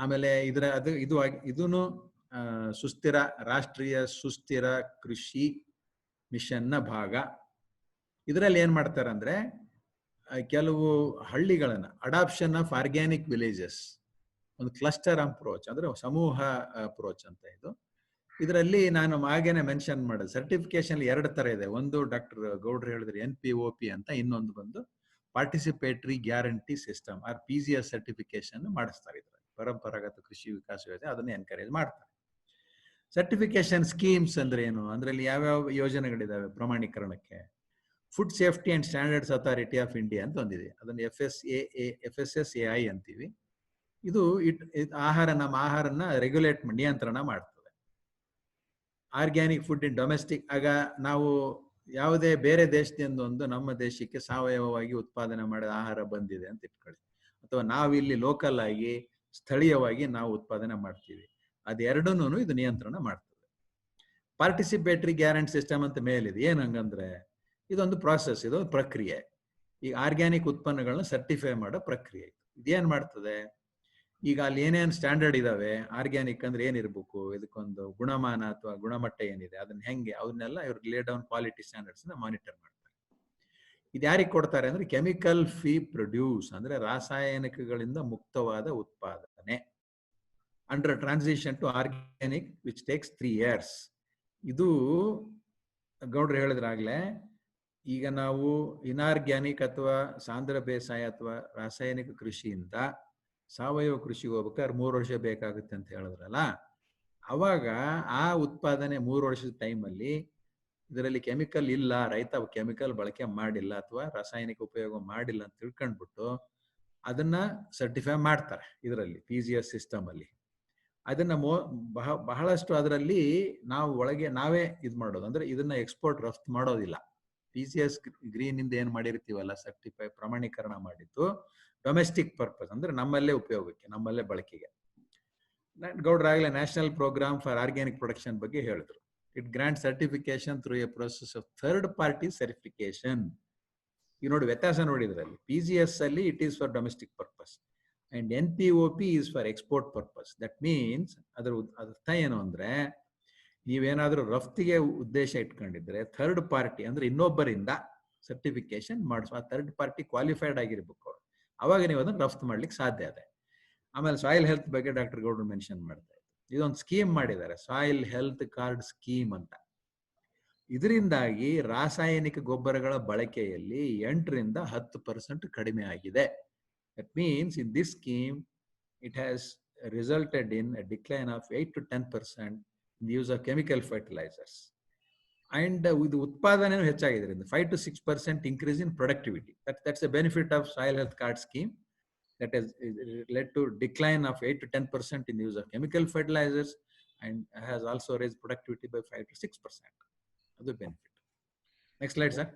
ಆಮೇಲೆ ಇದನ್ನು ಸುಸ್ಥಿರ ರಾಷ್ಟ್ರೀಯ ಸುಸ್ಥಿರ ಕೃಷಿ ಮಿಷನ್ನ ಭಾಗ. ಇದರಲ್ಲಿ ಏನ್ ಮಾಡ್ತಾರೆ ಅಂದ್ರೆ, ಕೆಲವು ಹಳ್ಳಿಗಳನ್ನ ಅಡಾಪ್ಷನ್ ಆಫ್ ಆರ್ಗ್ಯಾನಿಕ್ ವಿಲೇಜಸ್, ಒಂದು ಕ್ಲಸ್ಟರ್ ಅಪ್ರೋಚ್ ಅಂದ್ರೆ ಸಮೂಹ ಅಪ್ರೋಚ್ ಅಂತ ಇದು. ಇದರಲ್ಲಿ ನಾನು ಆಗೇನೆ ಮೆನ್ಷನ್ ಮಾಡಿದೆ, ಸರ್ಟಿಫಿಕೇಶನ್ 2 ತರ ಇದೆ. ಒಂದು ಡಾಕ್ಟರ್ ಗೌಡ್ರು ಹೇಳಿದ್ರೆ NPOP ಅಂತ, ಇನ್ನೊಂದು ಬಂದು participatory guarantee system or PGS certification ಮಾಡಿಸ್ತಾರೆ. ಇದ್ರಲ್ಲಿ ಪರಂಪರಾಗತ ಕೃಷಿ ವಿಕಾಸ ಯೋಜನೆ ಅದನ್ನ ಎನ್ಕರೇಜ್ ಮಾಡ್ತಾರೆ. ಸರ್ಟಿಫಿಕೇಶನ್ ಸ್ಕೀಮ್ಸ್ ಅಂದ್ರೆ ಏನು, ಅಂದ್ರಲ್ಲಿ ಯಾವ್ಯಾವ ಯೋಜನೆಗಳಿದಾವೆ ಪ್ರಮಾಣೀಕರಣಕ್ಕೆ? Food safety and standards authority of India ಅಂತ ಒಂದಿದೆ, ಅದನ್ನು FSSAI ಅಂತೀವಿ. ಇದು ನಮ್ಮ ಆಹಾರನ ರೆಗ್ಯುಲೇಟ್ ನಿಯಂತ್ರಣ ಮಾಡ್ತದೆ. ಆರ್ಗ್ಯಾನಿಕ್ ಫುಡ್ ಇನ್ ಡೊಮೆಸ್ಟಿಕ್, ಆಗ ನಾವು ಯಾವುದೇ ಬೇರೆ ದೇಶದಿಂದ ಒಂದು ನಮ್ಮ ದೇಶಕ್ಕೆ ಸಾವಯವವಾಗಿ ಉತ್ಪಾದನೆ ಮಾಡಿದ ಆಹಾರ ಬಂದಿದೆ ಅಂತ ಇಟ್ಕೊಳ್ಳಿ, ಅಥವಾ ನಾವಿಲ್ಲಿ ಲೋಕಲ್ ಆಗಿ ಸ್ಥಳೀಯವಾಗಿ ನಾವು ಉತ್ಪಾದನೆ ಮಾಡ್ತೀವಿ, ಅದೆರಡನ್ನೂ ಇದು ನಿಯಂತ್ರಣ ಮಾಡ್ತದೆ. ಪಾರ್ಟಿಸಿಪೇಟರಿ ಗ್ಯಾರಂಟಿ ಸಿಸ್ಟಮ್ ಅಂತ ಮೇಲಿದೆ. ಏನ್ ಹಂಗಂದ್ರೆ, ಇದೊಂದು ಪ್ರಾಸೆಸ್, ಇದೊಂದು ಪ್ರಕ್ರಿಯೆ. ಈ ಆರ್ಗ್ಯಾನಿಕ್ ಉತ್ಪನ್ನಗಳನ್ನ ಸರ್ಟಿಫೈ ಮಾಡೋ ಪ್ರಕ್ರಿಯೆ. ಇದೇನ್ ಮಾಡ್ತದೆ, ಈಗ ಅಲ್ಲಿ ಏನೇನು ಸ್ಟ್ಯಾಂಡರ್ಡ್ ಇದಾವೆ, ಆರ್ಗ್ಯಾನಿಕ್ ಅಂದ್ರೆ ಏನಿರ್ಬೇಕು, ಇದಕ್ಕೊಂದು ಗುಣಮಾನ ಅಥವಾ ಗುಣಮಟ್ಟ ಏನಿದೆ, ಅದನ್ನೆಲ್ಲ ಇವ್ರು ಲೇ ಡೌನ್ ಕ್ವಾಲಿಟಿ ಸ್ಟ್ಯಾಂಡರ್ಡ್ಸ್ ಮಾನಿಟರ್ ಮಾಡ್ತಾರೆ. ಇದು ಯಾರಿಗೆ ಕೊಡ್ತಾರೆ ಅಂದ್ರೆ, ಕೆಮಿಕಲ್ ಫ್ರೀ ಪ್ರೊಡ್ಯೂಸ್ ಅಂದ್ರೆ ರಾಸಾಯನಿಕಗಳಿಂದ ಮುಕ್ತವಾದ ಉತ್ಪಾದನೆ, under transition to organic which takes 3 years. ಇದು ಗೌಡ್ರು ಹೇಳಿದ್ರಾಗ್ಲೇ, ಈಗ ನಾವು ಇನಾರ್ಗ್ಯಾನಿಕ್ ಅಥವಾ ಸಾಂದ್ರ ಬೇಸಾಯ ಅಥವಾ ರಾಸಾಯನಿಕ ಕೃಷಿಯಿಂದ ಸಾವಯವ ಕೃಷಿಗೆ ಹೋಗ್ಬೇಕಾದ್ರೆ 3 ವರ್ಷ ಬೇಕಾಗುತ್ತೆ ಅಂತ ಹೇಳಿದ್ರಲ್ಲ, ಅವಾಗ ಆ ಉತ್ಪಾದನೆ 3 ವರ್ಷದ ಟೈಮಲ್ಲಿ ಇದರಲ್ಲಿ ಕೆಮಿಕಲ್ ಇಲ್ಲ, ರೈತ ಕೆಮಿಕಲ್ ಬಳಕೆ ಮಾಡಿಲ್ಲ ಅಥವಾ ರಾಸಾಯನಿಕ ಉಪಯೋಗ ಮಾಡಿಲ್ಲ ಅಂತ ತಿಳ್ಕೊಂಡ್ಬಿಟ್ಟು ಅದನ್ನ ಸರ್ಟಿಫೈ ಮಾಡ್ತಾರೆ ಇದರಲ್ಲಿ PGS ಸಿಸ್ಟಮ್ ಅಲ್ಲಿ. ಅದನ್ನ ಬಹಳಷ್ಟು ಅದರಲ್ಲಿ ನಾವು ಒಳಗೆ ನಾವೇ ಇದು ಮಾಡೋದು, ಅಂದ್ರೆ ಇದನ್ನ ಎಕ್ಸ್ಪೋರ್ಟ್ ರಫ್ತು ಮಾಡೋದಿಲ್ಲ. PGS ಗ್ರೀನ್ ಇಂದ ಏನ್ ಮಾಡಿರ್ತೀವಲ್ಲ, ಸರ್ಟಿಫೈ ಪ್ರಮಾಣೀಕರಣ ಮಾಡಿದ್ದು ಡೊಮೆಸ್ಟಿಕ್ ಪರ್ಪಸ್ ಅಂದ್ರೆ ನಮ್ಮಲ್ಲೇ ಉಪಯೋಗಕ್ಕೆ, ನಮ್ಮಲ್ಲೇ ಬಳಕೆಗೆ. ಗೌಡ್ರಾಗ್ಲೇ national programme for organic production ಬಗ್ಗೆ ಹೇಳಿದ್ರು. It grant certification through a process of third party certification. ಈಗ ನೋಡಿ ವ್ಯತ್ಯಾಸ ನೋಡಿದ್ರಲ್ಲಿ, PGS ಅಲ್ಲಿ it is for domestic purpose and NPOP is for export purpose. That means ಅದರ ಅರ್ಥ ಏನು ಅಂದ್ರೆ, ನೀವೇನಾದ್ರೂ ರಫ್ತಿಗೆ ಉದ್ದೇಶ ಇಟ್ಕೊಂಡಿದ್ರೆ ಥರ್ಡ್ ಪಾರ್ಟಿ ಅಂದ್ರೆ ಇನ್ನೊಬ್ಬರಿಂದ ಸರ್ಟಿಫಿಕೇಶನ್ ಮಾಡಿಸುವ, ಥರ್ಡ್ ಪಾರ್ಟಿ ಕ್ವಾಲಿಫೈಡ್ ಆಗಿರ್ಬೇಕು, ಅವಾಗ ನೀವು ಅದನ್ನ ರಫ್ತು ಮಾಡ್ಲಿಕ್ಕೆ ಸಾಧ್ಯ ಇದೆ. ಆಮೇಲೆ ಸಾಯಿಲ್ ಹೆಲ್ತ್ ಬಗ್ಗೆ ಡಾಕ್ಟರ್ ಗೌಡ್ರು ಮೆನ್ಷನ್ ಮಾಡ್ತಾ ಇದ್ದಾರೆ. ಇದೊಂದು ಸ್ಕೀಮ್ ಮಾಡಿದ್ದಾರೆ, ಸಾಯಿಲ್ ಹೆಲ್ತ್ ಕಾರ್ಡ್ ಸ್ಕೀಮ್ ಅಂತ. ಇದರಿಂದಾಗಿ ರಾಸಾಯನಿಕ ಗೊಬ್ಬರಗಳ ಬಳಕೆಯಲ್ಲಿ 8ರಿಂದ 10% ಕಡಿಮೆ ಆಗಿದೆ. That means in this scheme it has resulted in a decline of 8 to 10% in the use of chemical fertilizers. And ಇದು ಉತ್ಪಾದನೆ ಹೆಚ್ಚಾಗಿದೆ, 5 to 6% increase in productivity. That's the benefit of soil health card scheme that has led to decline of 8 to 10% in the use of chemical fertilizers and has also raised productivity by 5 to 6%. ಅದು benefit. Next slide, sir.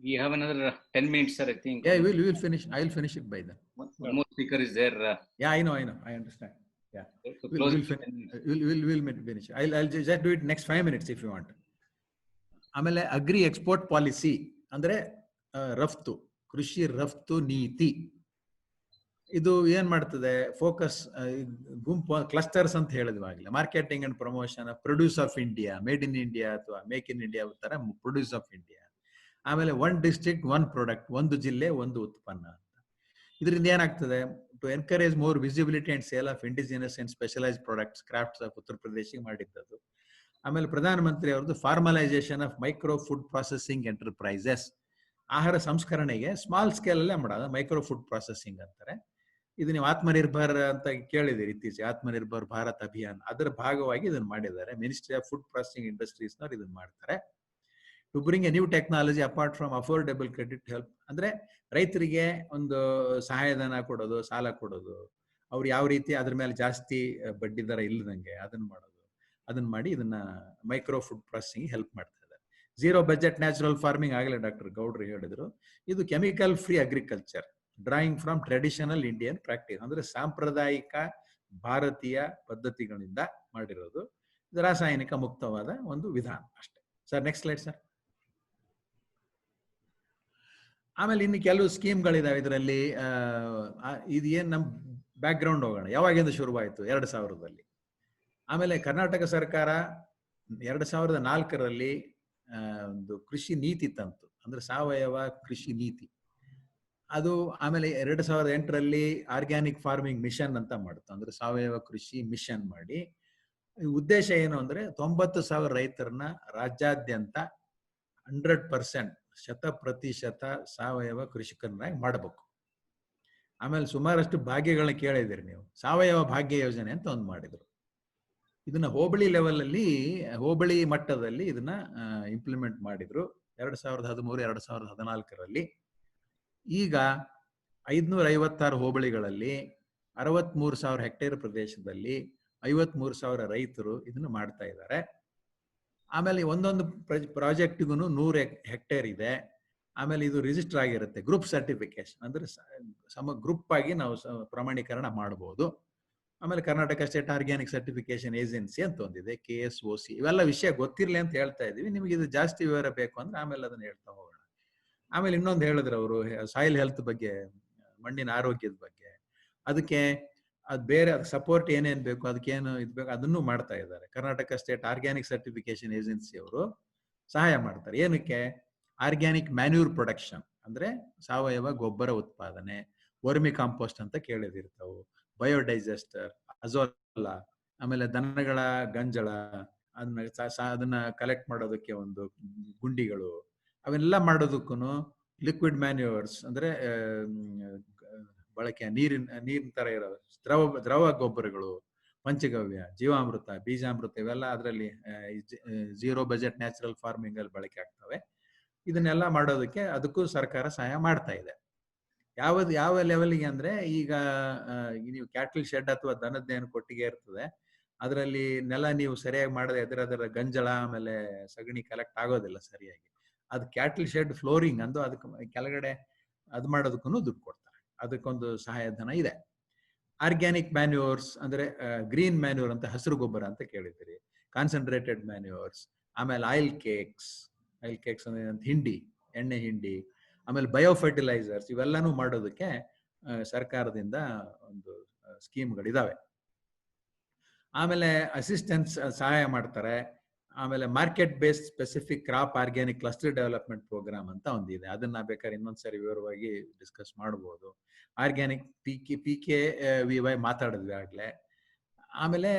We have another 10 minutes, sir, I think. Yeah, we will finish. I will finish it by then. One more speaker is there. Yeah, I know. I understand. Yeah. To We'll, close we'll, it fin- 10 minutes. we'll finish. I'll just do it next 5 minutes if you want. ಆಮೇಲೆ agri export policy ಅಂದ್ರೆ ರಫ್ತು, ಕೃಷಿ ರಫ್ತು ನೀತಿ. ಇದು ಏನ್ ಮಾಡ್ತದೆ, focus ಗುಂಪು ಕ್ಲಸ್ಟರ್ಸ್ ಅಂತ ಹೇಳಿದ್ವಾಗಲೇ, marketing and promotion, produce of India, made in India ಅಥವಾ ಮೇಕ್ ಇನ್ ಇಂಡಿಯಾ ತರ ಪ್ರೊಡ್ಯೂಸ್ ಆಫ್ ಇಂಡಿಯಾ. ಆಮೇಲೆ ಒನ್ ಡಿಸ್ಟ್ರಿಕ್ಟ್ ಒನ್ ಪ್ರಾಡಕ್ಟ್, ಒಂದು ಜಿಲ್ಲೆ ಒಂದು ಉತ್ಪನ್ನ ಅಂತ. ಇದರಿಂದ ಏನಾಗ್ತದೆ, to encourage more visibility and sale of indigenous and specialised products, crafts of ಉತ್ತರ ಪ್ರದೇಶಿಗೆ ಮಾಡಿದ್ದದು. ಆಮೇಲೆ ಪ್ರಧಾನಮಂತ್ರಿ ಅವರದ್ದು formalisation of micro food processing enterprises, ಆಹಾರ ಸಂಸ್ಕರಣೆಗೆ ಸ್ಮಾಲ್ ಸ್ಕೇಲ್ ಅಲ್ಲೇ ಮಾಡೋದು, ಮೈಕ್ರೋ ಫುಡ್ ಪ್ರಾಸೆಸಿಂಗ್ ಅಂತಾರೆ. ಇದು ನೀವು ಆತ್ಮನಿರ್ಭರ್ ಅಂತ ಕೇಳಿದಿರಿ ಇತ್ತೀಚೆಗೆ, ಆತ್ಮನಿರ್ಭರ್ ಭಾರತ್ ಅಭಿಯಾನ್, ಅದರ ಭಾಗವಾಗಿ ಇದನ್ನು ಮಾಡಿದ್ದಾರೆ. Ministry of food processing industries ನವರು ಇದನ್ನು ಮಾಡ್ತಾರೆ. To bring a new technology apart from affordable credit help, ಅಂದ್ರೆ ರೈತರಿಗೆ ಒಂದು ಸಹಾಯಧನ ಕೊಡೋದು, ಸಾಲ ಕೊಡೋದು, ಅವ್ರು ಯಾವ ರೀತಿ ಅದ್ರ ಮೇಲೆ ಜಾಸ್ತಿ ಬಡ್ಡಿ ದರ ಇಲ್ಲದಂಗೆ ಅದನ್ನ ಮಾಡೋದು, ಅದನ್ನ ಮಾಡಿ ಇದನ್ನ ಮೈಕ್ರೋ ಫುಡ್ ಪ್ರಾಸೆಸಿಂಗ್ ಹೆಲ್ಪ್ ಮಾಡ್ತಾ ಇದ್ದಾರೆ. ಝೀರೋ ಬಜೆಟ್ ನ್ಯಾಚುರಲ್ ಫಾರ್ಮಿಂಗ್ ಆಗಲೇ ಡಾಕ್ಟರ್ ಗೌಡ್ರು ಹೇಳಿದ್ರು. ಇದು chemical free agriculture drawing from traditional Indian practice, ಅಂದ್ರೆ ಸಾಂಪ್ರದಾಯಿಕ ಭಾರತೀಯ ಪದ್ಧತಿಗಳಿಂದ ಮಾಡಿರೋದು. ಇದು ರಾಸಾಯನಿಕ ಮುಕ್ತವಾದ ಒಂದು ವಿಧಾನ ಅಷ್ಟೇ. Sir next slide sir. ಆಮೇಲೆ ಇನ್ನು ಕೆಲವು ಸ್ಕೀಮ್ಗಳಿದಾವೆ ಇದರಲ್ಲಿ. ಇದು ಏನ್ ನಮ್ ಬ್ಯಾಕ್ ಗ್ರೌಂಡ್ ಹೋಗೋಣ, ಯಾವಾಗಿಂದ ಶುರುವಾಯಿತು, 2000ರಲ್ಲಿ. ಆಮೇಲೆ ಕರ್ನಾಟಕ ಸರ್ಕಾರ 2004ರಲ್ಲಿ ಒಂದು ಕೃಷಿ ನೀತಿ ತಂತು, ಅಂದ್ರೆ ಸಾವಯವ ಕೃಷಿ ನೀತಿ ಅದು. ಆಮೇಲೆ 2008ರಲ್ಲಿ ಆರ್ಗ್ಯಾನಿಕ್ ಫಾರ್ಮಿಂಗ್ ಮಿಷನ್ ಅಂತ ಮಾಡ್ತು, ಅಂದ್ರೆ ಸಾವಯವ ಕೃಷಿ ಮಿಷನ್ ಮಾಡಿ. ಉದ್ದೇಶ ಏನು ಅಂದ್ರೆ 90,000 ರೈತರನ್ನ ರಾಜ್ಯಾದ್ಯಂತ 100% 100% ಸಾವಯವ ಕೃಷಿಕರನ್ನಾಗಿ ಮಾಡಬೇಕು. ಆಮೇಲೆ ಸುಮಾರಷ್ಟು ಭಾಗ್ಯಗಳನ್ನ ಕೇಳಿದಿರಿ ನೀವು, ಸಾವಯವ ಭಾಗ್ಯ ಯೋಜನೆ ಅಂತ ಒಂದು ಮಾಡಿದ್ರು. ಇದನ್ನ ಹೋಬಳಿ ಲೆವೆಲ್ ಅಲ್ಲಿ, ಹೋಬಳಿ ಮಟ್ಟದಲ್ಲಿ ಇದನ್ನ ಇಂಪ್ಲಿಮೆಂಟ್ ಮಾಡಿದ್ರು 2013 2014ರಲ್ಲಿ. ಈಗ 556 ಹೋಬಳಿಗಳಲ್ಲಿ 63,000 ಹೆಕ್ಟೇರ್ ಪ್ರದೇಶದಲ್ಲಿ 53,000 ರೈತರು ಇದನ್ನು ಮಾಡ್ತಾ ಇದ್ದಾರೆ. ಆಮೇಲೆ ಒಂದೊಂದು ಪ್ರಾಜೆಕ್ಟ್ಗೂ 100 ಹೆಕ್ಟೇರ್ ಇದೆ. ಆಮೇಲೆ ಇದು ರಿಜಿಸ್ಟರ್ ಆಗಿರುತ್ತೆ, ಗ್ರೂಪ್ ಸರ್ಟಿಫಿಕೇಶನ್, ಅಂದ್ರೆ ಗ್ರೂಪ್ ಆಗಿ ನಾವು ಪ್ರಮಾಣೀಕರಣ ಮಾಡಬಹುದು. ಆಮೇಲೆ Karnataka state organic certification agency ಅಂತ ಒಂದಿದೆ, KSOC. ಇವೆಲ್ಲ ವಿಷಯ ಗೊತ್ತಿರ್ಲಿ ಅಂತ ಹೇಳ್ತಾ ಇದೀವಿ. ನಿಮ್ಗೆ ಇದು ಜಾಸ್ತಿ ವಿವರ ಬೇಕು ಅಂದ್ರೆ ಆಮೇಲೆ ಅದನ್ನ ಹೇಳ್ತಾ ಹೋಗೋಣ. ಆಮೇಲೆ ಇನ್ನೊಂದು ಹೇಳಿದ್ರು ಅವರು, ಸಾಯಿಲ್ ಹೆಲ್ತ್ ಬಗ್ಗೆ, ಮಣ್ಣಿನ ಆರೋಗ್ಯದ ಬಗ್ಗೆ. ಅದಕ್ಕೆ ಅದು ಬೇರೆ ಸಪೋರ್ಟ್ ಏನೇನ್ ಬೇಕು, ಅದಕ್ಕೇನು ಇದು ಬೇಕು, ಅದನ್ನು ಮಾಡ್ತಾ ಇದ್ದಾರೆ. Karnataka state organic certification agency ಅವರು ಸಹಾಯ ಮಾಡ್ತಾರೆ. ಏನಕ್ಕೆ? ಆರ್ಗ್ಯಾನಿಕ್ ಮ್ಯಾನ್ಯೂರ್ ಪ್ರೊಡಕ್ಷನ್, ಅಂದ್ರೆ ಸಾವಯವ ಗೊಬ್ಬರ ಉತ್ಪಾದನೆ, ವರ್ಮಿ ಕಾಂಪೋಸ್ಟ್ ಅಂತ ಕೇಳಿದಿರ್ತಾವು, ಬಯೋಡೈಜೆಸ್ಟರ್, ಅಜೋಲಾ, ಆಮೇಲೆ ದನಗಳ ಗಂಜಳ, ಅದನ್ನ ಕಲೆಕ್ಟ್ ಮಾಡೋದಕ್ಕೆ ಒಂದು ಗುಂಡಿಗಳು, ಅವೆಲ್ಲ ಮಾಡೋದಕ್ಕೂ ಲಿಕ್ವಿಡ್ ಮ್ಯಾನ್ಯೂರ್ಸ್, ಅಂದ್ರೆ ಬಳಕೆ ನೀರಿನ ತರ ಇರೋ ದ್ರವ ಗೊಬ್ಬರಗಳು, ಪಂಚಗವ್ಯ, ಜೀವಾಮೃತ, ಬೀಜಾಮೃತ, ಇವೆಲ್ಲ ಅದರಲ್ಲಿ ಝೀರೋ ಬಜೆಟ್ ನ್ಯಾಚುರಲ್ ಫಾರ್ಮಿಂಗ್ ಅಲ್ಲಿ ಬಳಕೆ ಆಗ್ತವೆ. ಇದನ್ನೆಲ್ಲ ಮಾಡೋದಕ್ಕೆ ಅದಕ್ಕೂ ಸರ್ಕಾರ ಸಹಾಯ ಮಾಡ್ತಾ ಇದೆ. ಯಾವ ಲೆವೆಲ್ಗೆ ಅಂದ್ರೆ, ಈಗ ನೀವು ಕ್ಯಾಟಲ್ ಶೆಡ್ ಅಥವಾ ದನದ್ದೇನು ಕೊಟ್ಟಿಗೆ ಇರ್ತದೆ, ಅದರಲ್ಲಿ ನೆಲ ನೀವು ಸರಿಯಾಗಿ ಮಾಡದೆ ಅದರ ಗಂಜಳ ಆಮೇಲೆ ಸಗಣಿ ಕಲೆಕ್ಟ್ ಆಗೋದಿಲ್ಲ ಸರಿಯಾಗಿ. ಅದು ಕ್ಯಾಟಲ್ ಶೆಡ್ ಫ್ಲೋರಿಂಗ್ ಅಂದು ಅದಕ್ಕೆ ಕೆಳಗಡೆ ಅದು ಮಾಡೋದಕ್ಕೂ ದುಡ್ಡು ಕೊಡ್ತಾರೆ, ಅದಕ್ಕೊಂದು ಸಹಾಯಧನ ಇದೆ. ಆರ್ಗ್ಯಾನಿಕ್ ಮ್ಯಾನ್ಯೂರ್ಸ್ ಅಂದ್ರೆ ಗ್ರೀನ್ ಮ್ಯಾನ್ಯೂರ್ ಅಂತ, ಹಸಿರು ಗೊಬ್ಬರ ಅಂತ ಕೇಳಿದ್ದೀರಿ, ಕಾನ್ಸಂಟ್ರೇಟೆಡ್ ಮ್ಯಾನ್ಯೂರ್ಸ್. ಆಮೇಲೆ ಆಯಿಲ್ ಕೇಕ್ಸ್ ಅಂದ್ರೆ ಹಿಂಡಿ, ಎಣ್ಣೆ ಹಿಂಡಿ. ಆಮೇಲೆ ಬಯೋ ಫರ್ಟಿಲೈಸರ್ಸ್, ಇವೆಲ್ಲಾನು ಮಾಡೋದಕ್ಕೆ ಸರ್ಕಾರದಿಂದ ಒಂದು ಸ್ಕೀಮ್ಗಳಿದಾವೆ. ಆಮೇಲೆ ಅಸಿಸ್ಟೆನ್ಸ್ ಸಹಾಯ ಮಾಡ್ತಾರೆ. ಆಮೇಲೆ market based specific crop organic cluster development programme ಅಂತ ಒಂದಿದೆ, ಅದನ್ನ ಬೇಕಾದ್ರೆ ಇನ್ನೊಂದ್ಸರಿ ವಿವರವಾಗಿ ಡಿಸ್ಕಸ್ ಮಾಡಬಹುದು. ಆರ್ಗ್ಯಾನಿಕ್ PKVY ಮಾತಾಡಿದ್ವಿ ಆಗ್ಲೇ. ಆಮೇಲೆ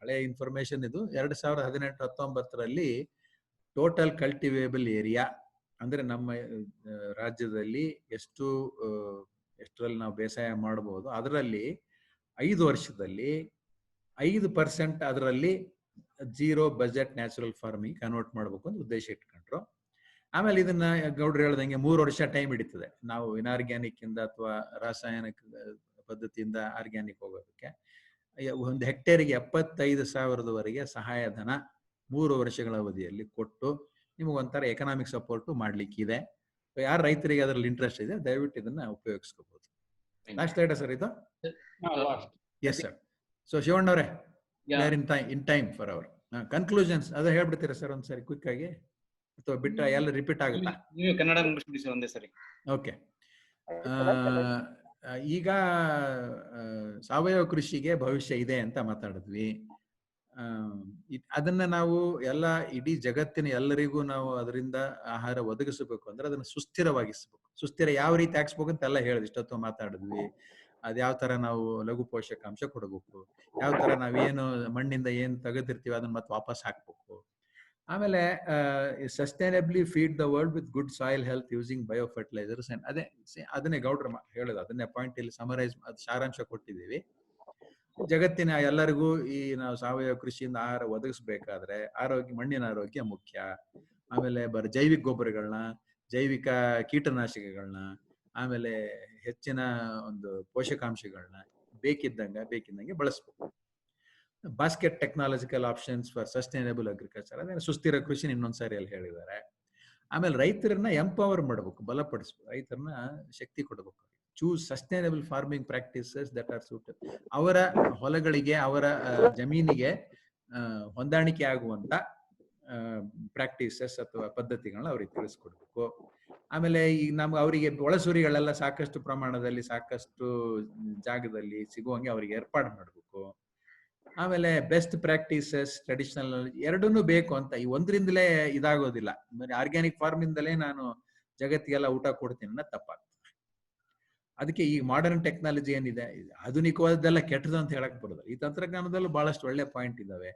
ಹಳೆ ಇನ್ಫಾರ್ಮೇಶನ್ ಇದು, 2018-19ರಲ್ಲಿ ಟೋಟಲ್ ಕಲ್ಟಿವೇಬಲ್ ಏರಿಯಾ, ಅಂದ್ರೆ ನಮ್ಮ ರಾಜ್ಯದಲ್ಲಿ ಎಷ್ಟರಲ್ಲಿ ನಾವು ಬೇಸಾಯ ಮಾಡಬಹುದು, ಅದರಲ್ಲಿ 5 ವರ್ಷದಲ್ಲಿ 5% ಅದರಲ್ಲಿ zero budget natural farming convert ಮಾಡಬೇಕು ಅಂತ ಉದ್ದೇಶ ಇಟ್ಕೊಂಡ್ರು. ಆಮೇಲೆ ಇದನ್ನ ಗೌಡ್ರು ಹೇಳ್ದಂಗೆ 3 ವರ್ಷ ಟೈಮ್ ಹಿಡಿತದೆ ನಾವು ಇನ್ಆರ್ಗ್ಯಾನಿಕ್ ಇಂದ ಅಥವಾ ರಾಸಾಯನಿಕ ಪದ್ಧತಿಯಿಂದ ಆರ್ಗ್ಯಾನಿಕ್ ಹೋಗೋದಕ್ಕೆ. ಒಂದು ಹೆಕ್ಟೇರಿಗೆ 75,000ವರೆಗೆ ಸಹಾಯಧನ 3 ವರ್ಷಗಳ ಅವಧಿಯಲ್ಲಿ ಕೊಟ್ಟು ನಿಮಗೊಂಥರ ಎಕನಾಮಿಕ್ ಸಪೋರ್ಟ್ ಮಾಡ್ಲಿಕ್ಕಿದೆ. ಯಾರು ರೈತರಿಗೆ ಅದರಲ್ಲಿ ಇಂಟ್ರೆಸ್ಟ್ ಇದೆ ದಯವಿಟ್ಟು ಇದನ್ನ ಉಪಯೋಗಿಸ್ಕೋಬಹುದು. ಲಾಸ್ಟ್ ಸ್ಲೈಡ್ ಸರ್ ಇದು. Yes sir. ಸೊ ಶಿವಣ್ಣ ಅವರೇ, in time for our conclusions ಅದ ಹೇಳ್ಬಿಡ್ತೀರಾ ಸರ್ ಒಂದ್ಸರಿ ಕ್ವಿಕ್ ಆಗಿ, ಅಥವಾ ಬಿಟ್ಟ ಎಲ್ಲ ರಿಪೀಟ್ ಆಗುತ್ತಾ? ನೀವು ಕನ್ನಡ ಮುಗಿಸ್ಬಿಡಿ ಸರ್ ಒಂದೇ ಸರಿ. ಓಕೆ. ಈಗ ಸಾವಯವ ಕೃಷಿಗೆ ಭವಿಷ್ಯ ಇದೆ ಅಂತ ಮಾತಾಡಿದ್ವಿ. ಅದನ್ನ ನಾವು ಎಲ್ಲ ಇಡೀ ಜಗತ್ತಿನ ಎಲ್ಲರಿಗೂ ನಾವು ಅದರಿಂದ ಆಹಾರ ಒದಗಿಸಬೇಕು ಅಂದ್ರೆ ಅದನ್ನ ಸುಸ್ಥಿರವಾಗಿಸ್ಬೇಕು. ಸುಸ್ಥಿರ ಯಾವ ರೀತಿ ಹಾಕ್ಸ್ಬೇಕು ಅಂತ ಎಲ್ಲ ಹೇಳಿದ್ವಿ, ಇಷ್ಟೊತ್ತು ಮಾತಾಡಿದ್ವಿ. ಅದ್ ಯಾವ ತರ ನಾವು ಲಘು ಪೋಷಕಾಂಶ ಕೊಡಬೇಕು, ಯಾವ ತರ ನಾವೇನು ಮಣ್ಣಿಂದ ಏನ್ ತೆಗೆದಿರ್ತೀವಿ ಅದನ್ನ ಮತ್ತೆ ವಾಪಸ್ ಹಾಕ್ಬೇಕು. ಆಮೇಲೆ sustainably feed the world with good soil health using bio fertilisers. ಅದನ್ನೇ ಗೌಡ್ರ ಹೇಳಿದ, ಅದನ್ನೇ ಪಾಯಿಂಟ್ ಇಲ್ಲಿ ಸಮರೈಸ್ ಸಾರಾಂಶ ಕೊಟ್ಟಿದ್ದೀವಿ. ಜಗತ್ತಿನ ಎಲ್ಲರಿಗೂ ಈ ನಾವು ಸಾವಯವ ಕೃಷಿಯಿಂದ ಆಹಾರ ಒದಗಿಸ್ಬೇಕಾದ್ರೆ ಮಣ್ಣಿನ ಆರೋಗ್ಯ ಮುಖ್ಯ. ಆಮೇಲೆ ಜೈವಿಕ ಗೊಬ್ಬರಗಳನ್ನ, ಜೈವಿಕ ಕೀಟನಾಶಕಗಳನ್ನ, ಆಮೇಲೆ ಹೆಚ್ಚಿನ ಒಂದು ಪೋಷಕಾಂಶಗಳನ್ನ ಬೇಕಿದ್ದಂಗೆ ಬಳಸ್ಬೇಕು. Basket technological options for sustainable agriculture, ಅದೇ ಸುಸ್ಥಿರ ಕೃಷಿ ಇನ್ನೊಂದ್ಸಾರಿ ಅಲ್ಲಿ ಹೇಳಿದ್ದಾರೆ. ಆಮೇಲೆ ರೈತರನ್ನ ಎಂಪವರ್ ಮಾಡಬೇಕು, ಬಲಪಡಿಸ್ಬೇಕು, ರೈತರನ್ನ ಶಕ್ತಿ ಕೊಡಬೇಕು. Choose sustainable farming practices that are suitable. ಅವರ ಹೊಲಗಳಿಗೆ, ಅವರ ಜಮೀನಿಗೆ ಹೊಂದಾಣಿಕೆ ಆಗುವಂತ ಪ್ರಾಕ್ಟೀಸಸ್ ಅಥವಾ ಪದ್ಧತಿಗಳನ್ನ ಅವ್ರಿಗೆ ತಿಳಿಸ್ಕೊಡ್ಬೇಕು. ಆಮೇಲೆ ಈಗ ಅವರಿಗೆ ಒಳಸುರಿಗಳೆಲ್ಲ ಸಾಕಷ್ಟು ಪ್ರಮಾಣದಲ್ಲಿ ಸಾಕಷ್ಟು ಜಾಗದಲ್ಲಿ ಸಿಗುವಂಗೆ ಅವರಿಗೆ ಏರ್ಪಾಡು ಮಾಡಬೇಕು. ಆಮೇಲೆ ಬೆಸ್ಟ್ ಪ್ರಾಕ್ಟೀಸಸ್, ಟ್ರೆಡಿಷನಲ್ ಎರಡನ್ನೂ ಬೇಕು ಅಂತ. ಈ ಒಂದರಿಂದಲೇ ಇದಾಗೋದಿಲ್ಲ. ಆರ್ಗ್ಯಾನಿಕ್ ಫಾರ್ಮ್ ಇಂದಲೇ ನಾನು ಜಗತ್ತಿಗೆಲ್ಲ ಊಟ ಕೊಡ್ತೀನಿ ಅನ್ನೋ ತಪ್ಪಾಗ್ತದೆ. ಅದಕ್ಕೆ ಈ ಮಾಡರ್ನ್ ಟೆಕ್ನಾಲಜಿ ಏನಿದೆ, ಆಧುನಿಕವಾದದ್ದೆಲ್ಲ ಕೆಟ್ಟದು ಅಂತ ಹೇಳಕ್ ಬರೋದು. ಈ ತಂತ್ರಜ್ಞಾನದಲ್ಲೂ ಬಹಳಷ್ಟು ಒಳ್ಳೆ ಪಾಯಿಂಟ್ ಇದಾವೆ.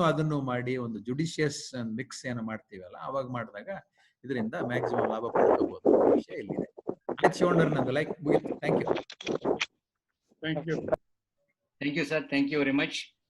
ಅದನ್ನು ಮಾಡಿ ಒಂದು ಜುಡಿಷಿಯಸ್ ಮಿಕ್ಸ್ ಏನು ಮಾಡ್ತೀವಲ್ಲ, ಅವಾಗ ಮಾಡಿದಾಗ ಇದರಿಂದ ಮ್ಯಾಕ್ಸಿಮಮ್ ಲಾಭ ಪಡ್ಕೋಬಹುದು. ವಿಷಯ ಇಲ್ಲಿದೆ. ಆಯ್ತು ಶಿವಣ್ಣ, ನಂದು ಲೈಕ್ ಮುಗಿತು. Thank you. Thank you. Thank you, sir. Thank you very much.